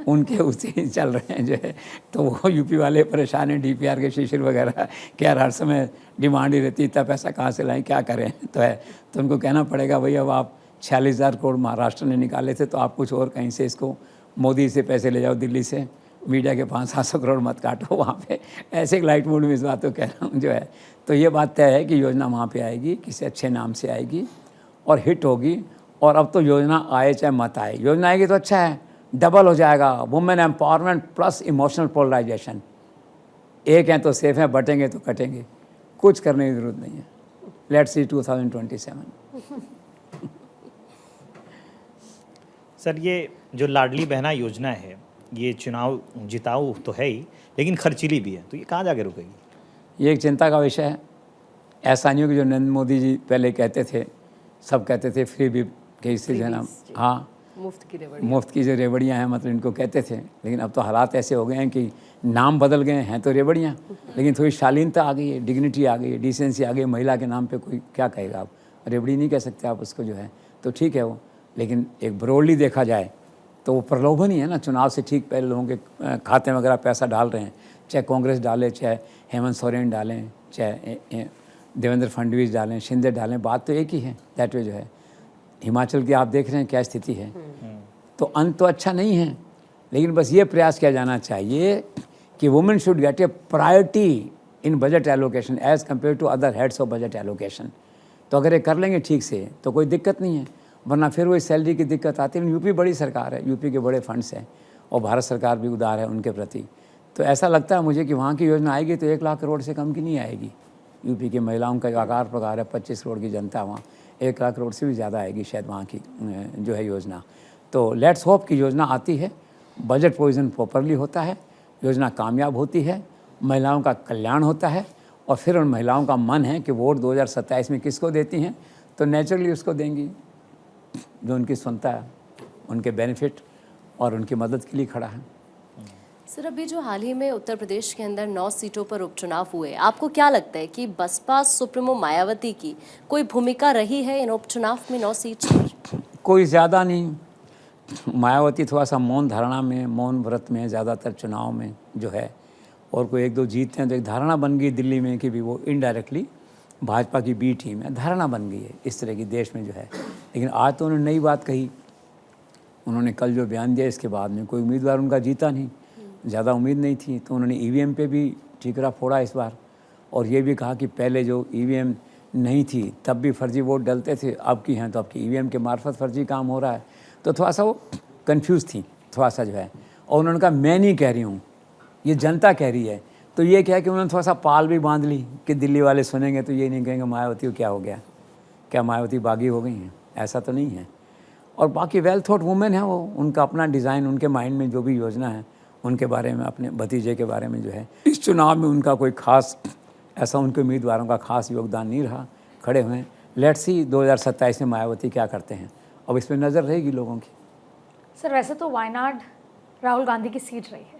उनके उससे ही चल रहे हैं जो है। तो वो यूपी वाले परेशान हैं, डीपीआर के शिशिर वगैरह कि यार हर समय डिमांड ही रहती, इतना पैसा कहाँ से लाएं, क्या करें। तो उनको कहना पड़ेगा भाई अब आप 46,000 करोड़ महाराष्ट्र ने निकाले थे, तो आप कुछ और कहीं से इसको मोदी से पैसे ले जाओ, दिल्ली से, मीडिया के 500-700 करोड़ मत काटो वहाँ पे। ऐसे एक लाइट मूड में इस बात को कह रहा हूँ जो है। तो ये बात तय है कि योजना वहाँ पे आएगी, किसी अच्छे नाम से आएगी और हिट होगी। और अब तो योजना आए चाहे मत आए, योजना आएगी तो अच्छा है, डबल हो जाएगा। Women empowerment plus emotional polarisation. एक हैं तो सेफ हैं, बटेंगे तो कटेंगे, कुछ करने की ज़रूरत नहीं है। Let's see 2027। सर, ये जो लाडली बहना योजना है, ये चुनाव जिताऊ तो है ही, लेकिन खर्चीली भी है, तो ये कहाँ जाके रुकेगी? ये एक चिंता का विषय है। ऐसा नहीं हो कि जो नरेंद्र मोदी जी पहले कहते थे, सब कहते थे फ्री भी के इससे जो है ना, हाँ मुफ्त की जो रेवड़ियाँ हैं, मतलब इनको कहते थे। लेकिन अब तो हालात ऐसे हो गए हैं कि नाम बदल गए हैं, तो रेवड़ियाँ, लेकिन थोड़ी शालीनता आ गई है, डिग्निटी आ गई है, डिसेंसी आ गई। महिला के नाम पे कोई क्या कहेगा, आप रेवड़ी नहीं कह सकते आप उसको जो है, तो ठीक है वो। लेकिन एक ब्रॉडली देखा जाए तो वो प्रलोभन ही है ना। चुनाव से ठीक पहले लोगों के खाते में अगर आप पैसा डाल रहे हैं, चाहे कांग्रेस डाले, चाहे हेमंत सोरेन डालें, चाहे देवेंद्र फडणवीस डालें, शिंदे डालें, बात तो एक ही है। दैट वे जो है, हिमाचल की आप देख रहे हैं क्या स्थिति है। तो अंत तो अच्छा नहीं है, लेकिन बस ये प्रयास किया जाना चाहिए कि women should get a priority in budget allocation as compared to other heads of budget allocation. तो अगर ये कर लेंगे ठीक से तो कोई दिक्कत नहीं है, वरना फिर वही सैलरी की दिक्कत आती है। यूपी बड़ी सरकार है, यूपी के बड़े फंड्स हैं और भारत सरकार भी उदार है उनके प्रति। तो ऐसा लगता है मुझे कि वहाँ की योजना आएगी तो 1 लाख करोड़ से कम की नहीं आएगी। यूपी की महिलाओं का आकार प्रकार है, 25 करोड़ की जनता, वहाँ 1 लाख करोड़ से भी ज़्यादा आएगी शायद वहाँ की जो है योजना। तो लेट्स होप की योजना आती है, बजट प्रोविज़न प्रॉपरली होता है, योजना कामयाब होती है, महिलाओं का कल्याण होता है, और फिर उन महिलाओं का मन है कि वोट 2027 में किसको देती हैं, तो नेचुरली उसको देंगी जो उनकी सुनता है, उनके बेनिफिट और उनकी मदद के लिए खड़ा है। सर, अभी जो हाल ही में उत्तर प्रदेश के अंदर 9 सीटों पर उपचुनाव हुए, आपको क्या लगता है कि बसपा सुप्रीमो मायावती की कोई भूमिका रही है इन उपचुनाव में 9 सीट पर? कोई ज़्यादा नहीं। मायावती थोड़ा सा मौन धारणा में, मौन व्रत में ज़्यादातर चुनाव में जो है, और कोई 1-2 जीतते हैं तो एक धारणा बन गई दिल्ली में कि भी वो इनडायरेक्टली भाजपा की बी टीम है, धारणा बन गई है इस तरह की देश में जो है। लेकिन आज तो उन्होंने नई बात कही, उन्होंने कल जो बयान दिया इसके बाद में कोई उम्मीदवार उनका जीता नहीं, ज़्यादा उम्मीद नहीं थी, तो उन्होंने ईवीएम पे भी ठीकरा फोड़ा इस बार, और ये भी कहा कि पहले जो ईवीएम नहीं थी तब भी फर्जी वोट डलते थे, अब की हैं तो आपकी ईवीएम के मार्फत फर्जी काम हो रहा है। तो थोड़ा सा वो कन्फ्यूज़ थी थोड़ा सा जो है, और उन्होंने कहा मैं नहीं कह रही हूँ, ये जनता कह रही है। तो ये क्या है कि उन्होंने थोड़ा सा पाल भी बांध ली कि दिल्ली वाले सुनेंगे तो ये नहीं कहेंगे मायावती को क्या हो गया, क्या मायावती बागी हो गई हैं, ऐसा तो नहीं है। और बाकी वेल थॉट वुमेन है वो, उनका अपना डिज़ाइन, उनके माइंड में जो भी योजना है उनके बारे में, अपने भतीजे के बारे में जो है, इस चुनाव में उनका कोई खास ऐसा उनके उम्मीदवारों का खास योगदान नहीं रहा, खड़े हुए। लेट्स सी 2027 में मायावती क्या करते हैं, अब इस पर नज़र रहेगी लोगों की। सर, वैसे तो वायनाड राहुल गांधी की सीट रही है,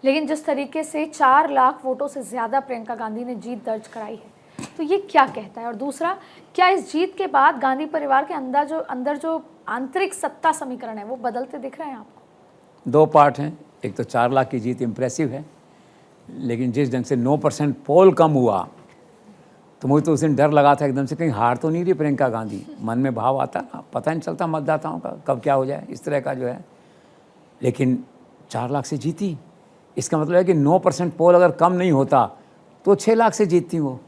लेकिन जिस तरीके से 4 लाख वोटों से ज़्यादा प्रियंका गांधी ने जीत दर्ज कराई है, तो ये क्या कहता है? और दूसरा, क्या इस जीत के बाद गांधी परिवार के अंदर जो आंतरिक सत्ता समीकरण है वो बदलते दिख रहे हैं आपको? 2 पार्ट हैं। एक तो 4 लाख की जीत इम्प्रेसिव है, लेकिन जिस ढंग से 9% पोल कम हुआ तो मुझे तो उस दिन डर लगा था एकदम से कहीं हार तो नहीं रही प्रियंका गांधी। मन में भाव आता ना, पता नहीं चलता मतदाताओं का कब क्या हो जाए, इस तरह का जो है। लेकिन 4 लाख से जीती, इसका मतलब है कि 9% पोल अगर कम नहीं होता तो 6 लाख से जीतती वो।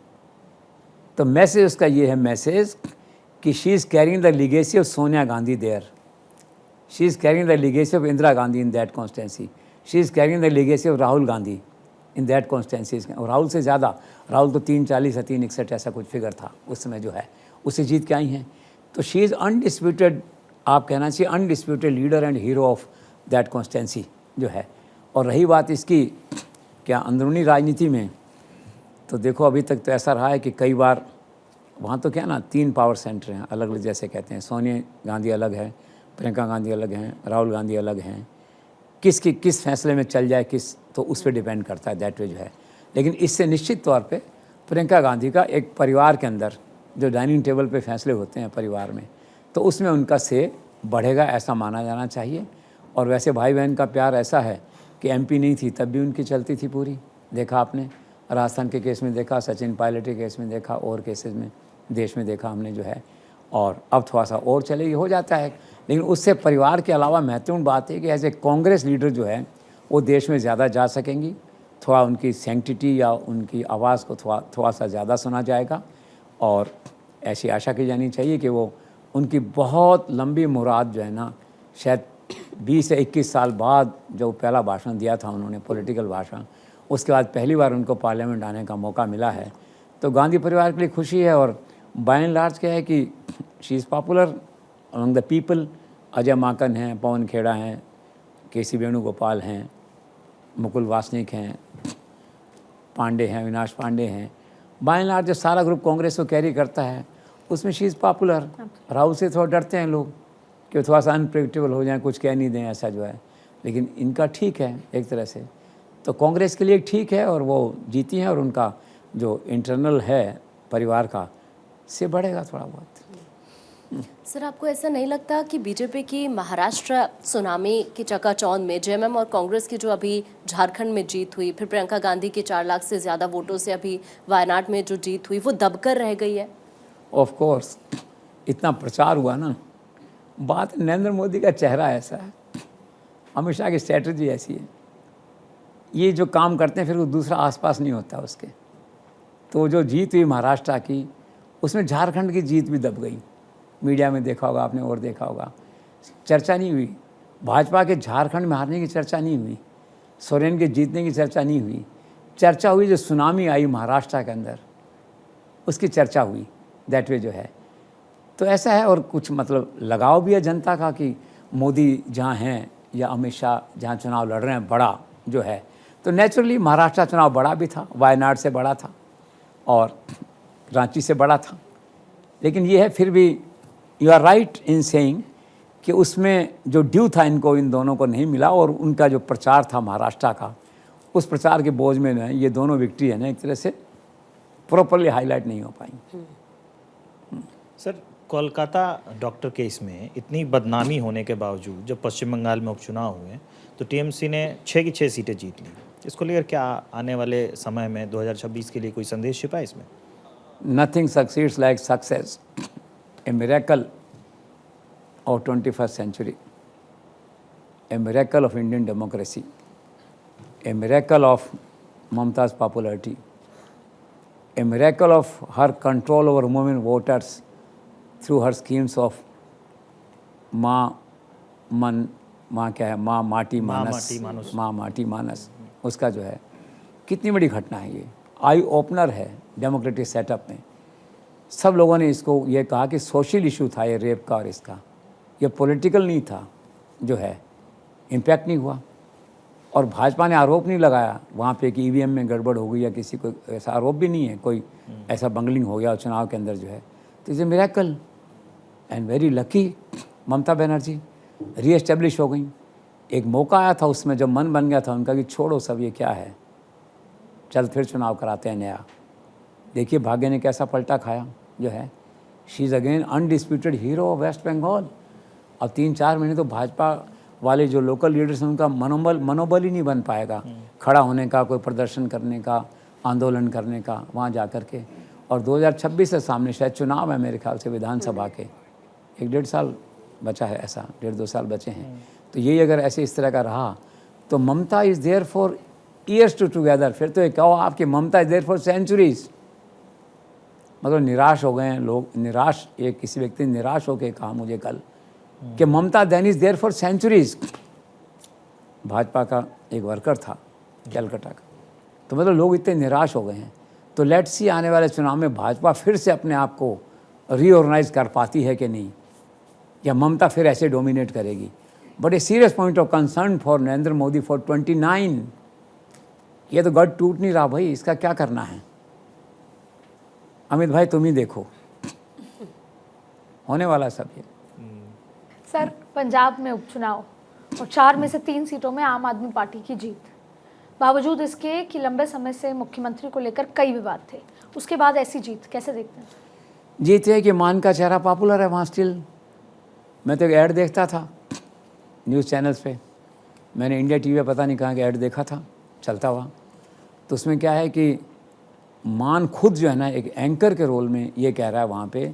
तो मैसेज उसका ये है, मैसेज कि she is carrying the legacy of Sonia Gandhi there, she is carrying the legacy of Indira Gandhi in that constituency, she is carrying the legacy of Rahul Gandhi in that constituency. और राहुल से ज़्यादा, राहुल तो 340 या 361 ऐसा कुछ फिगर था उस समय जो है, उससे जीत के आई हैं। तो शी इज़ अनडिस्प्यूटेड, आप कहना चाहिए undisputed leader and hero of that constituency जो है। और रही बात इसकी क्या अंदरूनी राजनीति में, तो देखो अभी तक तो ऐसा रहा है कि कई बार वहाँ तो क्या ना 3 पावर सेंटर हैं अलग अलग, जैसे कहते हैं सोनिया गांधी अलग है, प्रियंका गांधी अलग हैं, राहुल गांधी अलग हैं। किस फैसले में चल जाए किस, तो उस पर डिपेंड करता है दैट वे जो है। लेकिन इससे निश्चित तौर पे प्रियंका गांधी का एक परिवार के अंदर जो डाइनिंग टेबल पे फैसले होते हैं परिवार में, तो उसमें उनका से बढ़ेगा ऐसा माना जाना चाहिए। और वैसे भाई बहन का प्यार ऐसा है कि एमपी नहीं थी तब भी उनकी चलती थी पूरी, देखा आपने राजस्थान के केस में देखा, सचिन पायलट के केस में देखा, और केसेस में देश में देखा हमने जो है। और अब थोड़ा सा और चलेगी हो जाता है, लेकिन उससे परिवार के अलावा महत्वपूर्ण बात है कि एज ए कांग्रेस लीडर जो है वो देश में ज़्यादा जा सकेंगी, थोड़ा उनकी सैंक्टिटी या उनकी आवाज़ को थोड़ा सा ज़्यादा सुना जाएगा। और ऐसी आशा की जानी चाहिए कि वो उनकी बहुत लंबी मुराद जो है ना, शायद 20 से 21 साल बाद जो पहला भाषण दिया था उन्होंने, पॉलिटिकल भाषण, उसके बाद पहली बार उनको पार्लियामेंट आने का मौका मिला है, तो गांधी परिवार के लिए खुशी है। और बाय एंड लार्ज क्या है कि she is popular among the people. Ajay Maken हैं, पवन खेड़ा हैं, केसी वेणुगोपाल हैं, मुकुल वासनिक हैं, पांडे हैं, अविनाश पांडे हैं। बाय एंड लार्ज जो सारा ग्रुप कांग्रेस को कैरी करता है उसमें शी इज़ पॉपुलर। राहुल से थोड़ा डरते हैं लोग कि थोड़ा सा अनप्रेडिक्टेबल हो जाए, कुछ कह नहीं दें ऐसा जो है, लेकिन इनका ठीक है एक तरह से, तो कांग्रेस के लिए ठीक है और वो जीती हैं और उनका जो इंटरनल है परिवार का से बढ़ेगा थोड़ा बहुत। सर, आपको ऐसा नहीं लगता कि बीजेपी की महाराष्ट्र सुनामी की चकाचौंध में जेएमएम और कांग्रेस की जो अभी झारखंड में जीत हुई, फिर प्रियंका गांधी के 4 लाख से ज़्यादा वोटों से अभी वायनाड में जो जीत हुई, वो दबकर रह गई है? ऑफ कोर्स, इतना प्रचार हुआ ना, बात नरेंद्र मोदी का चेहरा ऐसा है, अमित शाह की स्ट्रैटेजी ऐसी है, ये जो काम करते हैं फिर वो दूसरा आसपास नहीं होता उसके। तो जो जीत हुई महाराष्ट्र की, उसमें झारखंड की जीत भी दब गई। मीडिया में देखा होगा आपने और देखा होगा, चर्चा नहीं हुई। भाजपा के झारखंड में हारने की चर्चा नहीं हुई, सोरेन के जीतने की चर्चा नहीं हुई। चर्चा हुई जो सुनामी आई महाराष्ट्र के अंदर, उसकी चर्चा हुई दैट वे जो है। तो ऐसा है, और कुछ मतलब लगाव भी है जनता का कि मोदी जहाँ हैं या अमित शाह जहाँ चुनाव लड़ रहे हैं बड़ा जो है, तो नेचुरली महाराष्ट्र चुनाव बड़ा भी था, वायनाड से बड़ा था और रांची से बड़ा था। लेकिन ये है फिर भी you are right in saying कि उसमें जो ड्यू था इनको, इन दोनों को नहीं मिला, और उनका जो प्रचार था महाराष्ट्र का, उस प्रचार के बोझ में ना ये दोनों विक्ट्री है ना एक तरह से प्रॉपरली हाईलाइट नहीं हो पाई। सर, कोलकाता डॉक्टर केस में इतनी बदनामी होने के बावजूद जब पश्चिम बंगाल में उपचुनाव हुए तो टीएमसी ने 6 की 6 सीटें जीत ली। इसको लेकर क्या आने वाले समय में 2026 के लिए कोई संदेश छिपा है इसमें? Nothing succeeds like success, a miracle of 21st century, a miracle of Indian democracy, a miracle of Mamta's popularity, a miracle of her control over women voters through her schemes of माँ माटी मानस, उसका जो है कितनी बड़ी घटना है ये, आई ओपनर है डेमोक्रेटिक सेटअप में। सब लोगों ने इसको ये कहा कि सोशल इशू था ये रेप का और इसका, ये पॉलिटिकल नहीं था जो है, इम्पैक्ट नहीं हुआ। और भाजपा ने आरोप नहीं लगाया वहाँ पे कि ईवीएम में गड़बड़ हो गई या किसी को, ऐसा आरोप भी नहीं है कोई ऐसा बंगलिंग हो गया चुनाव के अंदर जो है। तो is a miracle and very lucky. Mamata Banerjee reestablish हो गई। एक मौका आया था उसमें जब मन बन गया था उनका कि छोड़ो सब ये क्या है, चल फिर चुनाव कराते हैं नया। देखिए भाग्य ने कैसा पलटा खाया जो है। She is again undisputed hero of West Bengal. अब 3-4 महीने तो भाजपा वाले जो लोकल लीडर्स हैं उनका मनोबल ही नहीं बन पाएगा खड़ा होने का, कोई प्रदर्शन करने का, आंदोलन करने का वहाँ जा कर के। और 2026 से सामने शायद चुनाव है मेरे ख्याल से विधानसभा के, 1-1.5 साल बचा है, ऐसा 1.5-2 साल बचे हैं। तो यही अगर ऐसे इस तरह का रहा तो Mamata is there for years together. फिर तो ये कहो आपकी Mamata is there for centuries. मतलब निराश हो गए हैं लोग, निराश, ये किसी व्यक्ति ने निराश होकर कहा मुझे कल कि Mamata then is there for centuries. Bhajpa का एक वर्कर था कैलकाटा का, तो मतलब लोग इतने निराश हो गए हैं। तो लेट्स सी आने वाले चुनाव में भाजपा फिर से अपने आप को रीऑर्गेनाइज कर पाती है कि नहीं, या ममता फिर ऐसे डोमिनेट करेगी। But a serious point of concern for Narendra Modi for 29। ये तो गढ़ टूट नहीं रहा भाई, इसका क्या करना है। अमित भाई तुम ही देखो, होने वाला सब ये। सर, पंजाब में उपचुनाव और 4 में से 3 सीटों में आम आदमी पार्टी की जीत, बावजूद इसके कि लंबे समय से मुख्यमंत्री को लेकर कई विवाद थे, उसके बाद ऐसी जीत कैसे देखते हैं? जीत है कि मान का चेहरा पॉपुलर है वहाँ स्टिल। मैं तो एक ऐड देखता था न्यूज़ चैनल्स पे, मैंने इंडिया टीवी पे पता नहीं कहाँ का ऐड देखा था चलता हुआ, तो उसमें क्या है कि मान खुद जो है ना एक एंकर के रोल में ये कह रहा है वहाँ पे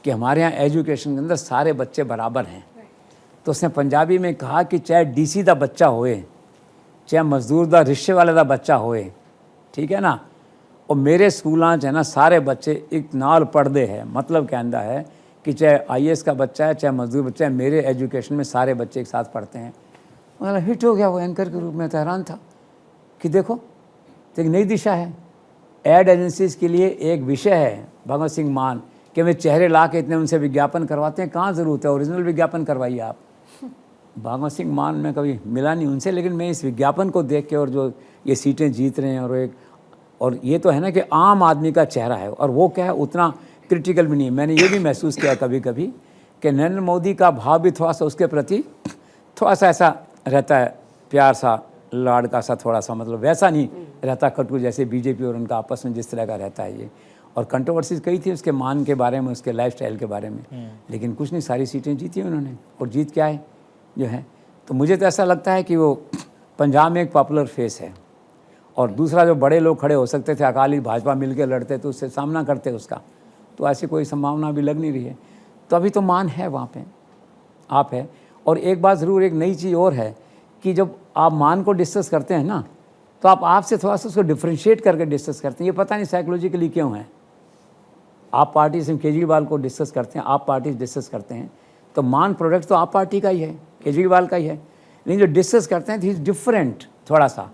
कि हमारे यहाँ एजुकेशन के अंदर सारे बच्चे बराबर हैं। तो उसने पंजाबी में कहा कि चाहे डीसी दा बच्चा होए, चाहे मजदूर दा रिक्शे वाले दा बच्चा होए, ठीक है ना, और मेरे स्कूलों च है ना सारे बच्चे एक नाल पढ़ते हैं। मतलब कहता है कि चाहे IAS का बच्चा है, चाहे मजदूर बच्चा है, मेरे एजुकेशन में सारे बच्चे एक साथ पढ़ते हैं। मतलब हिट हो गया वो एंकर के रूप में। तो हैरान था कि देखो तो एक नई दिशा है। एड एजेंसीज़ के लिए एक विषय है भगवत सिंह मान कि वे चेहरे ला के इतने उनसे विज्ञापन करवाते हैं, कहाँ ज़रूरत है, ओरिजिनल विज्ञापन करवाइए आप। भगवत सिंह मान में कभी मिला नहीं उनसे, लेकिन मैं इस विज्ञापन को देख के और जो ये सीटें जीत रहे हैं और ये तो है ना कि आम आदमी का चेहरा है, और वो क्या है उतना क्रिटिकल भी नहीं है। मैंने ये भी महसूस किया कभी कभी कि नरेंद्र मोदी का भाव भी थोड़ा सा उसके प्रति थोड़ा सा ऐसा रहता है, प्यार सा, लाड़ का सा थोड़ा सा, मतलब वैसा नहीं रहता कटु जैसे बीजेपी और उनका आपस में जिस तरह का रहता है ये। और कंट्रोवर्सीज कई थी उसके मान के बारे में, उसके लाइफस्टाइल के बारे में, लेकिन कुछ नहीं, सारी सीटें जीती उन्होंने। और जीत क्या है जो है, तो मुझे तो ऐसा लगता है कि वो पंजाब में एक पॉपुलर फेस है। और दूसरा जो बड़े लोग खड़े हो सकते थे, अकाली भाजपा मिलकर लड़ते तो उससे सामना करते उसका, तो ऐसी कोई संभावना भी लग नहीं रही है। तो अभी तो मान है वहाँ पे, आप है। और एक बात ज़रूर, एक नई चीज़ और है कि जब आप मान को डिस्कस करते हैं ना, तो आप आपसे थोड़ा सा उसको डिफ्रेंशिएट करके डिस्कस करते हैं। ये पता नहीं साइकोलॉजिकली क्यों है। आप पार्टी से केजरीवाल को डिस्कस करते हैं, आप पार्टी डिस्कस करते हैं, तो मान प्रोडक्ट तो आप पार्टी का ही है, केजरीवाल का ही है, लेकिन जो डिस्कस करते हैं ही डिफरेंट थोड़ा सा,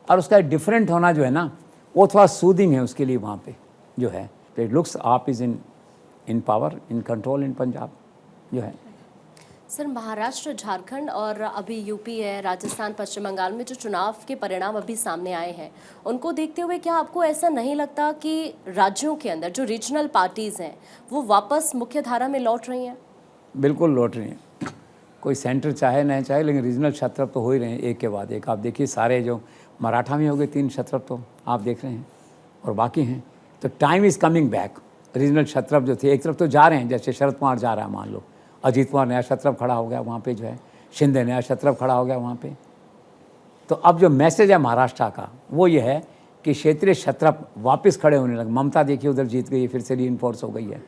और उसका डिफरेंट होना जो है ना वो थोड़ा सूदिंग है उसके लिए वहाँ पे जो है। तो इट लुक्स आप is in power, in control इन पंजाब जो है। सर, महाराष्ट्र, झारखंड और अभी यूपी है, राजस्थान, पश्चिम बंगाल में जो चुनाव के परिणाम अभी सामने आए हैं, उनको देखते हुए क्या आपको ऐसा नहीं लगता कि राज्यों के अंदर जो रीजनल पार्टीज़ हैं वो वापस मुख्य धारा में लौट रही हैं? बिल्कुल लौट रही हैं। कोई सेंटर चाहे नहीं चाहे, लेकिन रीजनल छत्रप तो हो ही रहे हैं एक के बाद एक। आप देखिए सारे जो मराठा में हो गए 3 छत्रप तो आप देख रहे हैं, और बाकी हैं। तो time is coming back. Regional छत्रप जो थे एक तरफ तो जा रहे हैं, जैसे शरद पवार जा रहा है, मान लो अजीत पवार नया छत्रप खड़ा हो गया वहाँ पे जो है, शिंदे नया छत्रप खड़ा हो गया वहाँ पे। तो अब जो मैसेज है महाराष्ट्र का वो ये है कि क्षेत्रीय छत्रप वापस खड़े होने लगे। ममता देखिए उधर जीत गई, फिर से रीइंफोर्स हो गई है।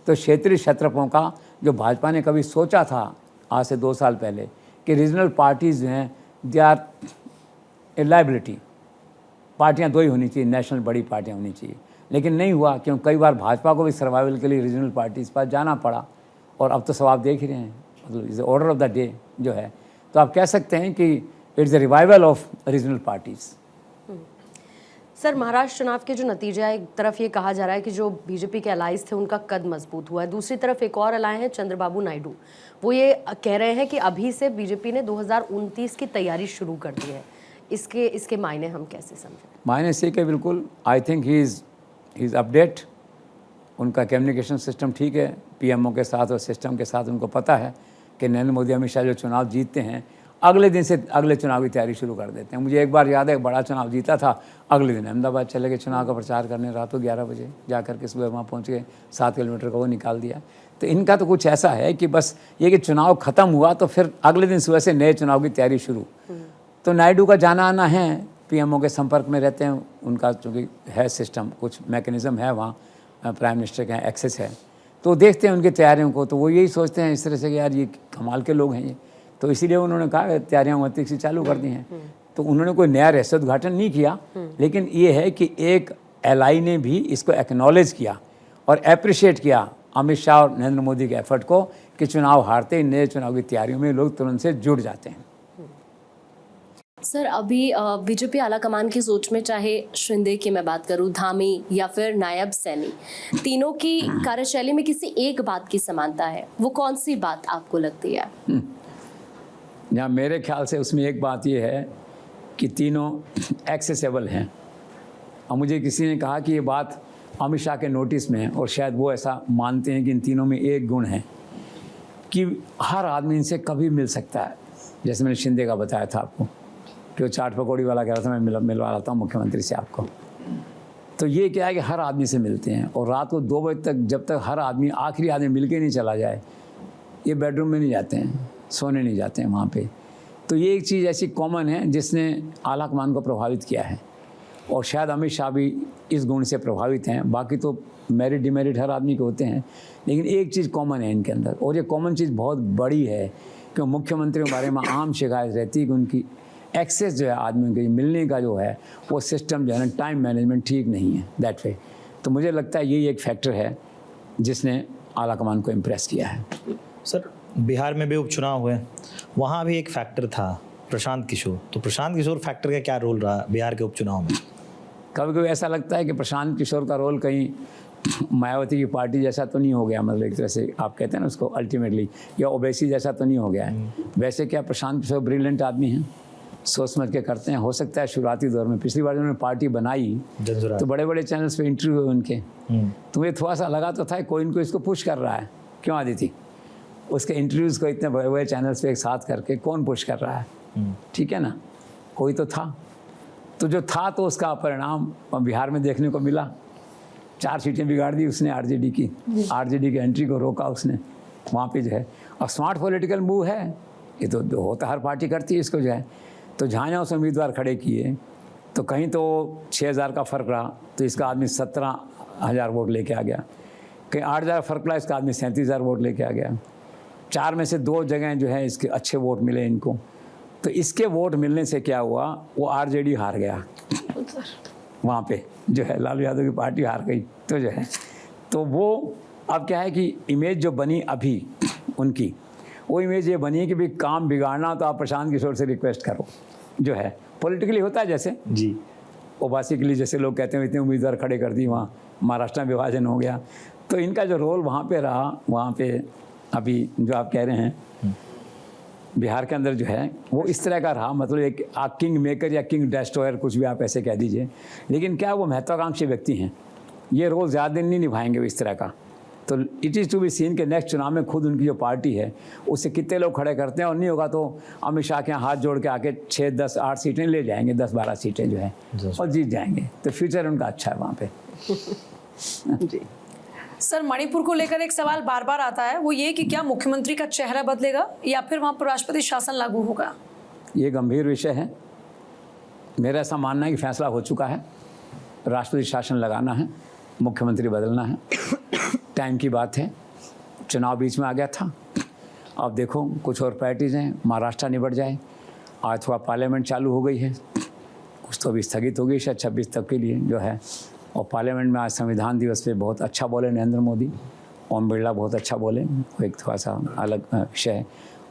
तो क्षेत्रीय छत्रपों का जो भाजपा ने कभी सोचा था आज से 2 साल पहले कि रीजनल पार्टीज़ जो हैं दे आर ए लाइबिलिटी, पार्टियाँ 2 ही होनी चाहिए, नेशनल बड़ी पार्टियाँ होनी चाहिए, लेकिन नहीं हुआ। क्यों? कई बार भाजपा को भी सर्वाइवल के लिए रीजनल पार्टीज़ पास जाना पड़ा, और अब तो सब आप देख ही रहे हैं, मतलब is order of the day जो है। तो आप कह सकते हैं कि it's the revival of regional parties. Sir, Maharashtra चुनाव के जो नतीजे आए, एक तरफ ये कहा जा रहा है कि जो बीजेपी के अलाइज थे उनका कद मजबूत हुआ है, दूसरी तरफ एक और अलाय हैं चंद्रबाबू नायडू, वो ये कह रहे हैं कि अभी से बीजेपी ने 2029 की तैयारी शुरू कर दी है। इसके मायने हम कैसे समझें? मायने से कि बिल्कुल आई थिंक ही इज़ अपडेट, उनका कम्युनिकेशन सिस्टम ठीक है पीएमओ के साथ और सिस्टम के साथ। उनको पता है कि नरेंद्र मोदी हमेशा जो चुनाव जीतते हैं अगले दिन से अगले चुनाव की तैयारी शुरू कर देते हैं। मुझे एक बार याद है, एक बड़ा चुनाव जीता था, अगले दिन अहमदाबाद चले गए चुनाव का प्रचार करने, रात को 11 बजे जा कर के सुबह वहाँ पहुँच गए, 7 किलोमीटर का वो निकाल दिया। तो इनका तो कुछ ऐसा है कि बस ये कि चुनाव ख़त्म हुआ तो फिर अगले दिन सुबह से नए चुनाव की तैयारी शुरू। तो नायडू का जाना आना है, पीएमओ के संपर्क में रहते हैं, उनका चूँकि है सिस्टम, कुछ मैकेनिज़्म है वहाँ, प्राइम मिनिस्टर के एक्सेस है, तो देखते हैं उनकी तैयारियों को। तो वो यही सोचते हैं इस तरह से कि यार ये कमाल के लोग हैं ये, तो इसीलिए उन्होंने कहा तैयारियाँ 29 से चालू कर दी हैं। तो उन्होंने कोई नया रहस्य उद्घाटन नहीं किया, लेकिन ये है कि एक एलआई ने भी इसको एक्नॉलेज किया और अप्रिशिएट किया अमित शाह और नरेंद्र मोदी के एफर्ट को कि चुनाव हारते ही नए चुनाव की तैयारियों में लोग तुरंत से जुड़ जाते हैं। सर, अभी बीजेपी आलाकमान की सोच में, चाहे शिंदे की मैं बात करूं, धामी या फिर नायब सैनी, तीनों की कार्यशैली में किसी एक बात की समानता है, वो कौन सी बात आपको लगती है? जहाँ मेरे ख्याल से उसमें एक बात ये है कि तीनों एक्सेसिबल हैं। और मुझे किसी ने कहा कि ये बात अमित शाह के नोटिस में, और शायद वो ऐसा मानते हैं कि इन तीनों में एक गुण है कि हर आदमी इनसे कभी मिल सकता है। जैसे मैंने शिंदे का बताया था आपको कि वो चाट पकौड़ी वाला कह रहा था मैं मिलवा लाता हूँ मुख्यमंत्री से आपको। तो ये क्या है कि हर आदमी से मिलते हैं, और रात को 2 बजे तक जब तक हर आदमी आखिरी आदमी मिल के नहीं चला जाए, ये बेडरूम में नहीं जाते हैं, सोने नहीं जाते हैं वहाँ पे। तो ये एक चीज़ ऐसी कॉमन है जिसने आला कमान को प्रभावित किया है, और शायद अमित शाह भी इस गुण से प्रभावित हैं। बाकी तो मेरिट डिमेरिट हर आदमी के होते हैं, लेकिन एक चीज़ कॉमन है इनके अंदर, और ये कॉमन चीज़ बहुत बड़ी है कि मुख्यमंत्री के बारे में आम शिकायत रहती है कि उनकी एक्सेस जो है आदमियों के मिलने का जो है वो सिस्टम जो है ना, टाइम मैनेजमेंट ठीक नहीं है दैट वे। तो मुझे लगता है यही एक फैक्टर है जिसने आला कमान को इम्प्रेस किया है। सर, बिहार में भी उपचुनाव हुए, वहाँ भी एक फैक्टर था प्रशांत किशोर। तो प्रशांत किशोर फैक्टर का क्या रोल रहा बिहार के उपचुनाव में? कभी कभी ऐसा लगता है कि प्रशांत किशोर का रोल कहीं मायावती की पार्टी जैसा तो नहीं हो गया, मतलब एक तरह से आप कहते हैं ना उसको अल्टीमेटली, या ओवैसी जैसा तो नहीं हो गया है। वैसे क्या प्रशांत किशोर ब्रिलियंट आदमी हैं, सोच समझ के करते हैं। हो सकता है शुरुआती दौर में, पिछली बार जब उन्होंने पार्टी बनाई तो बड़े बड़े चैनल्स पे इंटरव्यू हुए उनके, तो ये थोड़ा सा लगा तो था कोई इनको इसको पुश कर रहा है। क्यों आदिति, उसके इंटरव्यूज़ को इतने बड़े बड़े चैनल्स पे एक साथ करके कौन पुश कर रहा है? ठीक है ना, कोई तो था। तो जो था तो उसका परिणाम बिहार में देखने को मिला। 4 सीटें बिगाड़ दी उसने आरजेडी की, आरजेडी की एंट्री को रोका उसने वहाँ पे जो है। और स्मार्ट पॉलिटिकल मूव है ये, तो होता हर पार्टी करती है इसको जो है। तो जहाँ उसने उम्मीदवार खड़े किए तो कहीं तो 6,000 का फ़र्क रहा तो इसका आदमी 17,000 वोट लेके आ गया, कहीं 8,000 फ़र्क रहा इसका आदमी 37,000 वोट लेके आ गया। 4 में से 2 जगह जो है इसके अच्छे वोट मिले इनको। तो इसके वोट मिलने से क्या हुआ, वो आरजेडी हार गया वहाँ पे जो है, लालू यादव की पार्टी हार गई। तो जो है तो वो अब क्या है कि इमेज जो बनी अभी उनकी, वो इमेज ये बनी कि भाई काम बिगाड़ना तो आप प्रशांत किशोर से रिक्वेस्ट करो जो है। पॉलिटिकली होता है जैसे जी, ओबासी के लिए जैसे लोग कहते हैं इतने उम्मीदवार खड़े कर दी, वहाँ महाराष्ट्र में विभाजन हो गया। तो इनका जो रोल वहाँ पे रहा, वहाँ पे अभी जो आप कह रहे हैं बिहार के अंदर जो है वो इस तरह का रहा, मतलब एक किंग मेकर या किंग डेस्ट्रॉयर कुछ भी आप ऐसे कह दीजिए। लेकिन क्या वो महत्वाकांक्षी व्यक्ति हैं, ये रोल ज़्यादा दिन नहीं निभाएंगे वो इस तरह का। तो it is to be seen के नेक्स्ट चुनाव में खुद उनकी जो पार्टी है उससे कितने लोग खड़े करते हैं, और नहीं होगा तो अमित शाह के यहाँ हाथ जोड़ के आके 6, 10, 8 सीटें ले जाएंगे, 10, 12 सीटें जो है और जीत जाएंगे। तो फ्यूचर उनका अच्छा है वहाँ पे। जी सर, मणिपुर को लेकर एक सवाल बार बार आता है, वो ये कि क्या मुख्यमंत्री का चेहरा बदलेगा या फिर वहाँ पर राष्ट्रपति शासन लागू होगा? ये गंभीर विषय है। मेरा ऐसा मानना है कि फैसला हो चुका है, राष्ट्रपति शासन लगाना है, मुख्यमंत्री बदलना है। टाइम की बात है, चुनाव बीच में आ गया था। अब देखो कुछ और प्रायोरिटीज़ हैं, महाराष्ट्र निबट जाए, आज थोड़ा पार्लियामेंट चालू हो गई है, कुछ तो अभी स्थगित हो गई शायद 26 तक के लिए जो है। और पार्लियामेंट में आज संविधान दिवस पे बहुत अच्छा बोले नरेंद्र मोदी, ओम बिरला बहुत अच्छा बोले, वो एक थोड़ा सा अलग विषय है।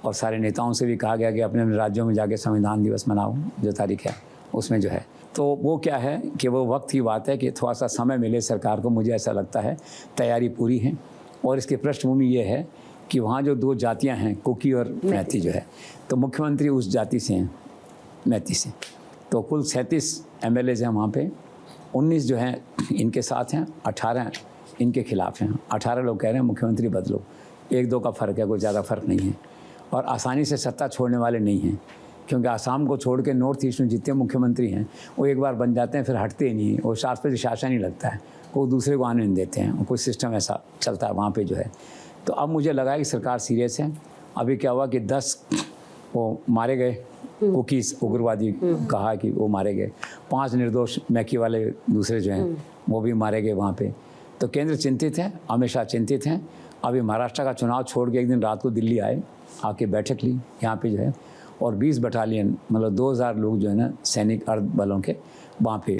और सारे नेताओं से भी कहा गया कि अपने अपने राज्यों में जाके संविधान दिवस मनाओ, जो तारीख है उसमें जो है। तो वो क्या है कि वो वक्त की बात है कि थोड़ा सा समय मिले सरकार को, मुझे ऐसा लगता है तैयारी पूरी है। और इसकी पृष्ठभूमि ये है कि वहाँ जो 2 जातियाँ हैं, कुकी और मैती जो है, तो मुख्यमंत्री उस जाति से हैं, मैती से। तो कुल 37 MLAs हैं वहाँ पे, 19 जो हैं इनके साथ हैं, 18 इनके खिलाफ हैं। 18 लोग कह रहे हैं मुख्यमंत्री बदलो, 1-2 का फ़र्क है, कोई ज़्यादा फ़र्क नहीं है। और आसानी से सत्ता छोड़ने वाले नहीं हैं, क्योंकि आसाम को छोड़ के नॉर्थ ईस्ट में जितने मुख्यमंत्री हैं वो एक बार बन जाते हैं फिर हटते ही नहीं, और राष्ट्रपति शासन ही लगता है, वो दूसरे को आने नहीं देते हैं, कोई सिस्टम ऐसा चलता है वहाँ पे जो है। तो अब मुझे लगा कि सरकार सीरियस है। अभी क्या हुआ कि 10 वो मारे गए, कुकीज़ उग्रवादी कहा कि वो मारे गए, 5 निर्दोष मैकी वाले दूसरे जो हैं वो भी मारे गए वहाँ पे। तो केंद्र चिंतित है, अमित शाह चिंतित हैं। अभी महाराष्ट्र का चुनाव छोड़ के एक दिन रात को दिल्ली आए, आके बैठक ली यहाँ पे जो है, और 20 बटालियन मतलब 2000 लोग जो है ना सैनिक अर्ध बलों के वहाँ पे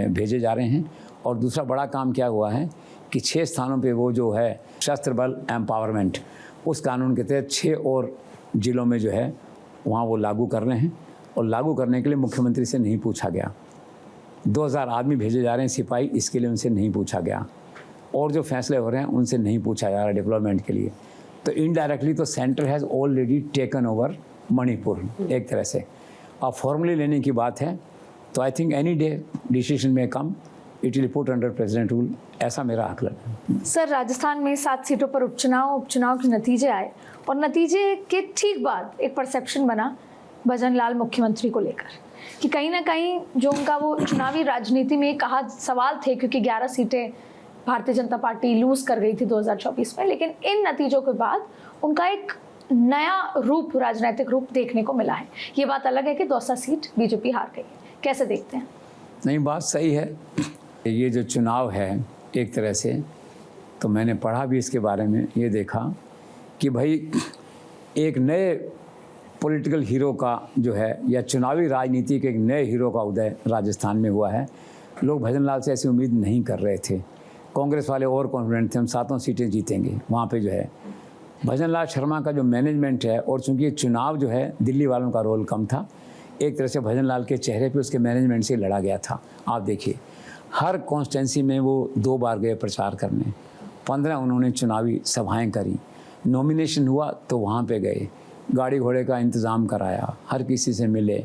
भेजे जा रहे हैं। और दूसरा बड़ा काम क्या हुआ है कि 6 स्थानों पे वो जो है सशस्त्र बल एम्पावरमेंट, उस कानून के तहत 6 और जिलों में जो है वहाँ वो लागू कर रहे हैं। और लागू करने के लिए मुख्यमंत्री से नहीं पूछा गया। 2000 आदमी भेजे जा रहे हैं सिपाही, इसके लिए उनसे नहीं पूछा गया। और जो फैसले हो रहे हैं उनसे नहीं पूछा जा रहा डेवलपमेंट के लिए। तो इनडायरेक्टली तो centre has already taken over Manipur एक तरह से। अब फॉर्मली लेने की बात है तो I think any day decision may come it will put under president rule, ऐसा मेरा आकलन है। सर, राजस्थान में 7 सीटों पर उपचुनाव के नतीजे आए और नतीजे के ठीक बाद एक परसेप्शन बना भजन लाल मुख्यमंत्री को लेकर कि कहीं ना कहीं जो उनका वो चुनावी राजनीति में कहा सवाल थे, क्योंकि 11 सीटें भारतीय जनता पार्टी लूज कर गई थी 2024 में, लेकिन इन नतीजों के बाद उनका एक नया रूप, राजनीतिक रूप देखने को मिला है। ये बात अलग है कि 200 सीट बीजेपी हार गई। कैसे देखते हैं? नहीं, बात सही है। ये जो चुनाव है एक तरह से, तो मैंने पढ़ा भी इसके बारे में, ये देखा कि भाई एक नए पॉलिटिकल हीरो का जो है, या चुनावी राजनीति के एक नए हीरो का उदय राजस्थान में हुआ है। लोग भजन लाल से ऐसी उम्मीद नहीं कर रहे थे। कांग्रेस वाले और कॉन्फिडेंट थे हम 7 सीटें जीतेंगे। वहाँ पे जो है भजन लाल शर्मा का जो मैनेजमेंट है, और चूँकि ये चुनाव जो है दिल्ली वालों का रोल कम था, एक तरह से भजन लाल के चेहरे पे उसके मैनेजमेंट से लड़ा गया था। आप देखिए, हर कॉन्स्टिट्यूंसी में वो 2 बार गए प्रचार करने, 15 उन्होंने चुनावी सभाएं करी, नॉमिनेशन हुआ तो वहाँ पे गए, गाड़ी घोड़े का इंतज़ाम कराया, हर किसी से मिले,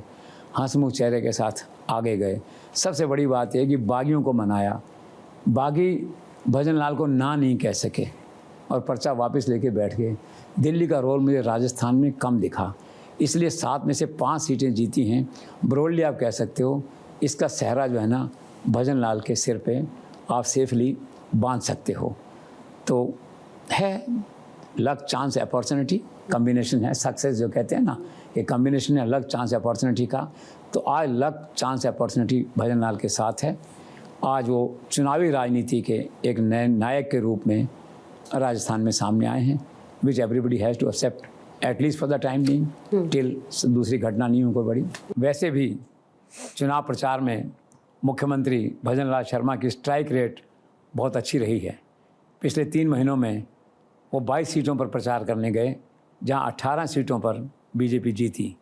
हंसमुख चेहरे के साथ आगे गए। सबसे बड़ी बात यह कि बागियों को मनाया। बागी भजन लाल को ना नहीं कह सके और पर्चा वापस लेके बैठ गए। दिल्ली का रोल मुझे राजस्थान में कम दिखा, इसलिए 7 में से 5 सीटें जीती हैं। ब्रॉडली आप कह सकते हो इसका सहरा जो है ना भजन लाल के सिर पे आप सेफली बांध सकते हो। तो है लक, चांस, अपॉर्चुनिटी, कम्बिनेशन है सक्सेस जो कहते हैं ना, ये कम्बिनेशन है लक, चांस, अपॉर्चुनिटी का। तो आज लक, चांस, अपॉर्चुनिटी भजन लाल के साथ है। आज वो चुनावी राजनीति के एक नए नायक के रूप में राजस्थान में सामने आए हैं, which everybody has to accept at least for the time being, till दूसरी घटना नहीं हो कोई बड़ी। वैसे भी चुनाव प्रचार में मुख्यमंत्री भजन लाल शर्मा की स्ट्राइक रेट बहुत अच्छी रही है। पिछले 3 महीनों में वो 22 सीटों पर प्रचार करने गए, जहां 18 सीटों पर बीजेपी जीती।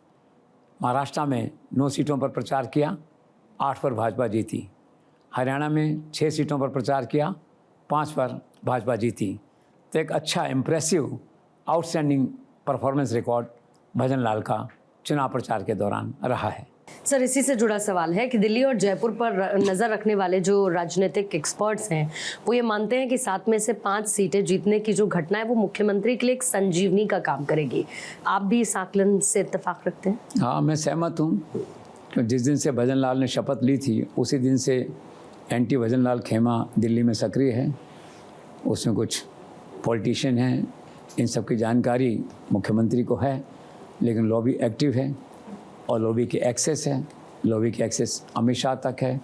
महाराष्ट्र में 9 सीटों पर प्रचार किया, 8 पर भाजपा जीती। हरियाणा में 6 सीटों पर प्रचार किया, 5 पर भाजपा जीती। तो एक अच्छा इम्प्रेसिव आउटस्टैंडिंग परफॉर्मेंस रिकॉर्ड भजन लाल का चुनाव प्रचार के दौरान रहा है। सर, इसी से जुड़ा सवाल है कि दिल्ली और जयपुर पर नज़र रखने वाले जो राजनीतिक एक्सपर्ट्स हैं वो ये मानते हैं कि 7 में से 5 सीटें जीतने की जो घटना है वो मुख्यमंत्री के लिए एक संजीवनी का काम करेगी। आप भी इस आकलन से इत्तेफाक रखते हैं? हाँ, मैं सहमत हूँ। जिस दिन से भजन लाल ने शपथ ली थी उसी दिन से एंटी भजन लाल खेमा दिल्ली में सक्रिय है। उसमें कुछ पॉलिटिशियन हैं, इन सब की जानकारी मुख्यमंत्री को है, लेकिन लॉबी एक्टिव है और लॉबी की एक्सेस है। लॉबी की एक्सेस अमित शाह तक है,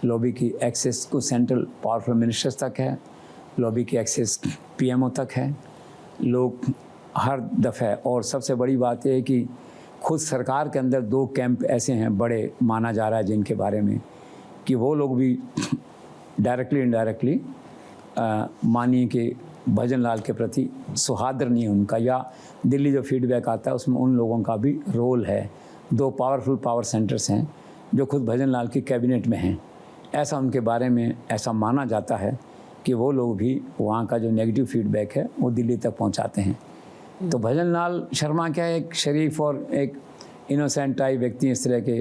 लॉबी की एक्सेस को सेंट्रल पावरफुल मिनिस्टर्स तक है, लॉबी की एक्सेस पीएमओ तक है। लोग हर दफ़े, और सबसे बड़ी बात यह है कि खुद सरकार के अंदर 2 कैंप ऐसे हैं बड़े माना जा रहा है, जिनके बारे में कि वो लोग भी डायरेक्टली इनडायरेक्टली मानिए कि भजन लाल के प्रति सौहार्द नहीं है उनका, या दिल्ली जो फीडबैक आता है उसमें उन लोगों का भी रोल है। 2 पावरफुल पावर सेंटर्स हैं जो खुद भजन लाल की कैबिनेट में हैं। ऐसा उनके बारे में ऐसा माना जाता है कि वो लोग भी वहाँ का जो नेगेटिव फीडबैक है वो दिल्ली तक पहुँचाते हैं। तो भजन लाल शर्मा क्या है, एक शरीफ और एक इनोसेंट टाइप व्यक्ति, इस तरह के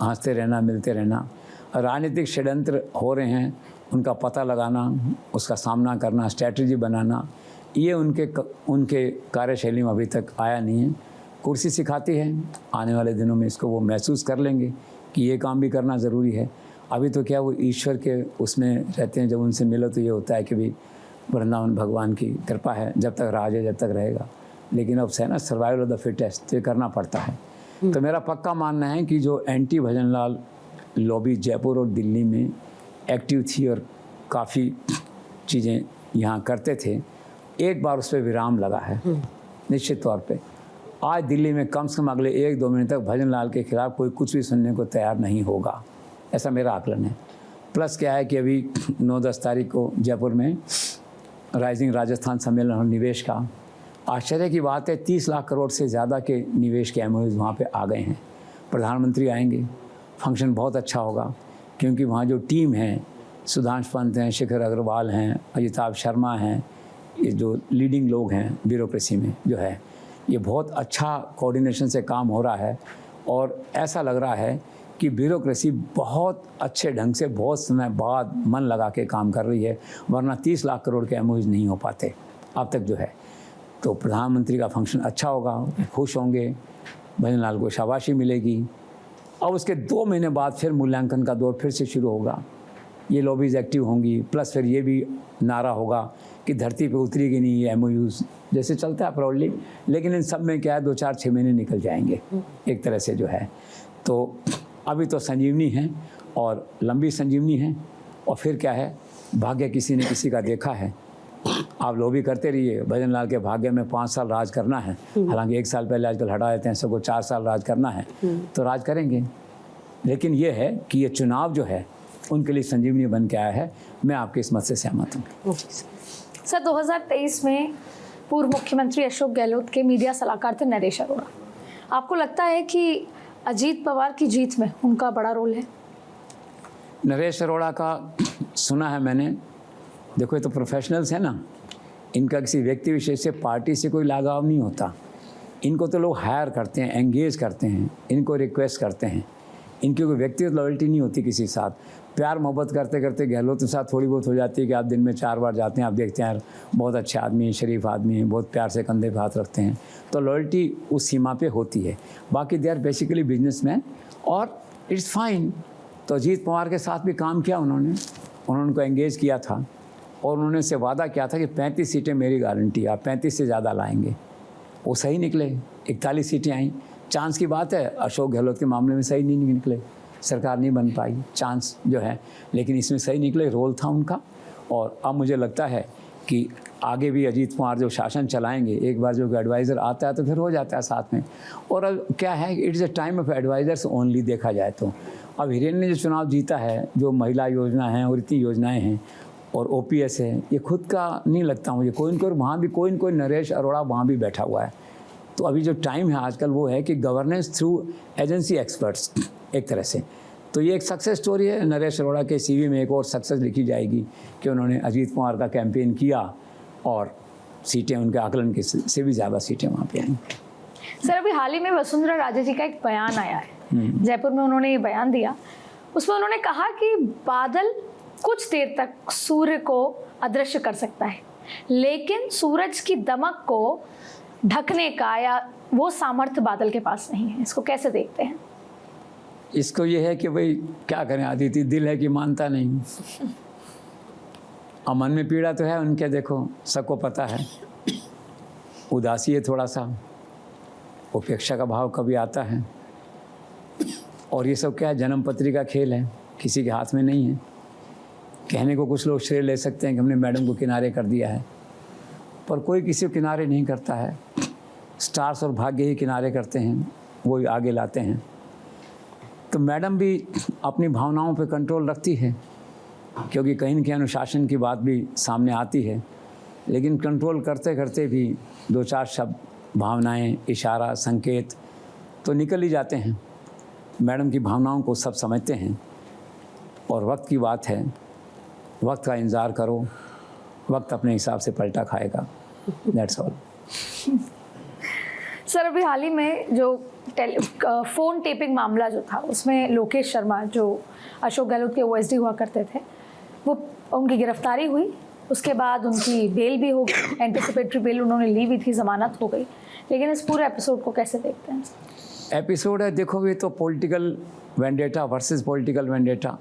हंसते रहना, मिलते रहना। राजनीतिक षड्यंत्र हो रहे हैं, उनका पता लगाना, उसका सामना करना, स्ट्रैटेजी बनाना, ये उनके कार्यशैली में अभी तक आया नहीं है। कुर्सी सिखाती है, आने वाले दिनों में इसको वो महसूस कर लेंगे कि ये काम भी करना ज़रूरी है। अभी तो क्या वो ईश्वर के उसमें रहते हैं, जब उनसे मिलो तो ये होता है कि भाई वृंदावन भगवान की कृपा है, जब तक राज है जब तक रहेगा। लेकिन अब से ना सर्वाइवल ऑफ द फिटेस्ट, तो ये करना पड़ता है। तो मेरा पक्का मानना है कि जो एंटी भजन लाल लॉबी जयपुर और दिल्ली में एक्टिव थी और काफ़ी चीज़ें यहाँ करते थे, एक बार उस पर विराम लगा है निश्चित तौर पे। आज दिल्ली में कम से कम अगले 1-2 महीने तक भजन लाल के खिलाफ कोई कुछ भी सुनने को तैयार नहीं होगा, ऐसा मेरा आकलन है। प्लस क्या है कि अभी 9-10 तारीख को जयपुर में राइजिंग राजस्थान सम्मेलन और निवेश का, आश्चर्य की बात है 30 लाख करोड़ से ज़्यादा के निवेश के एमओयूज़ वहाँ पे आ गए हैं। प्रधानमंत्री आएंगे, फंक्शन बहुत अच्छा होगा, क्योंकि वहाँ जो टीम है, सुधांशु पंत हैं, शिखर अग्रवाल हैं, अजिताभ शर्मा हैं, ये जो लीडिंग लोग हैं ब्यूरोक्रेसी में जो है, ये बहुत अच्छा कोऑर्डिनेशन से काम हो रहा है। और ऐसा लग रहा है कि ब्यूरोक्रेसी बहुत अच्छे ढंग से बहुत समय बाद मन लगा के काम कर रही है, वरना 30 लाख करोड़ के एमओयूज नहीं हो पाते अब तक जो है। तो प्रधानमंत्री का फंक्शन अच्छा होगा, खुश होंगे, भजन लाल को शाबाशी मिलेगी। और उसके 2 महीने बाद फिर मूल्यांकन का दौर फिर से शुरू होगा, ये लॉबीज एक्टिव होंगी, प्लस फिर ये भी नारा होगा कि धरती पे उतरेगी नहीं ये एमओयूज, जैसे चलता है प्राउडली। लेकिन इन सब में क्या है 2-4-6 महीने निकल जाएंगे एक तरह से जो है। तो अभी तो संजीवनी है और लंबी संजीवनी है, और फिर क्या है, भाग्य किसी ने किसी का देखा है। आप लॉबी करते रहिए, भजन लाल के भाग्य में 5 साल राज करना है, हालांकि 1 साल पहले आजकल हटा देते हैं, सबको 4 साल राज करना है, तो राज करेंगे। लेकिन ये है कि ये चुनाव जो है उनके लिए संजीवनी बन के आया है। मैं आपके इस मत से सहमत हूँ। सर 2023 में पूर्व मुख्यमंत्री अशोक गहलोत के मीडिया सलाहकार थे नरेश अरोड़ा। आपको लगता है कि अजीत पवार की जीत में उनका बड़ा रोल है? नरेश अरोड़ा का सुना है मैंने। देखो ये तो प्रोफेशनल्स हैं ना, इनका किसी व्यक्ति विशेष से पार्टी से कोई लगाव नहीं होता। इनको तो लोग हायर करते हैं, एंगेज करते हैं, इनको रिक्वेस्ट करते हैं। इनकी कोई व्यक्तिगत लॉयल्टी नहीं होती किसी के साथ। प्यार मोहब्बत करते करते गहलोत के साथ थोड़ी बहुत हो जाती है कि आप दिन में 4 बार जाते हैं, आप देखते हैं बहुत अच्छे आदमी हैं, शरीफ आदमी हैं, बहुत प्यार से कंधे पे हाथ रखते हैं, तो लॉयल्टी उस सीमा पे होती है। बाकी दे आर बेसिकली बिजनेसमैन और इट्स फाइन। तो अजीत पवार के साथ भी काम किया उन्होंने उनको एंगेज किया था और उन्होंने से वादा किया था कि 35 सीटें मेरी गारंटी, आप 35 से ज़्यादा लाएंगे। वो सही निकले, 41 सीटें आई। चांस की बात है, अशोक गहलोत के मामले में सही नहीं निकले, सरकार नहीं बन पाई, चांस जो है, लेकिन इसमें सही निकले, रोल था उनका। और अब मुझे लगता है कि आगे भी अजीत पवार जो शासन चलाएंगे, एक बार जो एडवाइज़र आता है तो फिर हो जाता है साथ में। और अब क्या है, it's a time of advisers only देखा जाए तो। अब हिरेन ने जो चुनाव जीता है, जो महिला योजना है और इतनी योजनाएँ हैं और ओपीएस है, ये खुद का नहीं लगता मुझे। कोई न कोई वहाँ भी कोई न कोई नरेश अरोड़ा वहाँ भी बैठा हुआ है। तो अभी जो टाइम है आजकल वो है कि गवर्नेंस थ्रू एजेंसी एक्सपर्ट्स एक तरह से। तो ये एक सक्सेस स्टोरी है। नरेश अरोड़ा के सीवी में एक और सक्सेस लिखी जाएगी कि उन्होंने अजीत पवार का कैंपेन किया और सीटें उनके आकलन के से भी ज़्यादा सीटें वहाँ पे आई। सर अभी हाल ही में वसुंधरा राजे जी का एक बयान आया है, जयपुर में उन्होंने ये बयान दिया। उसमें उन्होंने कहा कि बादल कुछ देर तक सूर्य को अदृश्य कर सकता है, लेकिन सूरज की दमक को ढकने का या वो सामर्थ्य बादल के पास नहीं है। इसको कैसे देखते हैं? इसको ये है कि भाई क्या करें, आदित्य दिल है कि मानता नहीं। और मन में पीड़ा तो है उनके, देखो सबको पता है, उदासी है, थोड़ा सा उपेक्षा का भाव कभी आता है। और ये सब क्या है, जन्म पत्री का खेल है, किसी के हाथ में नहीं है। कहने को कुछ लोग श्रेय ले सकते हैं कि हमने मैडम को किनारे कर दिया है, पर कोई किसी को किनारे नहीं करता है। स्टार्स और भाग्य ही किनारे करते हैं, वो ही आगे लाते हैं। तो मैडम भी अपनी भावनाओं पे कंट्रोल रखती है, क्योंकि कहीं न कहीं अनुशासन की बात भी सामने आती है, लेकिन कंट्रोल करते करते भी 2-4 शब्द, भावनाएं, इशारा, संकेत तो निकल ही जाते हैं। मैडम की भावनाओं को सब समझते हैं और वक्त की बात है, वक्त का इंतज़ार करो, वक्त अपने हिसाब से पलटा खाएगा। That's all. सर अभी हाल ही में जो फ़ोन टेपिंग मामला जो था, उसमें लोकेश शर्मा जो अशोक गहलोत के ओएसडी हुआ करते थे, वो उनकी गिरफ्तारी हुई, उसके बाद उनकी बेल भी हो गई, एंटिसिपेटरी बेल उन्होंने ली भी थी, ज़मानत हो गई। लेकिन इस पूरे एपिसोड को कैसे देखते हैं? एपिसोड है, देखो ये तो political vendetta versus political vendetta.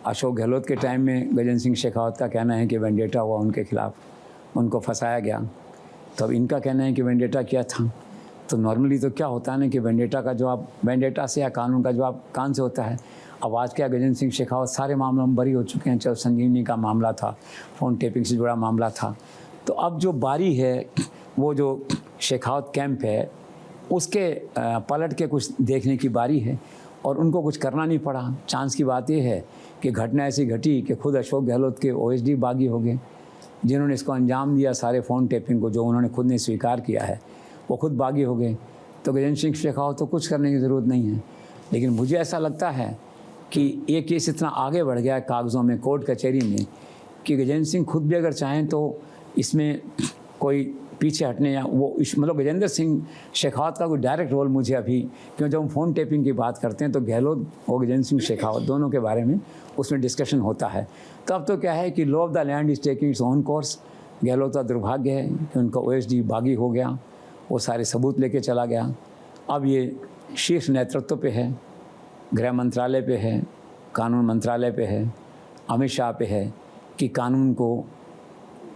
Ashok Gehlot के टाइम में गजेंद्र सिंह शेखावत का कहना है कि वेंडेटा हुआ उनके खिलाफ, उनको फंसाया गया। तो अब इनका कहना है कि वेंडेटा क्या था। तो नॉर्मली तो क्या होता है ना कि वेंडेटा का जवाब वेंडेटा से या कानून का जवाब कान से होता है। अब आज क्या, गजेंद्र सिंह शेखावत सारे मामलों में बरी हो चुके हैं, चाहे संजीवनी का मामला था, फ़ोन टेपिंग से जुड़ा मामला था। तो अब जो बारी है वो जो शेखावत कैंप है उसके पलट के कुछ देखने की बारी है, और उनको कुछ करना नहीं पड़ा। चांस की बात यह है कि घटना ऐसी घटी कि खुद अशोक गहलोत के ओएसडी बागी हो गए, जिन्होंने इसको अंजाम दिया, सारे फ़ोन टेपिंग को जो उन्होंने खुद ने स्वीकार किया है, वो खुद बागी हो गए। तो गजेंद्र सिंह शेखावत तो कुछ करने की ज़रूरत नहीं है। लेकिन मुझे ऐसा लगता है कि ये केस इतना आगे बढ़ गया है कागज़ों में, कोर्ट कचहरी में, कि गजेंद्र सिंह खुद भी अगर चाहें तो इसमें कोई पीछे हटने या वो मतलब गजेंद्र सिंह शेखावत का कोई डायरेक्ट रोल मुझे अभी, क्यों जब हम फ़ोन टेपिंग की बात करते हैं तो गहलोत और गजेंद्र सिंह शेखावत दोनों के बारे में उसमें डिस्कशन होता है। तो अब तो क्या है कि law of the land is taking its own course. Gehlot का दुर्भाग्य है कि उनका OSD बागी हो गया, वो सारे सबूत लेके चला गया। अब ये शीर्ष नेतृत्व पे है, गृह मंत्रालय पे है, कानून मंत्रालय पे है, अमित शाह पे है कि कानून को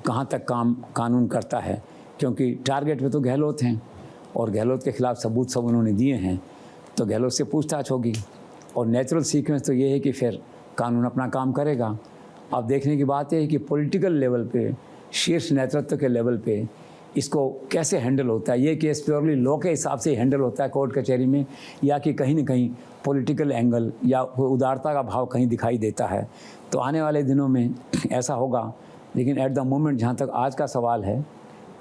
कहाँ तक कानून करता है, क्योंकि टारगेट पे तो गहलोत हैं और गहलोत के खिलाफ सबूत सब उन्होंने दिए हैं, तो गहलोत से पूछताछ होगी। और नेचुरल सीक्वेंस तो ये है कि फिर कानून अपना काम करेगा। अब देखने की बात है कि पॉलिटिकल लेवल पे, शीर्ष नेतृत्व के लेवल पे इसको कैसे हैंडल होता है। ये केस प्योरली लॉ के हिसाब से हैंडल होता है कोर्ट कचहरी में, या कि कहीं ना कहीं पॉलिटिकल एंगल या उदारता का भाव कहीं दिखाई देता है। तो आने वाले दिनों में ऐसा होगा, लेकिन एट द मोमेंट जहाँ तक आज का सवाल है,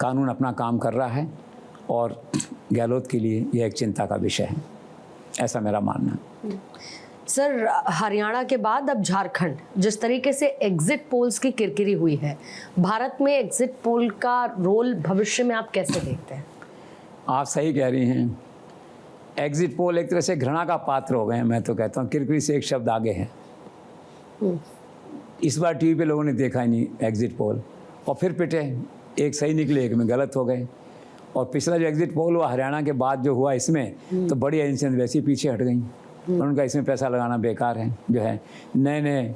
कानून अपना काम कर रहा है और गहलोत के लिए यह एक चिंता का विषय है, ऐसा मेरा मानना है। सर, हरियाणा के बाद अब झारखंड, जिस तरीके से एग्जिट पोल्स की किरकिरी हुई है, भारत में एग्जिट पोल का रोल भविष्य में आप कैसे देखते हैं? आप सही कह रही हैं, एग्जिट पोल एक तरह से घृणा का पात्र हो गए हैं। मैं तो कहता हूँ किरकिरी से एक शब्द आगे है। इस बार टीवी पे लोगों ने देखा ही नहीं एग्जिट पोल, और फिर पिटे, एक सही निकले एक में गलत हो गए। और पिछला जो एग्जिट पोल हुआ हरियाणा के बाद जो हुआ, इसमें तो बड़ी एजेंसियाँ वैसे ही पीछे हट गई और उनका इसमें पैसा लगाना बेकार है। जो है नए नए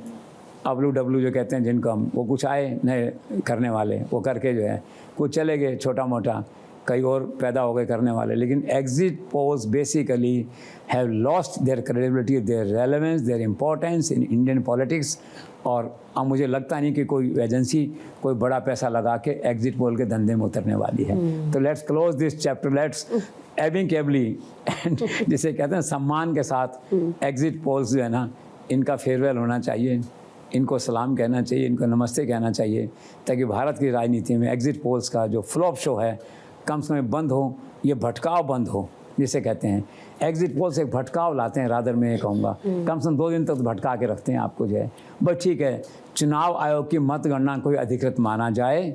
WW जो कहते हैं जिनको हम, वो कुछ आए नए करने वाले, वो करके जो है कुछ चले गए, छोटा मोटा कई और पैदा हो गए करने वाले। लेकिन exit polls basically have lost their credibility, their relevance, their importance in Indian politics. और अब मुझे लगता नहीं कि कोई एजेंसी कोई बड़ा पैसा लगा के एग्जिट पोल के धंधे में उतरने वाली है। तो let's close this chapter, let's एविंकेबली जिसे कहते हैं सम्मान के साथ एग्जिट पोल्स जो है ना, इनका फेयरवेल होना चाहिए, इनको सलाम कहना चाहिए, इनको नमस्ते कहना चाहिए, ताकि भारत की राजनीति में एग्जिट पोल्स का जो फ्लॉप शो है कम से कम बंद हो, ये भटकाव बंद हो। जिसे कहते हैं एग्जिट पोल से एक भटकाव लाते हैं, रादर मैं ये कहूँगा कम से कम 2 दिन तक तो भटका के रखते हैं आपको जो है। बस ठीक है, चुनाव आयोग की मतगणना कोई अधिकृत माना जाए,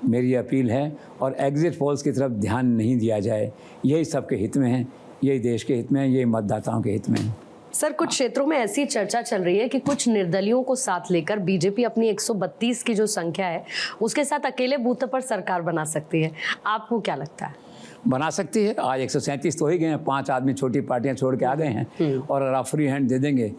मेरी अपील है, और एग्जिट पोल्स की तरफ ध्यान नहीं दिया जाए। यही सबके हित में है, यही देश के हित में है, यही मतदाताओं के हित में है। सर, कुछ क्षेत्रों में ऐसी चर्चा चल रही है कि कुछ निर्दलियों को साथ लेकर बीजेपी अपनी 132 की जो संख्या है उसके साथ अकेले बूथ पर सरकार बना सकती है। आपको क्या लगता है? बना सकती है। आज 137 तो ही गए हैं, 5 आदमी छोटी पार्टियां छोड़ के आ गए हैं, और अगर आप फ्री हैंड दे देंगे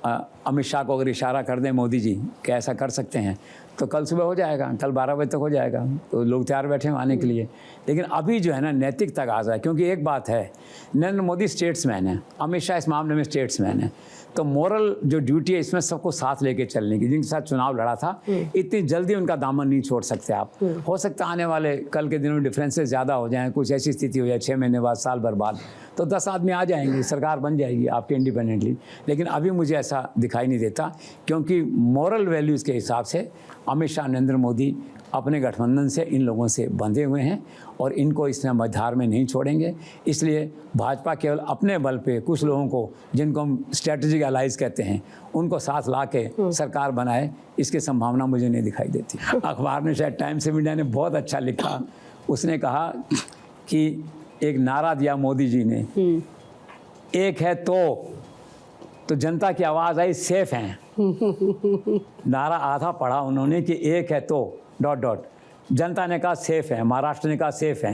अमित शाह को, अगर इशारा कर दें मोदी जी कि ऐसा कर सकते हैं, तो कल सुबह हो जाएगा, कल 12 बजे तक हो जाएगा। तो लोग तैयार बैठे हैं आने के लिए। लेकिन अभी जो है ना, नैतिक तकाज़ा है, क्योंकि एक बात है, नरेंद्र मोदी स्टेट्समैन है, अमित शाह इस मामले में स्टेट्समैन है, तो मोरल जो ड्यूटी है इसमें सबको साथ लेके चलने की। जिनके साथ चुनाव लड़ा था, इतनी जल्दी उनका दामन नहीं छोड़ सकते आप। हो सकता है आने वाले कल के दिनों में डिफरेंसेस ज़्यादा हो जाएं, कुछ ऐसी स्थिति हो जाए 6 महीने बाद, साल भर बाद, तो 10 आदमी आ जाएंगे, सरकार बन जाएगी आपके इंडिपेंडेंटली। लेकिन अभी मुझे ऐसा दिखाई नहीं देता, क्योंकि मॉरल वैल्यूज़ के हिसाब से अमित शाह, नरेंद्र मोदी अपने गठबंधन से इन लोगों से बंधे हुए हैं और इनको इस मझधार में नहीं छोड़ेंगे। इसलिए भाजपा केवल अपने बल पे कुछ लोगों को, जिनको हम स्ट्रेटेजिक अलाइज कहते हैं, उनको साथ ला के सरकार बनाए, इसकी संभावना मुझे नहीं दिखाई देती। अखबार ने, शायद टाइम्स ऑफ इंडिया ने बहुत अच्छा लिखा, उसने कहा कि एक नारा दिया मोदी जी ने, एक है तो जनता की आवाज़ आई सेफ हैं। नारा आधा पढ़ा उन्होंने कि एक है तो ... जनता ने कहा सेफ है, महाराष्ट्र ने कहा सेफ है,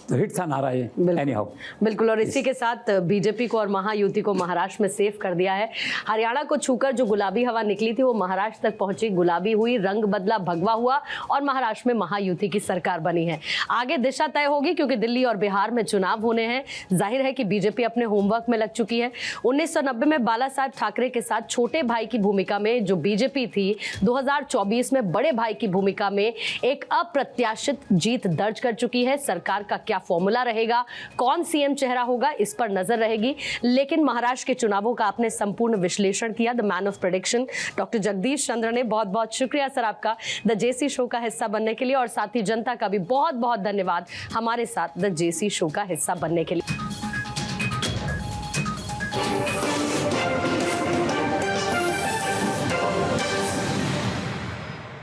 तो हिट था नारा ये। एनीहाउ, बिल्कुल। और इसी के साथ बीजेपी को और महायुति को महाराष्ट्र में सेफ कर दिया है। हरियाणा को छूकर जो गुलाबी हवा निकली थी वो महाराष्ट्र तक पहुंची, गुलाबी हुई, रंग बदला, भगवा हुआ और महाराष्ट्र में महायुति की सरकार बनी है। आगे दिशा तय होगी, क्योंकि दिल्ली और बिहार में चुनाव होने हैं। जाहिर है कि बीजेपी अपने होमवर्क में लग चुकी है। 1990 में बाला साहब ठाकरे के साथ छोटे भाई की भूमिका में जो बीजेपी थी, 2024 में बड़े भाई की भूमिका में एक अप्रत्याशित जीत दर्ज कर चुकी है। सरकार का क्या फॉर्मूला रहेगा, कौन सीएम चेहरा होगा, इस पर नजर रहेगी। लेकिन महाराष्ट्र के चुनावों का आपने संपूर्ण विश्लेषण किया, the man of prediction doctor Jagdish Chandra ने। बहुत बहुत शुक्रिया सर आपका द जेसी शो का हिस्सा बनने के लिए, और साथ ही जनता का भी बहुत बहुत धन्यवाद हमारे साथ द जेसी शो का हिस्सा बनने के लिए।